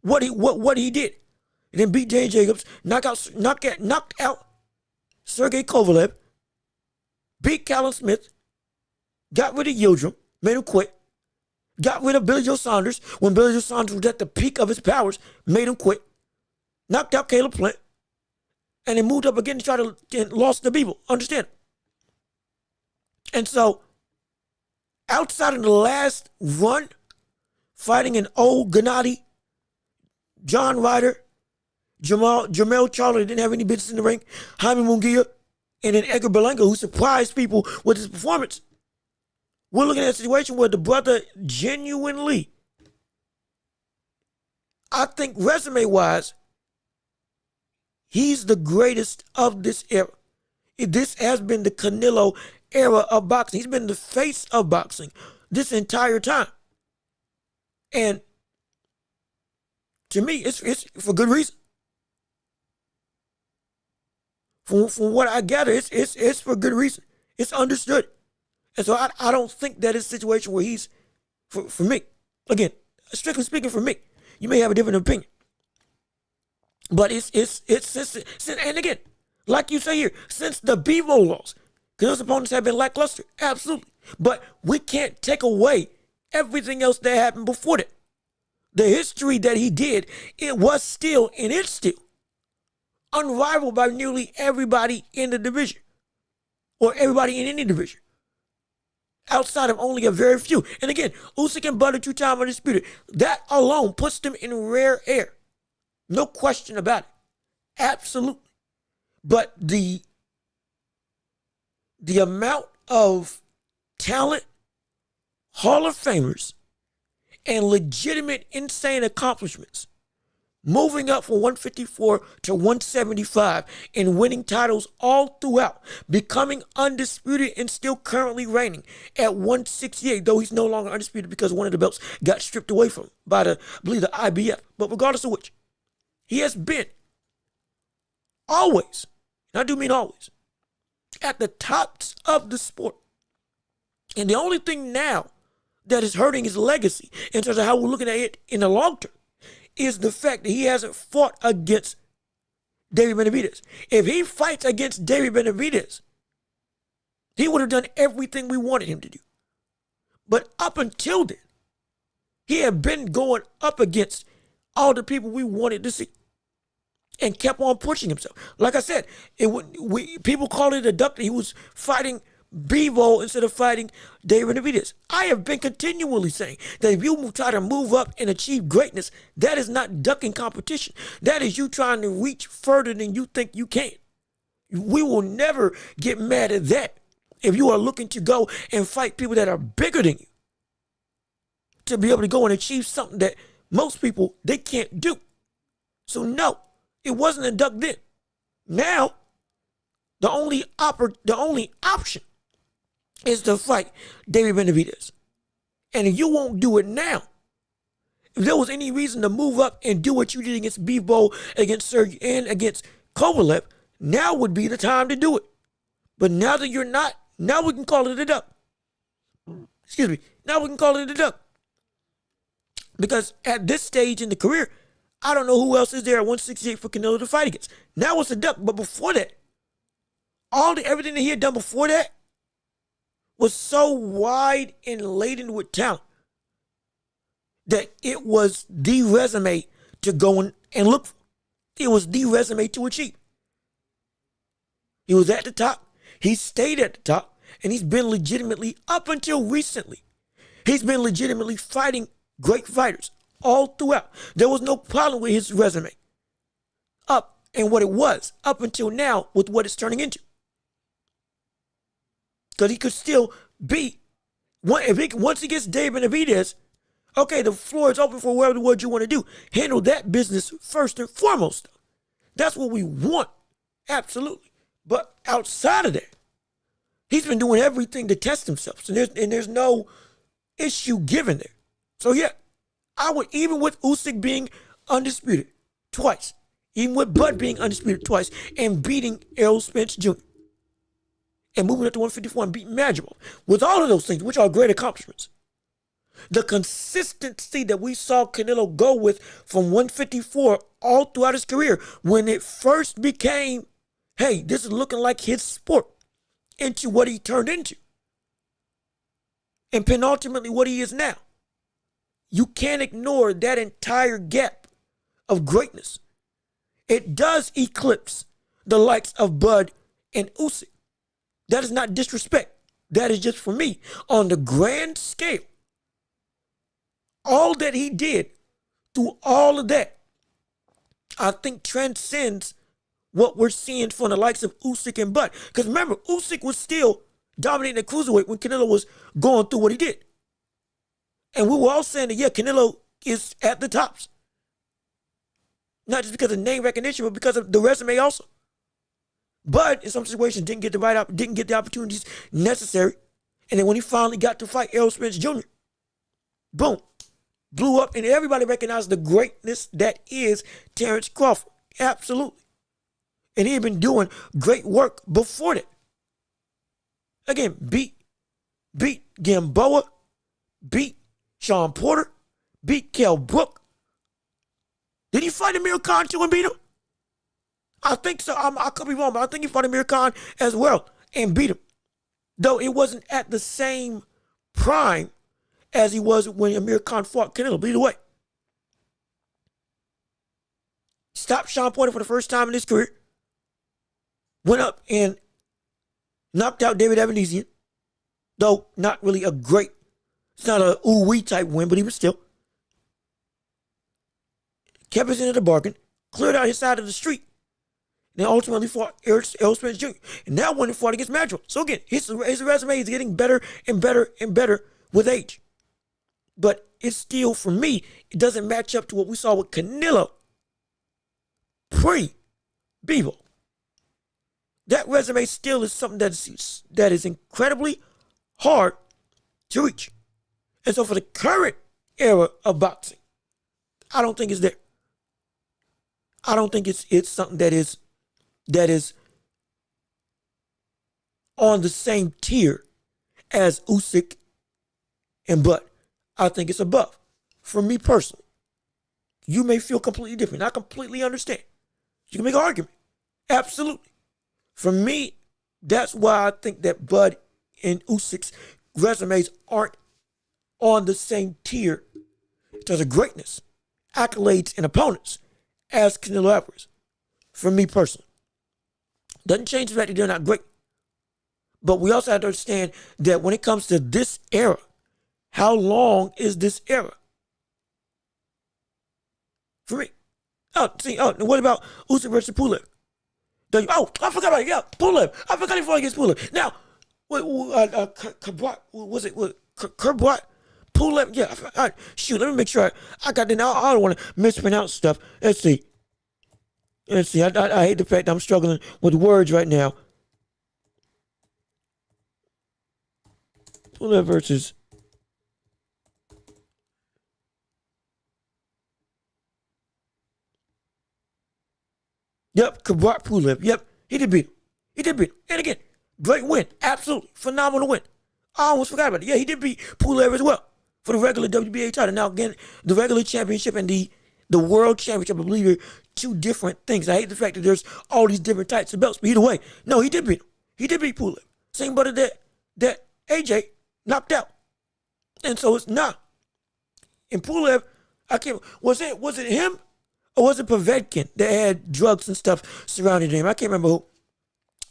what he did. And then beat Danny Jacobs, knocked out Sergey Kovalev, beat Callum Smith, got rid of Yildirim, made him quit, got rid of Billy Joe Saunders when Billy Joe Saunders was at the peak of his powers, made him quit, knocked out Caleb Plant, and then moved up again to try to lost the people. Understand? And so outside of the last run, fighting an old Gennady, John Ryder, Jamel Charlo didn't have any business in the ring, Jaime Munguia, and then Edgar Berlanga, who surprised people with his performance. We're looking at a situation where the brother genuinely, I think resume-wise, he's the greatest of this era. This has been the Canelo era of boxing. He's been the face of boxing this entire time. And to me, it's for good reason. From what I gather, it's for good reason. It's understood. And so I don't think that is a situation where he's, for me, again, strictly speaking for me, you may have a different opinion. But it's and again, like you say here, since the Bevo loss, because those opponents have been lackluster, absolutely. But we can't take away everything else that happened before that. The history that he did, it was still, and it's still, unrivaled by nearly everybody in the division, or everybody in any division, outside of only a very few. And again, Usyk and Bud are 2-time undisputed. That alone puts them in rare air. No question about it. Absolutely. But the amount of talent, Hall of Famers, and legitimate insane accomplishments, moving up from 154 to 175 and winning titles all throughout, becoming undisputed and still currently reigning at 168, though he's no longer undisputed because one of the belts got stripped away from him by I believe the IBF. But regardless of which, he has been always, and I do mean always, at the tops of the sport. And the only thing now that is hurting his legacy in terms of how we're looking at it in the long term is the fact that he hasn't fought against David Benavidez. If he fights against David Benavidez, he would have done everything we wanted him to do. But up until then, he had been going up against all the people we wanted to see and kept on pushing himself. Like I said, people call it a duck. He was fighting Bevo instead of fighting David Benavidez. I have been continually saying that if you try to move up and achieve greatness, that is not ducking competition. That is you trying to reach further than you think you can. We will never get mad at that if you are looking to go and fight people that are bigger than you to be able to go and achieve something that most people, they can't do. So no, it wasn't a duck then. Now, the only option is to fight David Benavidez. And if you won't do it now, if there was any reason to move up and do what you did against Bevo, against Sergey, and against Kovalev, now would be the time to do it. But now that you're not, now we can call it a duck. Excuse me. Now we can call it a duck. Because at this stage in the career, I don't know who else is there at 168 for Canelo to fight against. Now it's a duck. But before that, everything that he had done before that was so wide and laden with talent that it was the resume to go and look for. It was the resume to achieve. He was at the top. He stayed at the top. And he's been legitimately, up until recently, he's been legitimately fighting great fighters all throughout. There was no problem with his resume up and what it was up until now with what it's turning into. Because he could still be, once he gets David Benavidez, okay, the floor is open for whatever you want to do. Handle that business first and foremost. That's what we want. Absolutely. But outside of that, he's been doing everything to test himself. So there's no issue given there. So yeah, I would, even with Usyk being undisputed twice, even with Bud being undisputed twice, and beating Errol Spence Jr., and moving up to 154 and beating Madrigal, with all of those things, which are great accomplishments, the consistency that we saw Canelo go with from 154 all throughout his career, when it first became, hey, this is looking like his sport, into what he turned into, and penultimately what he is now. You can't ignore that entire gap of greatness. It does eclipse the likes of Bud and Usyk. That is not disrespect. That is just for me. On the grand scale, all that he did through all of that, I think transcends what we're seeing from the likes of Usyk and Bud. Because remember, Usyk was still dominating the cruiserweight when Canelo was going through what he did. And we were all saying that, yeah, Canelo is at the tops. Not just because of name recognition, but because of the resume also. But in some situations, didn't get the opportunities necessary. And then when he finally got to fight Errol Spence Jr., boom, blew up, and everybody recognized the greatness that is Terrence Crawford. Absolutely. And he had been doing great work before that. Again, beat Gamboa, beat Sean Porter, beat Kell Brook. Did he fight Amir Khan too and beat him? I think so. I could be wrong, but I think he fought Amir Khan as well and beat him. Though it wasn't at the same prime as he was when Amir Khan fought Canelo. But either way, stopped Sean Porter for the first time in his career. Went up and knocked out David Evanesian. Though not really a great, it's not a ooh-wee type win, but he was still. Kept his end of the bargain, cleared out his side of the street, and then ultimately fought Errol Spence Jr. And now when he fought against Madrigal. So again, his resume is getting better and better and better with age. But it's still, for me, it doesn't match up to what we saw with Canelo pre-Bivol. That resume still is something that is incredibly hard to reach. And so for the current era of boxing, I don't think it's there. I don't think it's something that is on the same tier as Usyk and Bud. I think it's above. For me personally, you may feel completely different. I completely understand. You can make an argument. Absolutely. For me, that's why I think that Bud and Usyk's resumes aren't on the same tier in terms of greatness, accolades, and opponents as Canelo Alvarez. For me personally. Doesn't change the fact that they're not great. But we also have to understand that when it comes to this era, how long is this era? For me. What about Usyk versus Pulev? I forgot about it. Yeah, Pulev. I forgot he fought against Pulev. Now, Kerbrat? Pulev? Yeah. Shoot, let me make sure I got it. I don't want to mispronounce stuff. Let's see. I hate the fact that I'm struggling with words right now. Pulev versus... Yep, Kerbrat Pulev. Yep, he did beat him. And again, great win. Absolutely. Phenomenal win. I almost forgot about it. Yeah, he did beat Pulev as well for the regular WBA title. Now, again, the regular championship and the world championship, I believe, are two different things. I hate the fact that there's all these different types of belts. But either way, no, he did beat him. He did beat Pulev. Same buddy that AJ knocked out. And so it's not. And Pulev, was it him? Or was it Povetkin that had drugs and stuff surrounding him? I can't remember who.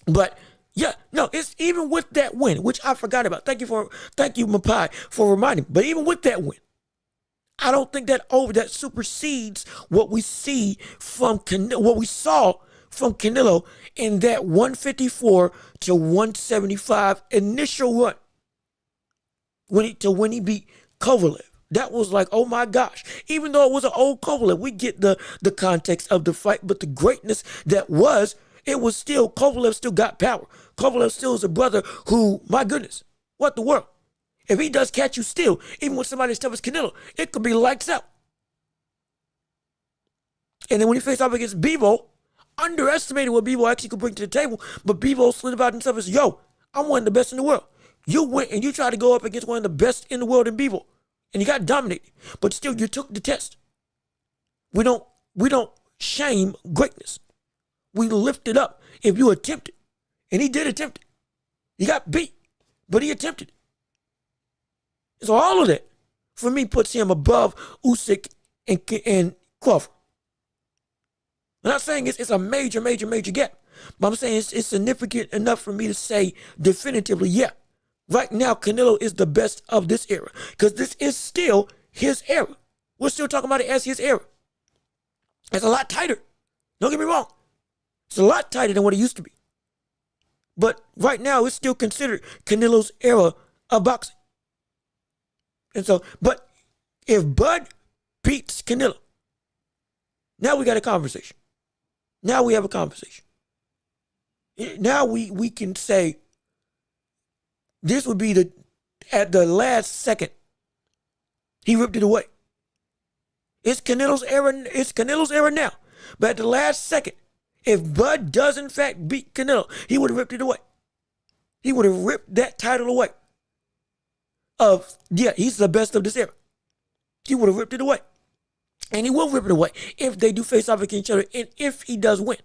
But yeah, no, it's even with that win, which I forgot about. Thank you, Mapai, for reminding me. But even with that win, I don't think that supersedes what we see from what we saw from Canelo in that 154 to 175 initial run when he beat Kovalev. That was like, oh my gosh. Even though it was an old Kovalev, we get the context of the fight, but the greatness that it was still, Kovalev still got power. Kovalev still is a brother who, my goodness, what the world. If he does catch you still, even when somebody as tough as Canelo, it could be lights out. And then when he faced off against Bivol, underestimated what Bivol actually could bring to the table, but Bivol solidified himself as, yo, I'm one of the best in the world. You went and you tried to go up against one of the best in the world in Bivol. And you got dominated, but still you took the test. We don't shame greatness. We lift it up if you attempt it. And he did attempt it. He got beat, but he attempted it. So all of that, for me, puts him above Usyk and Crawford. I'm not saying it's a major, major, major gap, but I'm saying it's significant enough for me to say definitively, yeah, Right now, Canelo is the best of this era because this is still his era. We're still talking about it as his era. It's a lot tighter. Don't get me wrong. It's a lot tighter than what it used to be. But right now, it's still considered Canelo's era of boxing. And so, but if Bud beats Canelo, now we got a conversation. Now we have a conversation. Now we can say this would be at the last second, he ripped it away. It's Canelo's era now. But at the last second, if Bud does in fact beat Canelo, he would have ripped it away. He would have ripped that title away. He's the best of this era. He would have ripped it away. And he will rip it away if they do face off against each other and if he does win.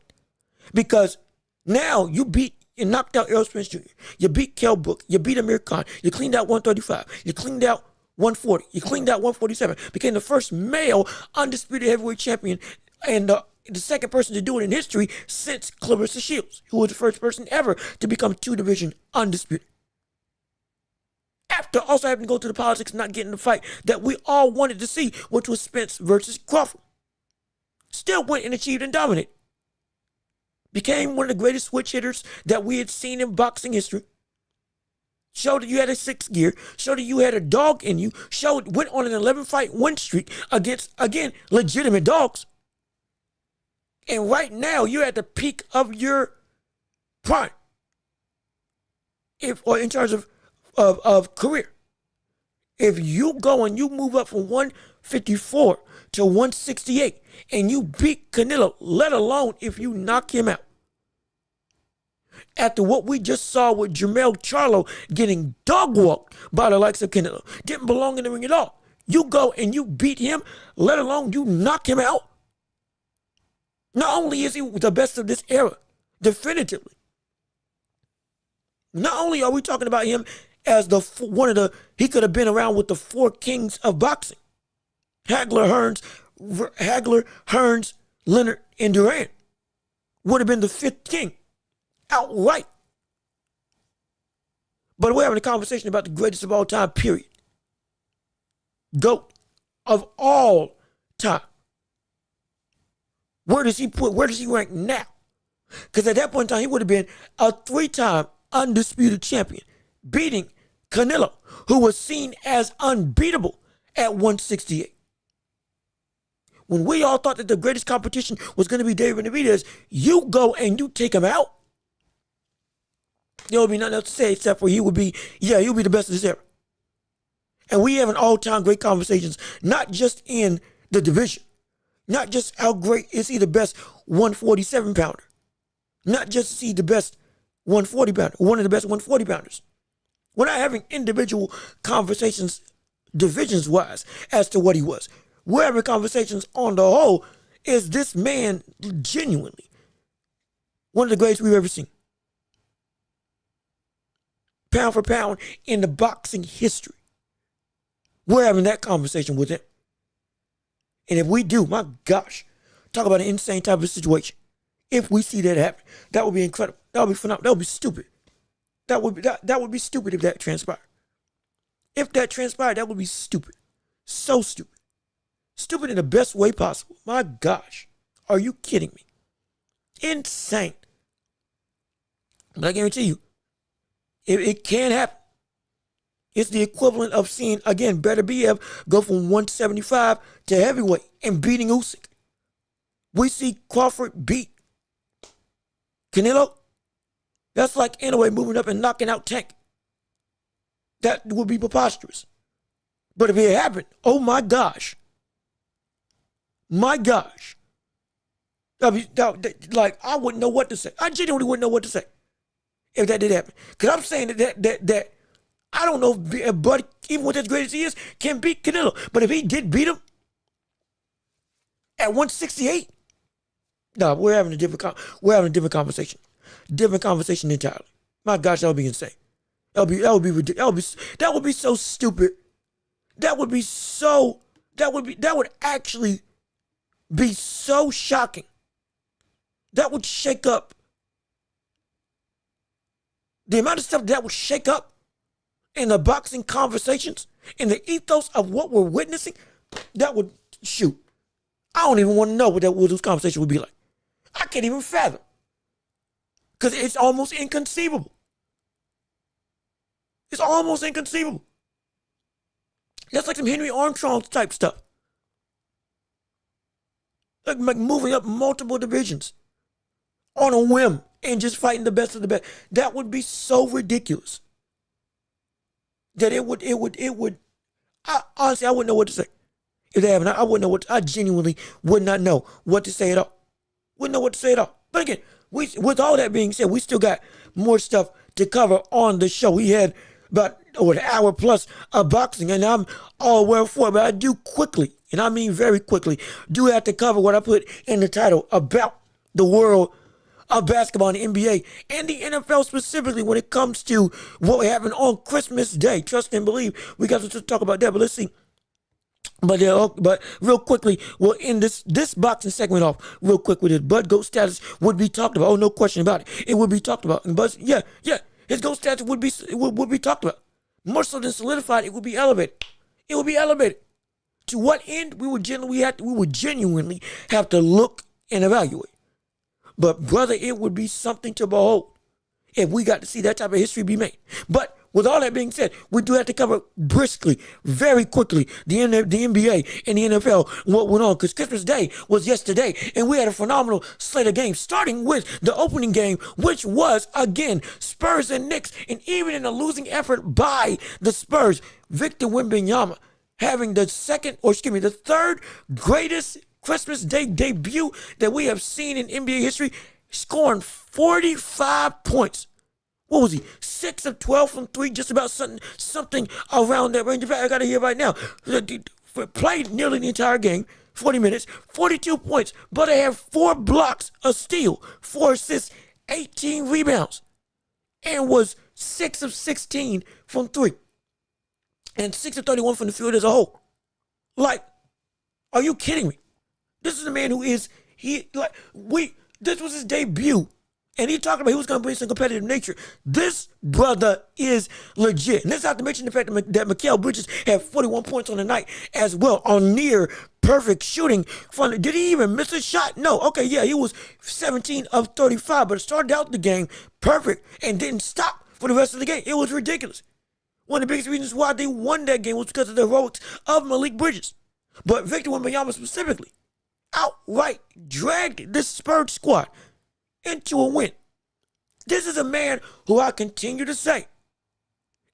Because now you knocked out Errol Spence Jr., you beat Kell Brook, you beat Amir Khan, you cleaned out 135, you cleaned out 140, you cleaned out 147, became the first male undisputed heavyweight champion and the second person to do it in history since Clarissa Shields, who was the first person ever to become two-division undisputed. After also having to go to the politics and not getting the fight that we all wanted to see, which was Spence versus Crawford. Still went and achieved and dominated. Became one of the greatest switch hitters that we had seen in boxing history. Showed that you had a sixth gear. Showed that you had a dog in you. Went on an 11-fight win streak against, again, legitimate dogs. And right now, you're at the peak of your prime. Or in terms of career. If you go and you move up from 154 to 168 and you beat Canelo, let alone if you knock him out. After what we just saw with Jermell Charlo getting dog walked by the likes of Canelo, didn't belong in the ring at all. You go and you beat him, let alone you knock him out. Not only is he the best of this era, definitively. Not only are we talking about him as he could have been around with the four kings of boxing. Hagler, Hearns, Leonard, and Duran would have been the fifth king outright. But we're having a conversation about the greatest of all time, period. GOAT of all time. Where does he rank now? Because at that point in time, he would have been a 3-time undisputed champion, beating Canelo, who was seen as unbeatable at 168. When we all thought that the greatest competition was going to be David Beterbiev, you go and you take him out. There would be nothing else to say except for he'll be the best of this era. And we have an all-time great conversations, not just in the division, not just how great is he the best 147 pounder, not just is he the best 140 pounder, one of the best 140 pounders. We're not having individual conversations divisions-wise as to what he was. We're having conversations on the whole. Is this man genuinely one of the greatest we've ever seen? Pound for pound in the boxing history. We're having that conversation with him. And if we do, my gosh, talk about an insane type of situation. If we see that happen, that would be incredible. That would be phenomenal. That would be stupid. That would be stupid if that transpired. If that transpired, that would be stupid. So stupid. Stupid in the best way possible. My gosh. Are you kidding me? Insane. But I guarantee you, it can happen. It's the equivalent of seeing, again, Beterbiev go from 175 to heavyweight and beating Usyk. We see Crawford beat Canelo. That's like Inoue moving up and knocking out Tank. That would be preposterous. But if it happened, oh my gosh. My gosh. I wouldn't know what to say. I genuinely wouldn't know what to say if that did happen. Because I'm saying that I don't know if Buddy, even with as great as he is, can beat Canelo. But if he did beat him at 168, no, we're having a different conversation. Different conversation entirely. My gosh, that would be insane. That would be ridiculous. That would be so stupid. That would actually be so shocking. That would shake up. The amount of stuff that would shake up in the boxing conversations, in the ethos of what we're witnessing, that would, shoot, I don't even want to know what those conversations would be like. I can't even fathom. Because it's almost inconceivable. It's almost inconceivable. That's like some Henry Armstrong type stuff. Like moving up multiple divisions on a whim and just fighting the best of the best. That would be so ridiculous that it would, honestly, I wouldn't know what to say. If they happened, I wouldn't know I genuinely would not know what to say at all. Wouldn't know what to say at all. But again, with all that being said, we still got more stuff to cover on the show. We had about an hour plus of boxing, and I'm all well for it, but I do quickly, and I mean very quickly, do have to cover what I put in the title about the world of basketball and the NBA and the NFL specifically when it comes to what happened on Christmas Day. Trust and believe, we got to talk about that, but let's see. But real quickly, we'll end this boxing segment off real quick with his Bud GOAT status would be talked about. Oh, no question about it. It would be talked about. But yeah, his GOAT status would be talked about. More so than solidified, it would be elevated. It would be elevated. To what end? We would genuinely have to look and evaluate. But brother, it would be something to behold if we got to see that type of history be made. But with all that being said, we do have to cover briskly, very quickly, the NBA and the NFL, what went on, because Christmas Day was yesterday, and we had a phenomenal slate of games, starting with the opening game, which was, again, Spurs and Knicks, and even in a losing effort by the Spurs, Victor Wembanyama having the third greatest Christmas Day debut that we have seen in NBA history, scoring 45 points. What was he? 6 of 12 from 3, just about something around that range. In fact, I got it here right now. Played nearly the entire game, 40 minutes, 42 points, but I have 4 blocks, a steal, 4 assists, 18 rebounds, and was 6 of 16 from 3, and 6 of 31 from the field as a whole. Like, are you kidding me? This is a man this was his debut. And he talked about he was going to bring some competitive nature. This brother is legit. And let's not to mention the fact that Mikal Bridges had 41 points on the night as well on near perfect shooting. Did he even miss a shot? No. Okay, yeah, he was 17 of 35, but it started out the game perfect and didn't stop for the rest of the game. It was ridiculous. One of the biggest reasons why they won that game was because of the heroics of Malik Bridges. But Victor Wembanyama specifically outright dragged this Spurs squad into a win. This is a man who I continue to say,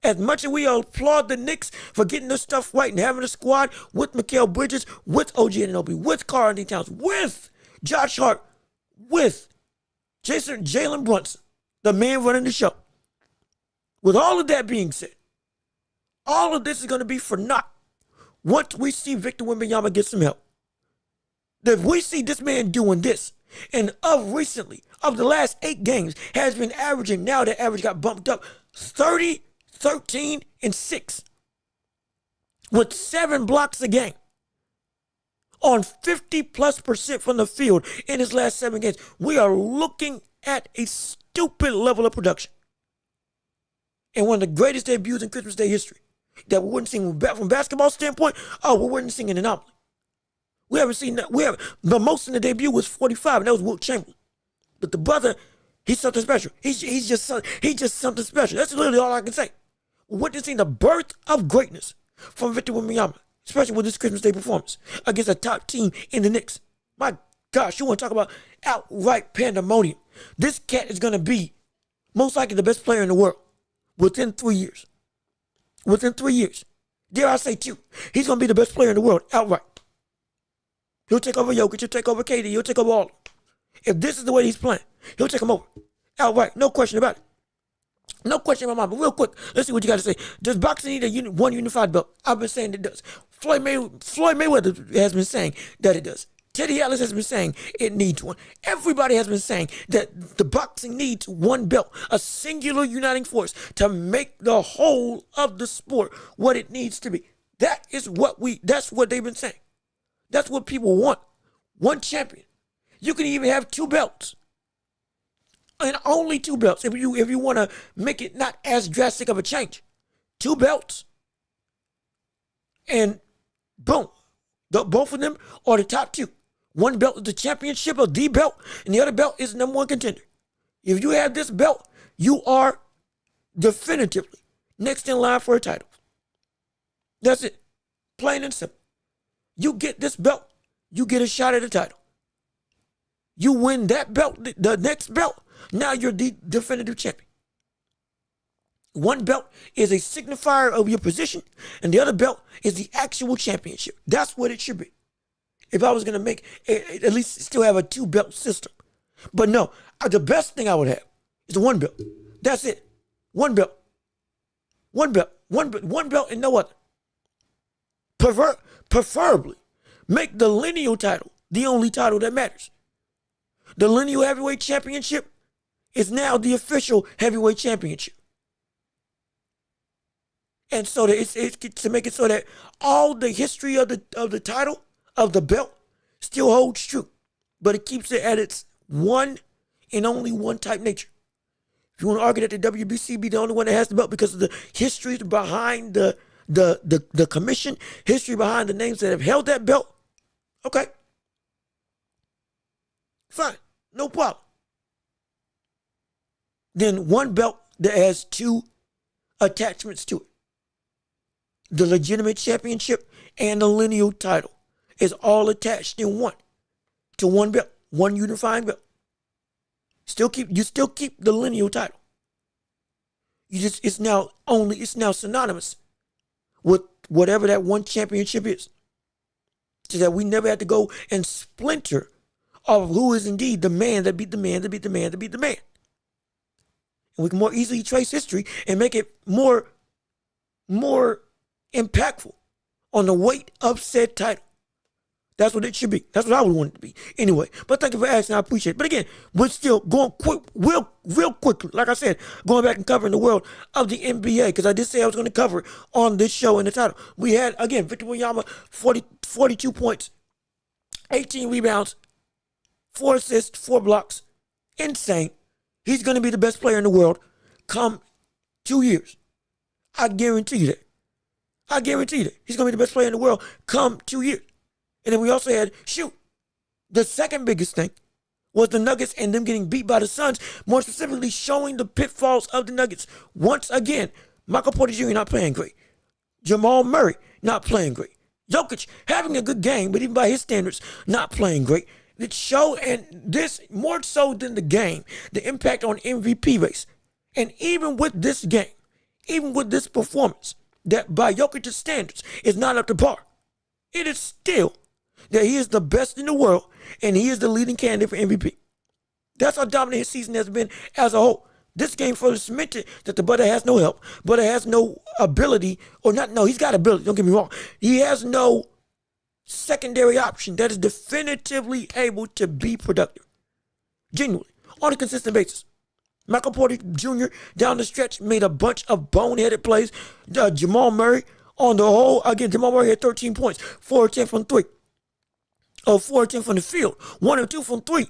as much as we applaud the Knicks for getting this stuff right and having a squad with Mikal Bridges, with OG Anunoby, with Karl-Anthony Towns, with Josh Hart, with Jalen Brunson, the man running the show. With all of that being said, all of this is going to be for naught once we see Victor Wembanyama get some help. If we see this man doing this, and of the last 8 games, has been averaging, now the average got bumped up, 30, 13, and 6. With 7 blocks a game. On 50+% from the field in his last 7 games. We are looking at a stupid level of production. And one of the greatest debuts in Christmas Day history. That we wouldn't see from basketball standpoint, we wouldn't see an anomaly. We haven't seen that. The most in the debut was 45, and that was Wilt Chamberlain. But the brother, he's something special. He's just something special. That's literally all I can say. We're witnessing the birth of greatness from Victor Wembanyama, especially with this Christmas Day performance against a top team in the Knicks. My gosh, you want to talk about outright pandemonium. This cat is going to be most likely the best player in the world within 3 years. Within 3 years. Dare I say 2. He's going to be the best player in the world outright. He'll take over Jokic, he'll take over KD, he'll take over all of them. If this is the way he's playing, he'll take them over. Outright, no question about it. No question in my mind, but real quick, let's see what you got to say. Does boxing need one unified belt? I've been saying it does. Floyd Mayweather has been saying that it does. Teddy Atlas has been saying it needs one. Everybody has been saying that the boxing needs one belt, a singular uniting force to make the whole of the sport what it needs to be. That's what they've been saying. That's what people want. One champion. You can even have 2 belts. And only 2 belts if you want to make it not as drastic of a change. 2 belts, and boom, both of them are the top 2. One belt is the championship of the belt, and the other belt is the number 1 contender. If you have this belt, you are definitively next in line for a title. That's it. Plain and simple. You get this belt, you get a shot at the title. You win that belt, the next belt, now you're the definitive champion. One belt is a signifier of your position, and the other belt is the actual championship. That's what it should be. If I was going to make, at least still have a 2-belt system. But no, the best thing I would have is the 1 belt. That's it. 1 belt. 1 belt. 1 belt and no other. Preferably, make the lineal title the only title that matters. The lineal heavyweight championship is now the official heavyweight championship. And so that it's to make it so that all the history of the title, of the belt, still holds true. But it keeps it at its one and only one type nature. If you want to argue that the WBC be the only one that has the belt because of the history behind the commission, history behind the names that have held that belt, okay. Fine, no problem. Then 1 belt that has 2 attachments to it. The legitimate championship and the lineal title is all attached in one to 1 belt, 1 unifying belt. You still keep the lineal title. It's now synonymous with whatever that 1 championship is. So that we never have to go and splinter of who is indeed the man that beat the man that beat the man that beat the man. And we can more easily trace history and make it more impactful on the weight of said title. That's what it should be. That's what I would want it to be. Anyway, but thank you for asking. I appreciate it. But again, we're still going quick, real quickly. Like I said, going back and covering the world of the NBA, because I did say I was going to cover it on this show in the title. We had, again, Victor Wembanyama, 42 points, 18 rebounds, 4 assists, 4 blocks. Insane. He's going to be the best player in the world come 2 years. I guarantee you that. He's going to be the best player in the world come 2 years. And then we also had, the second biggest thing was the Nuggets and them getting beat by the Suns, more specifically showing the pitfalls of the Nuggets. Once again, Michael Porter Jr. not playing great. Jamal Murray not playing great. Jokic having a good game, but even by his standards, not playing great. It showed, and this more so than the game, the impact on MVP race. And even with this game, even with this performance, that by Jokic's standards is not up to par, it is still that he is the best in the world and he is the leading candidate for MVP. That's how dominant his season has been as a whole. This game further cemented that the brother has no help, brother has no ability, he's got ability, don't get me wrong. He has no secondary option that is definitively able to be productive. Genuinely, on a consistent basis. Michael Porter Jr. down the stretch made a bunch of boneheaded plays. Jamal Murray on the whole, again, Jamal Murray had 13 points, 4 of 10 from 3. 4 of 10 from the field, 1 of 2 from 3.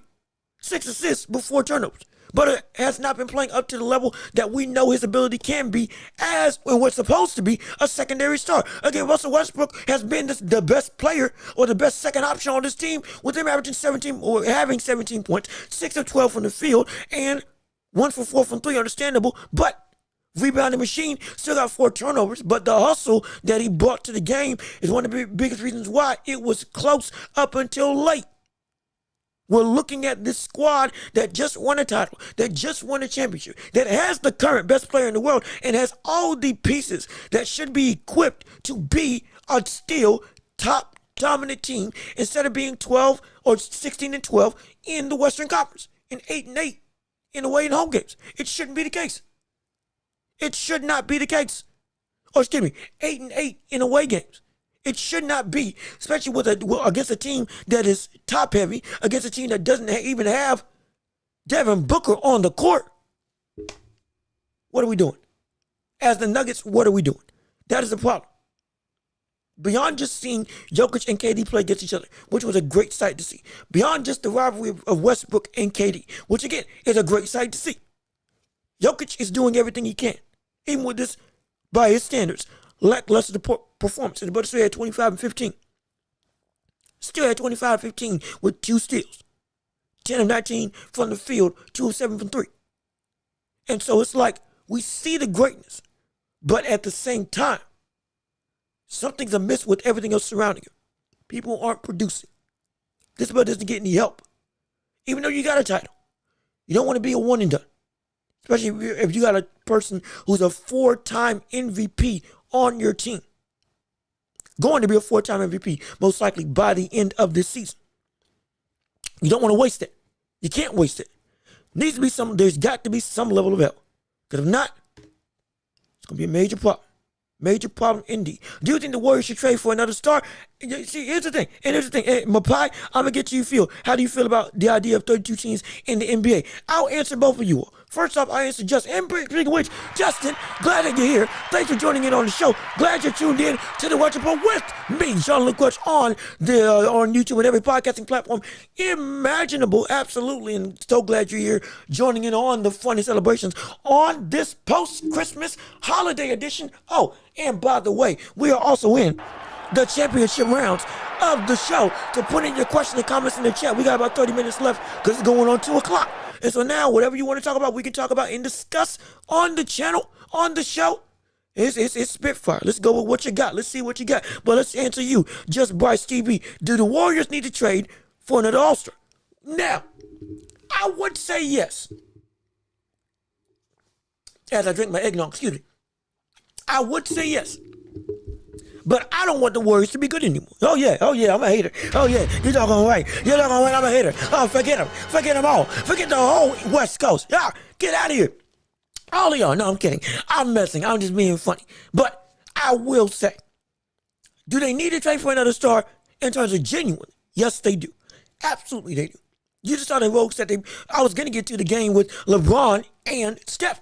6 assists before turnovers. But has not been playing up to the level that we know his ability can be as when what's supposed to be a secondary star. Again, Russell Westbrook has been the best player or the best second option on this team with him averaging 17 or having 17 points, 6 of 12 from the field, and 1 for 4 from 3, understandable, but rebounding machine, still got 4 turnovers, but the hustle that he brought to the game is one of the biggest reasons why it was close up until late. We're looking at this squad that just won a title, that just won a championship, that has the current best player in the world and has all the pieces that should be equipped to be a still top dominant team instead of being 12 or 16-12 in the Western Conference and 8-8 in away and home games. It shouldn't be the case. It should not be the case. Or 8-8 in away games. It should not be, especially against a team that is top heavy, against a team that doesn't even have Devin Booker on the court. What are we doing? As the Nuggets, what are we doing? That is the problem. Beyond just seeing Jokic and KD play against each other, which was a great sight to see. Beyond just the rivalry of Westbrook and KD, which again is a great sight to see. Jokic is doing everything he can. Even with this by his standards, lackluster performance. And the Bucks still had 25 and 15. Still had 25 and 15 with 2 steals. 10 of 19 from the field, 2 of 7 from 3. And so it's like we see the greatness, but at the same time, something's amiss with everything else surrounding him. People aren't producing. This brother doesn't get any help. Even though you got a title, you don't want to be a one and done. Especially if you got a person who's a 4-time MVP on your team. Going to be a 4-time MVP, most likely by the end of this season. You don't want to waste it. You can't waste it. There's got to be some level of help. Because if not, it's going to be a major problem. Major problem indeed. Do you think the Warriors should trade for another star? See, here's the thing. Hey, Mapai, I'm going to get you feel. How do you feel about the idea of 32 teams in the NBA? I'll answer both of you all. First off, I answer Justin. And speaking of which, Justin, glad that you're here. Thanks for joining in on the show. Glad you're tuned in to the Watch Report with me, Jean-Luc Welch, on YouTube and every podcasting platform imaginable. Absolutely. And so glad you're here joining in on the fun and celebrations on this post-Christmas holiday edition. Oh, and by the way, we are also in the championship rounds of the show. To put in your questions and comments in the chat. We got about 30 minutes left because it's going on 2 o'clock. And so now, whatever you want to talk about, we can talk about and discuss on the channel, on the show. It's Spitfire. Let's go with what you got. Let's see what you got. But let's answer you. Just Bryce TV. Do the Warriors need to trade for another All-Star? Now, I would say yes. As I drink my eggnog, excuse me. I would say yes. But I don't want the Warriors to be good anymore. Oh yeah, I'm a hater. Oh yeah, you're not gonna right. You're not gonna right, I'm a hater. Oh, forget them. Forget them all. Forget the whole West Coast. Yeah, get out of here. All of y'all. No, I'm kidding. I'm messing. I'm just being funny. But I will say, do they need to trade for another star in terms of genuine? Yes, they do. Absolutely they do. You just saw the Rogues that I was gonna get to the game with LeBron and Steph.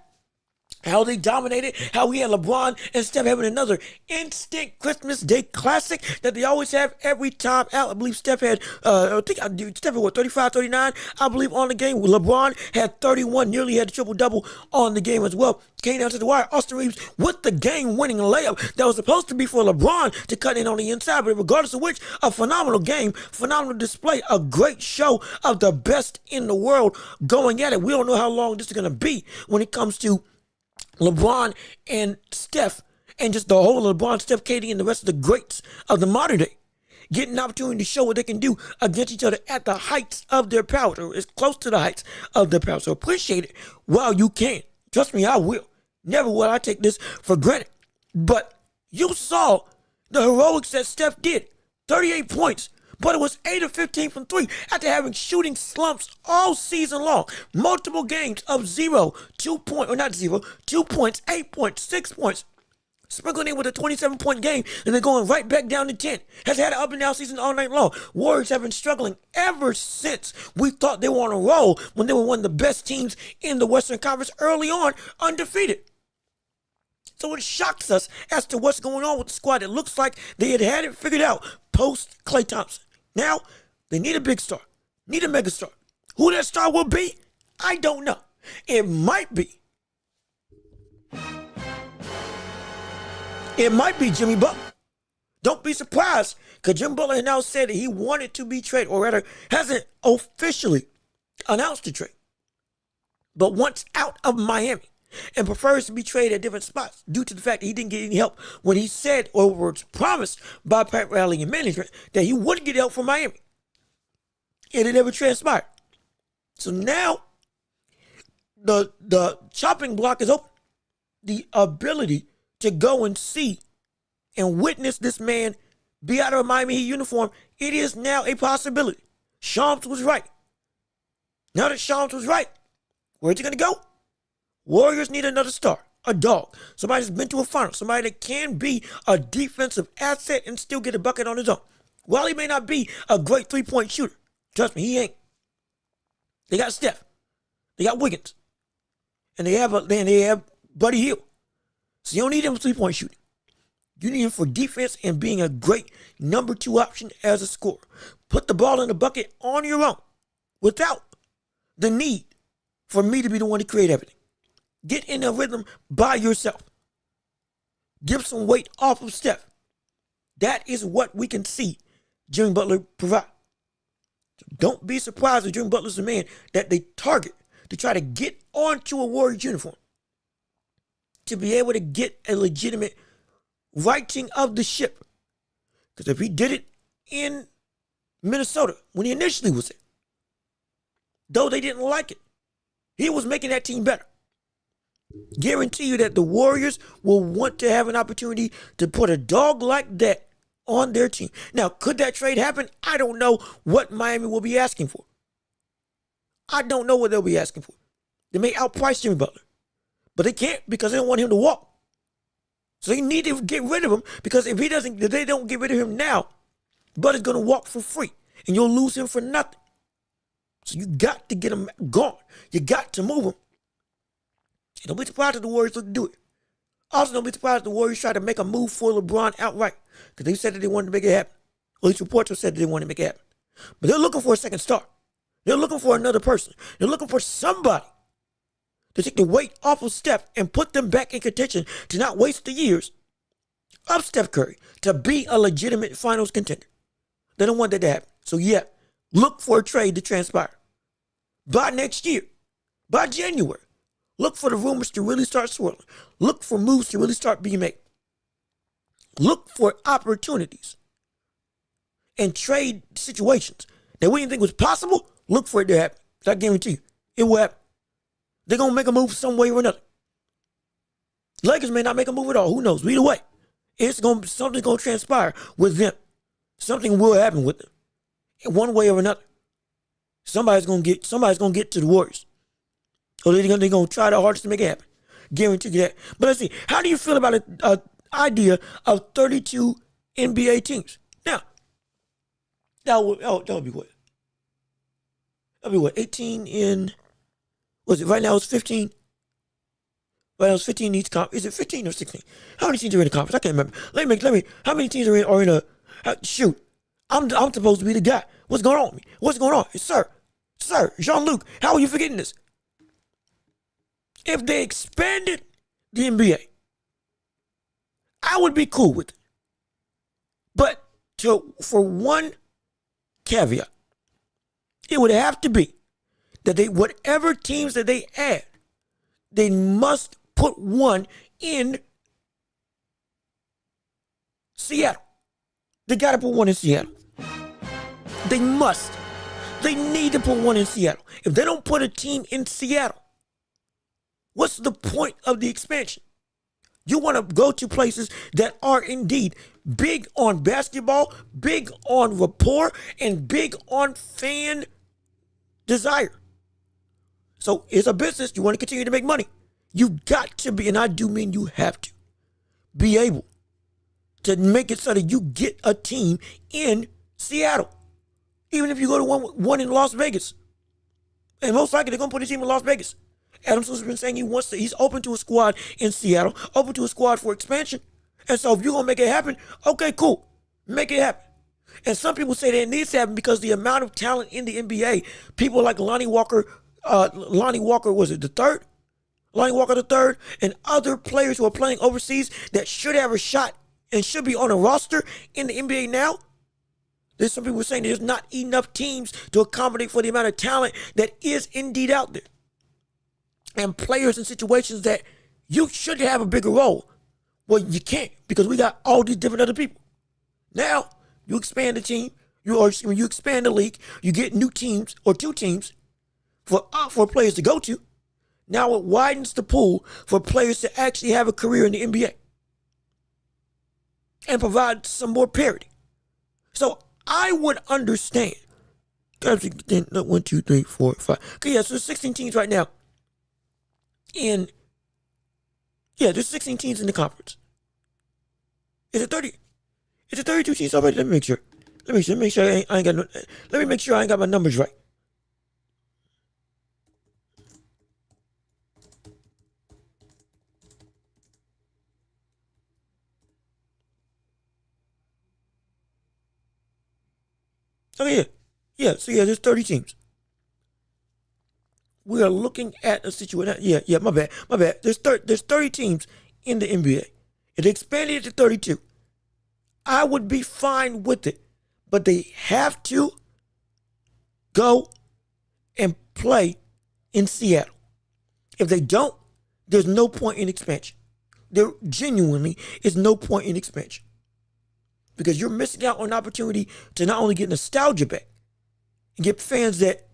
How they dominated, how we had LeBron and Steph having another instant Christmas Day classic that they always have every time out. I believe Steph had, Steph had what, 35, 39, I believe, on the game. LeBron had 31, nearly had a triple-double on the game as well. Came down to the wire. Austin Reeves with the game-winning layup that was supposed to be for LeBron to cut in on the inside, but regardless of which, a phenomenal game, phenomenal display, a great show of the best in the world going at it. We don't know how long this is going to be when it comes to LeBron and Steph, and just the whole LeBron, Steph, KD, and the rest of the greats of the modern day getting an opportunity to show what they can do against each other at the heights of their power, or as close to the heights of their power. So appreciate it while you can. Trust me, I will. Never will I take this for granted. But you saw the heroics that Steph did. 38 points. But it was 8 of 15 from 3 after having shooting slumps all season long. Multiple games of 0, 2 points, or not 0, 2 points, 8 points, 6 points. Sprinkling in with a 27-point game and then going right back down to 10. Has had an up and down season all night long. Warriors have been struggling ever since we thought they were on a roll when they were one of the best teams in the Western Conference early on, undefeated. So it shocks us as to what's going on with the squad. It looks like they had it figured out post Klay Thompson. Now, they need a big star, need a mega star. Who that star will be, I don't know. It might be Jimmy Butler. Don't be surprised, because Jimmy Butler now said that he wanted to be traded, or rather hasn't officially announced the trade, but wants out of Miami and prefers to be traded at different spots due to the fact that he didn't get any help when he said, or was promised by Pat Riley and management, that he wouldn't get help from Miami. And it never transpired. So now the chopping block is open. The ability to go and see and witness this man be out of a Miami Heat uniform, it is now a possibility. Shams was right. Now that Shams was right, where's he going to go? Warriors need another star, a dog, somebody that's been to a final, somebody that can be a defensive asset and still get a bucket on his own. While he may not be a great three-point shooter, trust me, he ain't. They got Steph, they got Wiggins, and they have Buddy Hield. So you don't need him for three-point shooting. You need him for defense and being a great number 2 option as a scorer. Put the ball in the bucket on your own without the need for me to be the one to create everything. Get in a rhythm by yourself. Get some weight off of Steph. That is what we can see Jimmy Butler provide. Don't be surprised if Jimmy Butler's the man that they target to try to get onto a Warriors uniform, to be able to get a legitimate righting of the ship. Because if he did it in Minnesota when he initially was there, though they didn't like it, he was making that team better. Guarantee you that the Warriors will want to have an opportunity to put a dog like that on their team. Now, could that trade happen? I don't know what Miami will be asking for. I don't know what they'll be asking for. They may outprice Jimmy Butler, but they can't because they don't want him to walk. So they need to get rid of him, because if they don't get rid of him now, Butler's going to walk for free and you'll lose him for nothing. So you got to get him gone. You got to move him. And don't be surprised if the Warriors look to do it. Also, don't be surprised if the Warriors try to make a move for LeBron outright, because they said that they wanted to make it happen. Or at least reports have said that they wanted to make it happen. But they're looking for a second star. They're looking for another person. They're looking for somebody to take the weight off of Steph and put them back in contention, to not waste the years of Steph Curry, to be a legitimate finals contender. They don't want that to happen. So yeah, look for a trade to transpire. By next year, by January, look for the rumors to really start swirling. Look for moves to really start being made. Look for opportunities and trade situations that we didn't think was possible. Look for it to happen. I guarantee you, it will happen. They're going to make a move some way or another. Lakers may not make a move at all. Who knows? Either way, something's going to transpire with them. Something will happen with them in one way or another. Somebody's going to get to the Warriors. Or they're going to try their hardest to make it happen. Guarantee you that. But let's see. How do you feel about an idea of 32 NBA teams? Now, that would be what? That would be what? 18 in... Was it right now? It's 15. Right now it's 15 in each conference. Is it 15 or 16? How many teams are in the conference? I can't remember. Let me. How many teams are in a? Shoot, I'm supposed to be the guy. What's going on with me? What's going on, sir, Jean-Luc? How are you forgetting this? If they expanded the NBA, I would be cool with it. But for one caveat, it would have to be that whatever teams that they add, they must put one in Seattle. They got to put one in Seattle. They must. They need to put one in Seattle. If they don't put a team in Seattle, what's the point of the expansion? You want to go to places that are indeed big on basketball, big on rapport, and big on fan desire. So it's a business. You want to continue to make money. You got to be, and I do mean you have to, be able to make it so that you get a team in Seattle. Even if you go to one in Las Vegas. And most likely they're going to put a team in Las Vegas. Adam Silver's been saying he's open to a squad in Seattle, open to a squad for expansion. And so if you're going to make it happen, okay, cool. Make it happen. And some people say that it needs to happen because the amount of talent in the NBA, people like Lonnie Walker, was it the third? Lonnie Walker the third, and other players who are playing overseas that should have a shot and should be on a roster in the NBA now. There's some people saying there's not enough teams to accommodate for the amount of talent that is indeed out there. And players in situations that you should have a bigger role. Well, you can't, because we got all these different other people. Now, you expand the team, you expand the league, you get new teams or two teams for players to go to. Now it widens the pool for players to actually have a career in the NBA and provide some more parity. So I would understand. 1, 2, 3, 4, 5. Okay, yeah, so there's 16 teams right now. There's 16 teams in the conference. Is it 30? Is it 32 teams already? Let me make sure. Let me make sure I ain't got my numbers right. Oh, yeah. So, there's 30 teams. We are looking at a situation. Yeah, my bad. There's 30 teams in the NBA. If they expanded it to 32, I would be fine with it. But they have to go and play in Seattle. If they don't, there's no point in expansion. There genuinely is no point in expansion. Because you're missing out on an opportunity to not only get nostalgia back and get fans that,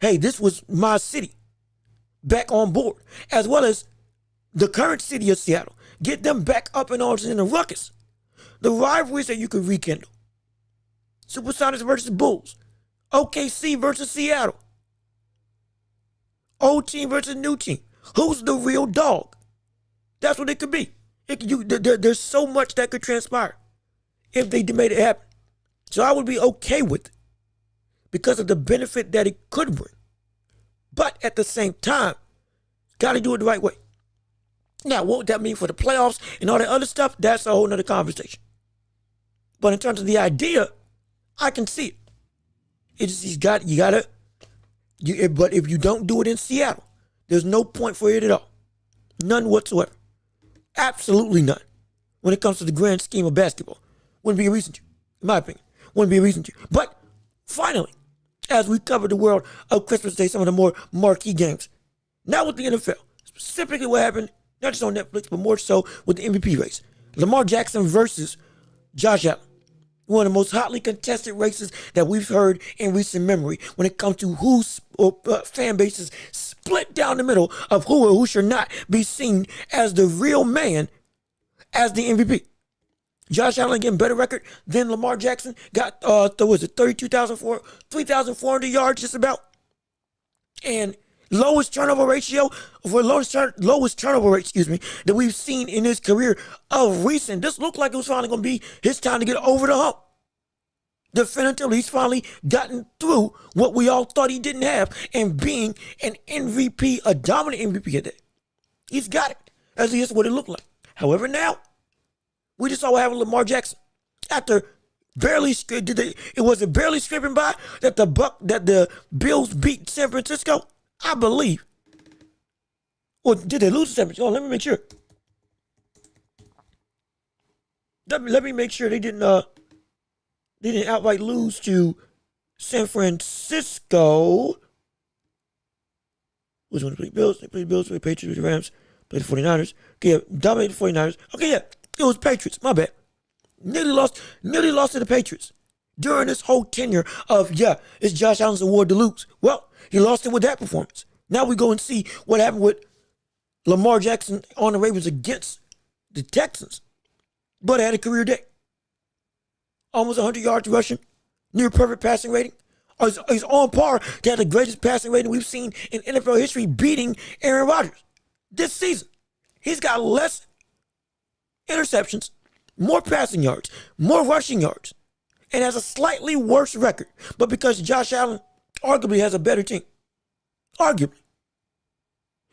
hey, this was my city, back on board, as well as the current city of Seattle. Get them back up in arms in the ruckus. The rivalries that you could rekindle. Supersonics versus Bulls. OKC versus Seattle. Old team versus new team. Who's the real dog? That's what it could be. There's so much that could transpire if they made it happen. So I would be okay with it because of the benefit that it could bring. But at the same time, got to do it the right way. Now, what would that mean for the playoffs and all that other stuff? That's a whole nother conversation. But in terms of the idea, I can see it. It's just but if you don't do it in Seattle, there's no point for it at all. None whatsoever. Absolutely none. When it comes to the grand scheme of basketball. Wouldn't be a reason to, in my opinion. Wouldn't be a reason to. But finally, as we cover the world of Christmas Day, some of the more marquee games. Now with the NFL, specifically what happened, not just on Netflix, but more so with the MVP race. Lamar Jackson versus Josh Allen. One of the most hotly contested races that we've heard in recent memory when it comes to who's fan bases split down the middle of who or who should not be seen as the real man as the MVP. Josh Allen getting better record than Lamar Jackson. Got 3,400 yards just about. And lowest turnover rate, that we've seen in his career of recent. This looked like it was finally going to be his time to get over the hump. Definitively, he's finally gotten through what we all thought he didn't have and being an MVP, a dominant MVP at that. He's got it, as he is what it looked like. However, now, we just saw what happened with Lamar Jackson. After barely scraping by that the Bills beat San Francisco, I believe. Or did they lose to San Francisco? Oh, let me make sure. Let me make sure they didn't outright lose to San Francisco. Which one? They played Bills. They played Bills. They played Patriots. The Rams. Played the 49ers. Okay, yeah, dominated the 49ers. Okay, yeah. It was Patriots. My bad. Nearly lost to the Patriots during this whole tenure of, it's Josh Allen's award to lose. Well, he lost it with that performance. Now we go and see what happened with Lamar Jackson on the Ravens against the Texans. But had a career day. Almost 100 yards rushing. Near perfect passing rating. He's on par to have the greatest passing rating we've seen in NFL history, beating Aaron Rodgers. This season, he's got less interceptions, more passing yards, more rushing yards, and has a slightly worse record. But because Josh Allen arguably has a better team. Arguably.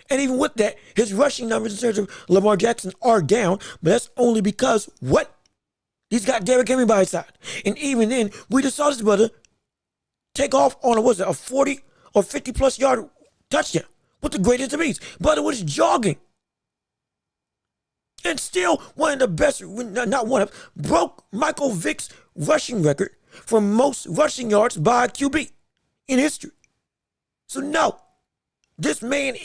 And even with that, his rushing numbers in terms of Lamar Jackson are down, but that's only because what? He's got Derrick Henry by his side. And even then, we just saw this brother take off on a 40 or 50 plus yard touchdown with the greatest of ease. Brother was jogging. And still one of the best, broke Michael Vick's rushing record for most rushing yards by a QB in history. So no, this man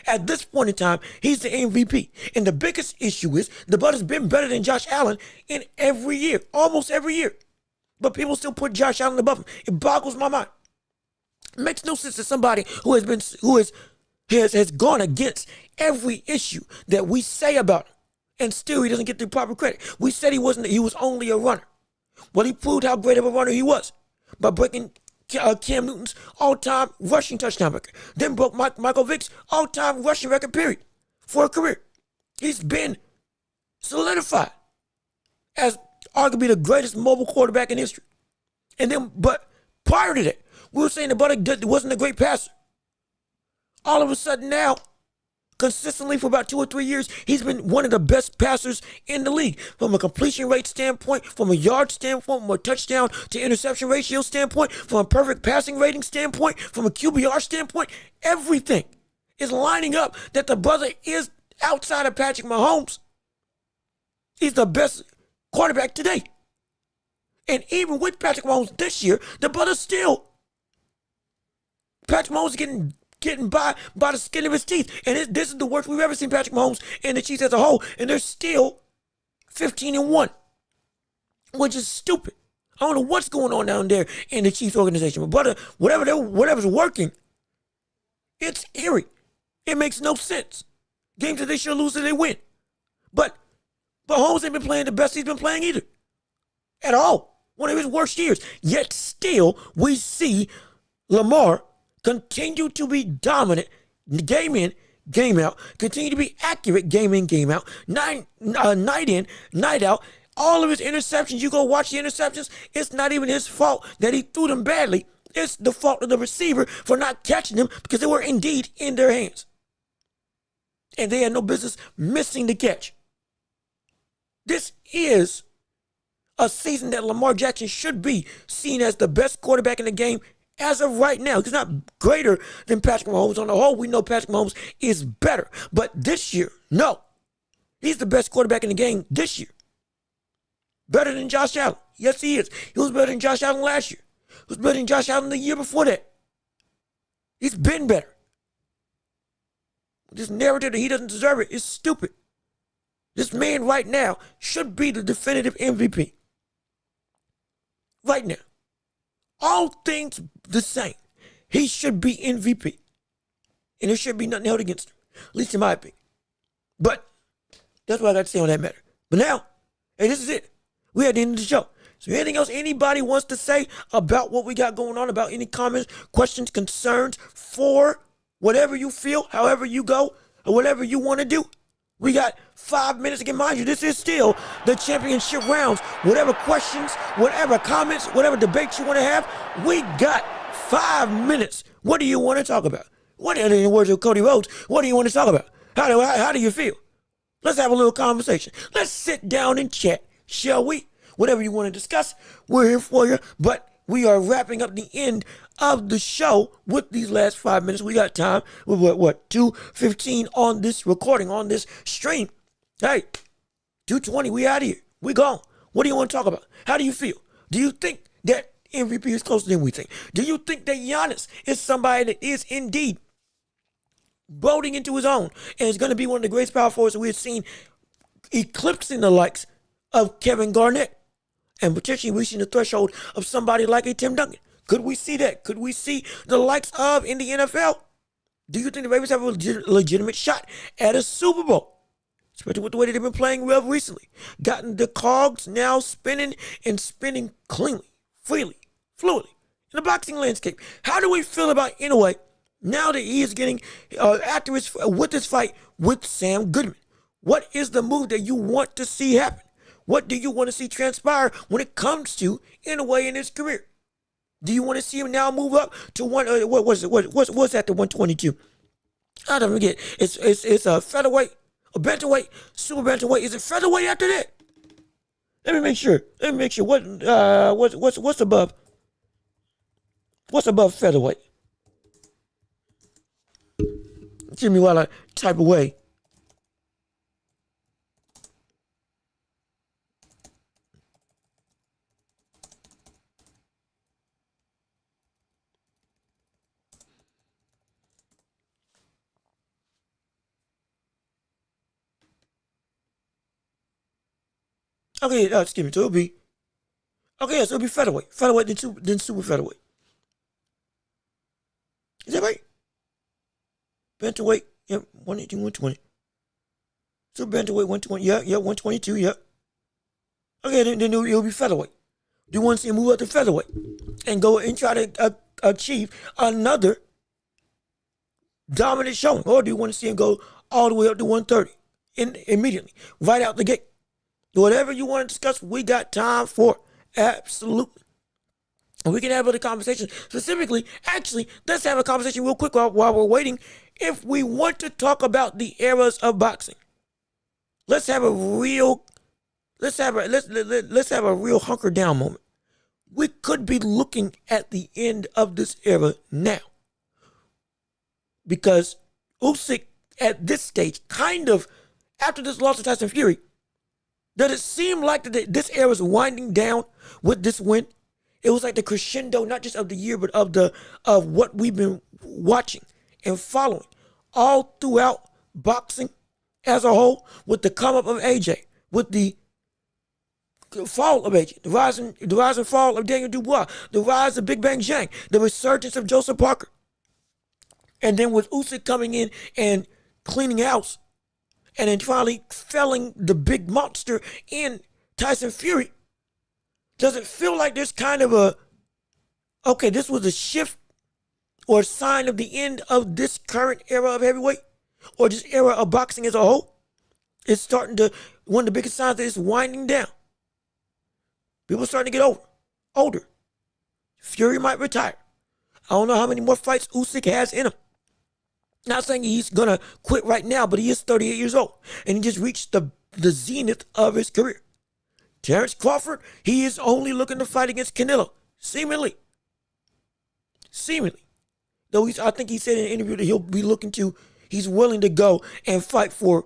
at this point in time, he's the MVP. And the biggest issue is the brother's been better than Josh Allen in every year, almost every year. But people still put Josh Allen above him. It boggles my mind. It makes no sense to somebody who has gone against every issue that we say about him, and still he doesn't get the proper credit. We said he was only a runner. Well, he proved how great of a runner he was by breaking Cam Newton's all-time rushing touchdown record. Then broke Michael Vick's all-time rushing record, period, for a career. He's been solidified as arguably the greatest mobile quarterback in history. But prior to that, we were saying the brother wasn't a great passer. All of a sudden now, consistently for about 2 or 3 years, he's been one of the best passers in the league. From a completion rate standpoint, from a yard standpoint, from a touchdown to interception ratio standpoint, from a perfect passing rating standpoint, from a QBR standpoint, everything is lining up that the brother is outside of Patrick Mahomes, He's the best quarterback today. And even with Patrick Mahomes this year, the brother still, Patrick Mahomes is getting by the skin of his teeth. And this is the worst we've ever seen Patrick Mahomes and the Chiefs as a whole. And they're still 15-1, which is stupid. I don't know what's going on down there in the Chiefs organization. But brother, whatever's working, it's eerie. It makes no sense. Games that they should lose, that they win. But Mahomes ain't been playing the best he's been playing either. At all. One of his worst years. Yet still, we see Lamar continue to be dominant game in, game out. Continue to be accurate game in, game out. Night in, night out. All of his interceptions, you go watch the interceptions, it's not even his fault that he threw them badly. It's the fault of the receiver for not catching them because they were indeed in their hands. And they had no business missing the catch. This is a season that Lamar Jackson should be seen as the best quarterback in the game as of right now. He's not greater than Patrick Mahomes. On the whole, we know Patrick Mahomes is better. But this year, no. He's the best quarterback in the game this year. Better than Josh Allen. Yes, he is. He was better than Josh Allen last year. He was better than Josh Allen the year before that. He's been better. This narrative that he doesn't deserve it is stupid. This man right now should be the definitive MVP. Right now. All things the same. He should be MVP. And there should be nothing held against him. At least in my opinion. But that's what I got to say on that matter. But now, hey, this is it. We're at the end of the show. So anything else anybody wants to say about what we got going on, about any comments, questions, concerns for whatever you feel, however you go, or whatever you want to do? We got 5 minutes. Again, mind you, this is still the championship rounds. Whatever questions, whatever comments, whatever debates you want to have, we got 5 minutes. What do you want to talk about? What, in the words of Cody Rhodes, what do you want to talk about? How do you feel? Let's have a little conversation. Let's sit down and chat, shall we? Whatever you want to discuss, we're here for you. But we are wrapping up the end of the show with these last 5 minutes. We got time. We're what 2:15 on this recording, on this stream. Hey, 2:20, we out of here. We gone. What do you want to talk about? How do you feel? Do you think that MVP is closer than we think? Do you think that Giannis is somebody that is indeed boating into his own and is going to be one of the greatest power forwards that we have seen, eclipsing the likes of Kevin Garnett and potentially reaching the threshold of somebody like a Tim Duncan? Could we see that? Could we see the likes of in the NFL? Do you think the Ravens have a legitimate shot at a Super Bowl? Especially with the way that they've been playing well recently. Gotten the cogs now spinning and spinning cleanly, freely, fluidly in the boxing landscape. How do we feel about Inoue now that he is getting with his fight with Sam Goodman? What is the move that you want to see happen? What do you want to see transpire when it comes to Inoue in his career? Do you want to see him now move up to what's that, the 122? I don't forget. It's a featherweight, a bantamweight, super bantamweight. Is it featherweight after that? Let me make sure. What's above? What's above featherweight? Give me while I type away. Okay, excuse me. So it'll be so it'll be featherweight, then super featherweight. Is that right? Bantamweight, yep, 118, 120. Super bantamweight, 120, yeah, 122, yep. Okay, then it'll be featherweight. Do you want to see him move up to featherweight and go and try to achieve another dominant showing, or do you want to see him go all the way up to 130 immediately, right out the gate? Whatever you want to discuss, we got time for. Absolutely. And we can have other conversations. Specifically, actually, let's have a conversation real quick while we're waiting. If we want to talk about the eras of boxing, let's have a real hunker down moment. We could be looking at the end of this era now, because Usyk at this stage, kind of after this loss to Tyson Fury, Does it seem like this era is winding down with this win? It was like the crescendo, not just of the year, but of what we've been watching and following all throughout boxing as a whole, with the come up of AJ, with the fall of AJ, the rise and fall of Daniel Dubois, the rise of Big Bang Zhang, the resurgence of Joseph Parker, and then with Usyk coming in and cleaning house, and then finally felling the big monster in Tyson Fury. Does it feel like there's kind of okay, this was a shift or a sign of the end of this current era of heavyweight, or this era of boxing as a whole? It's starting to, one of the biggest signs that it's winding down. People are starting to get older. Fury might retire. I don't know how many more fights Usyk has in him. Not saying he's going to quit right now, but he is 38 years old. And he just reached the zenith of his career. Terrence Crawford, he is only looking to fight against Canelo. Seemingly. Though I think he said in an interview that he'll be he's willing to go and fight to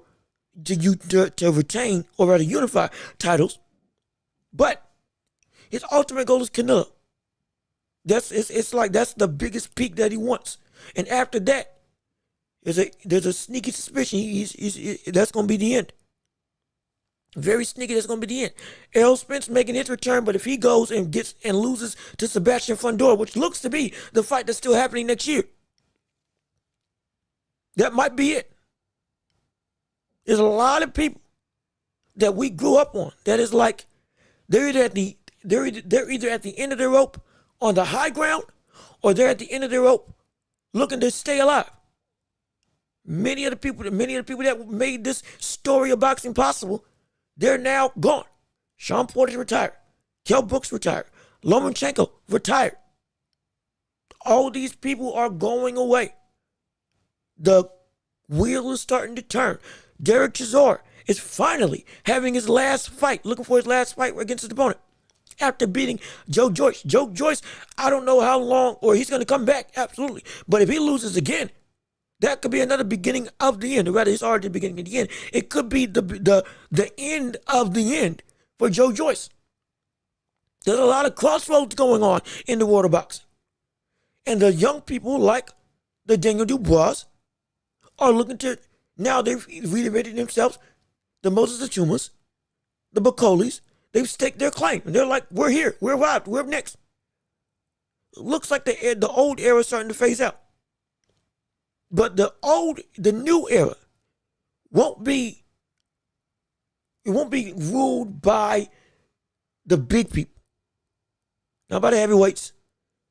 retain or rather unify titles. But his ultimate goal is Canelo. It's like that's the biggest peak that he wants. And after that, there's a sneaky suspicion that's going to be the end. Very sneaky, that's going to be the end. Errol Spence making his return, but if he goes and loses to Sebastian Fundora, which looks to be the fight that's still happening next year, that might be it. There's a lot of people that we grew up on that is like they're either at the end of their rope on the high ground, or they're at the end of their rope looking to stay alive. Many of the people that made this story of boxing possible, they're now gone. Sean Porter's retired. Kell Brooks retired. Lomachenko retired. All these people are going away. The wheel is starting to turn. Derek Chisora is finally having his last fight, looking for his last fight against his opponent, after beating Joe Joyce. Joe Joyce, I don't know how long, or he's going to come back, absolutely. But if he loses again, that could be another beginning of the end. Or rather, it's already the beginning of the end. It could be the end of the end for Joe Joyce. There's a lot of crossroads going on in the world of boxing. And the young people like the Daniel Dubois are looking to, now they've reinvented themselves, the Moses Achumas, the Bacolis, they've staked their claim. And they're like, we're here, we're arrived, we're next. It looks like the old era is starting to phase out. But the new era won't be ruled by the big people. Not by the heavyweights,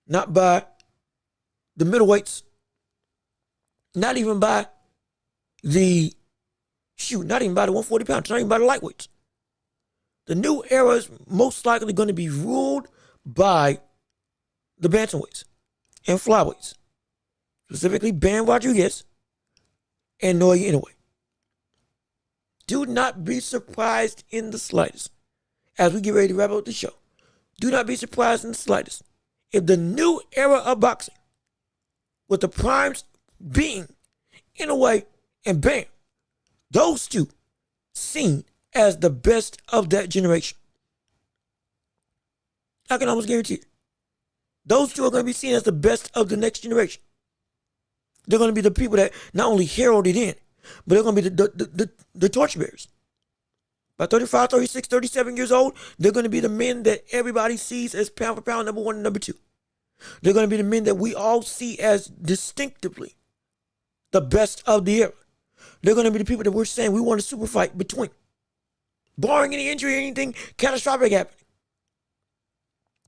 not by the middleweights, not even by not even by the 140 pounds, not even by the lightweights. The new era is most likely going to be ruled by the bantamweights and flyweights. Specifically, Bam Rodriguez and Noah Inoue. Do not be surprised in the slightest as we get ready to wrap up the show. Do not be surprised in the slightest if the new era of boxing, with the primes being Inoue and Bam, those two seen as the best of that generation. I can almost guarantee it. Those two are going to be seen as the best of the next generation. They're going to be the people that not only heralded in, but they're going to be the torchbearers. By 35, 36, 37 years old, they're going to be the men that everybody sees as pound for pound number one and number two. They're going to be the men that we all see as distinctively the best of the era. They're going to be the people that we're saying we want a super fight between, barring any injury or anything catastrophic happening.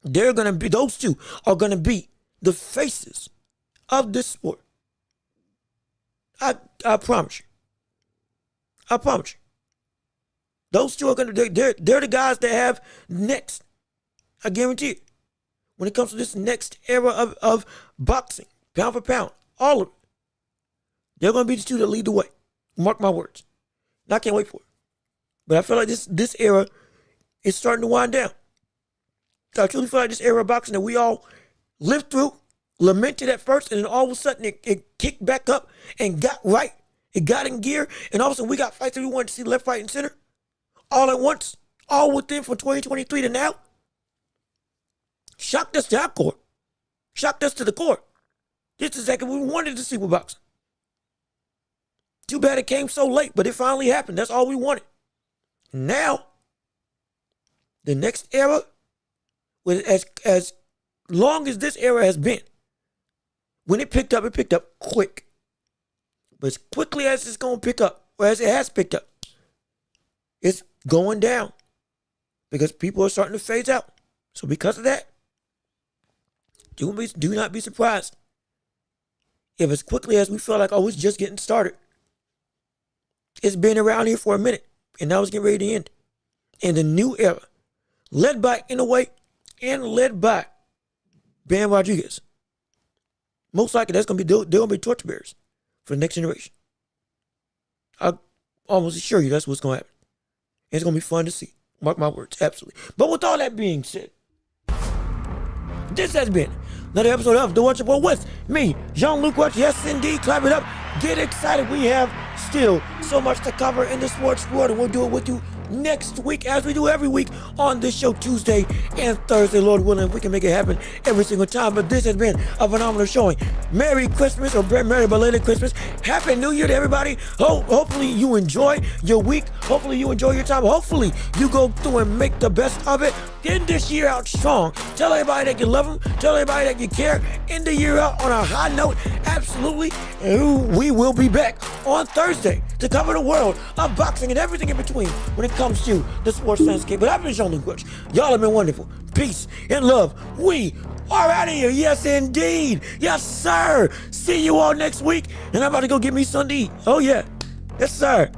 Those two are going to be the faces of this sport. I promise you. I promise you. Those two are they're the guys that have next. I guarantee it. When it comes to this next era of boxing, pound for pound, all of it, they're going to be the two that lead the way. Mark my words. And I can't wait for it. But I feel like this era is starting to wind down. I truly feel like this era of boxing that we all lived through, lamented at first, and then all of a sudden it kicked back up and got right. It got in gear, and all of a sudden we got fights that we wanted to see left, right, and center. all at once, all within from 2023 to now. Shocked us to our core. Shocked us to the core. This is exactly what we wanted to see with boxing. Too bad it came so late, but it finally happened. That's all we wanted. Now, the next era, as long as this era has been, when it picked up quick. But as quickly as it's going to pick up, or as it has picked up, it's going down because people are starting to phase out. So because of that, do not be surprised if as quickly as we feel like, oh, it's just getting started. It's been around here for a minute, and now it's getting ready to end. And the new era, led by Inoue and led by Bam Rodriguez. Most likely they're going to be torchbearers for the next generation. I almost assure you that's what's going to happen. It's going to be fun to see. Mark my words, absolutely. But with all that being said, this has been another episode of The Watch Report with me, Jean-Luc Welch. Yes, indeed. Clap it up. Get excited. We have still so much to cover in the sports world, and we'll do it with you next week, as we do every week on this show, Tuesday and Thursday, Lord willing, if we can make it happen every single time. But this has been a phenomenal showing. Merry Christmas, or Merry belated Christmas. Happy New Year to everybody. Hopefully you enjoy your week. Hopefully you enjoy your time. Hopefully you go through and make the best of it. End this year out strong. Tell everybody that you love them. Tell everybody that you care. End the year out on a high note. Absolutely. And we will be back on Thursday to cover the world of boxing and everything in between when it comes to the sports landscape. But I've been Jean-Luc Welch. Y'all have been wonderful. Peace and love. We are out of here. Yes, indeed. Yes, sir. See you all next week. And I'm about to go get me something to eat. Oh, yeah. Yes, sir.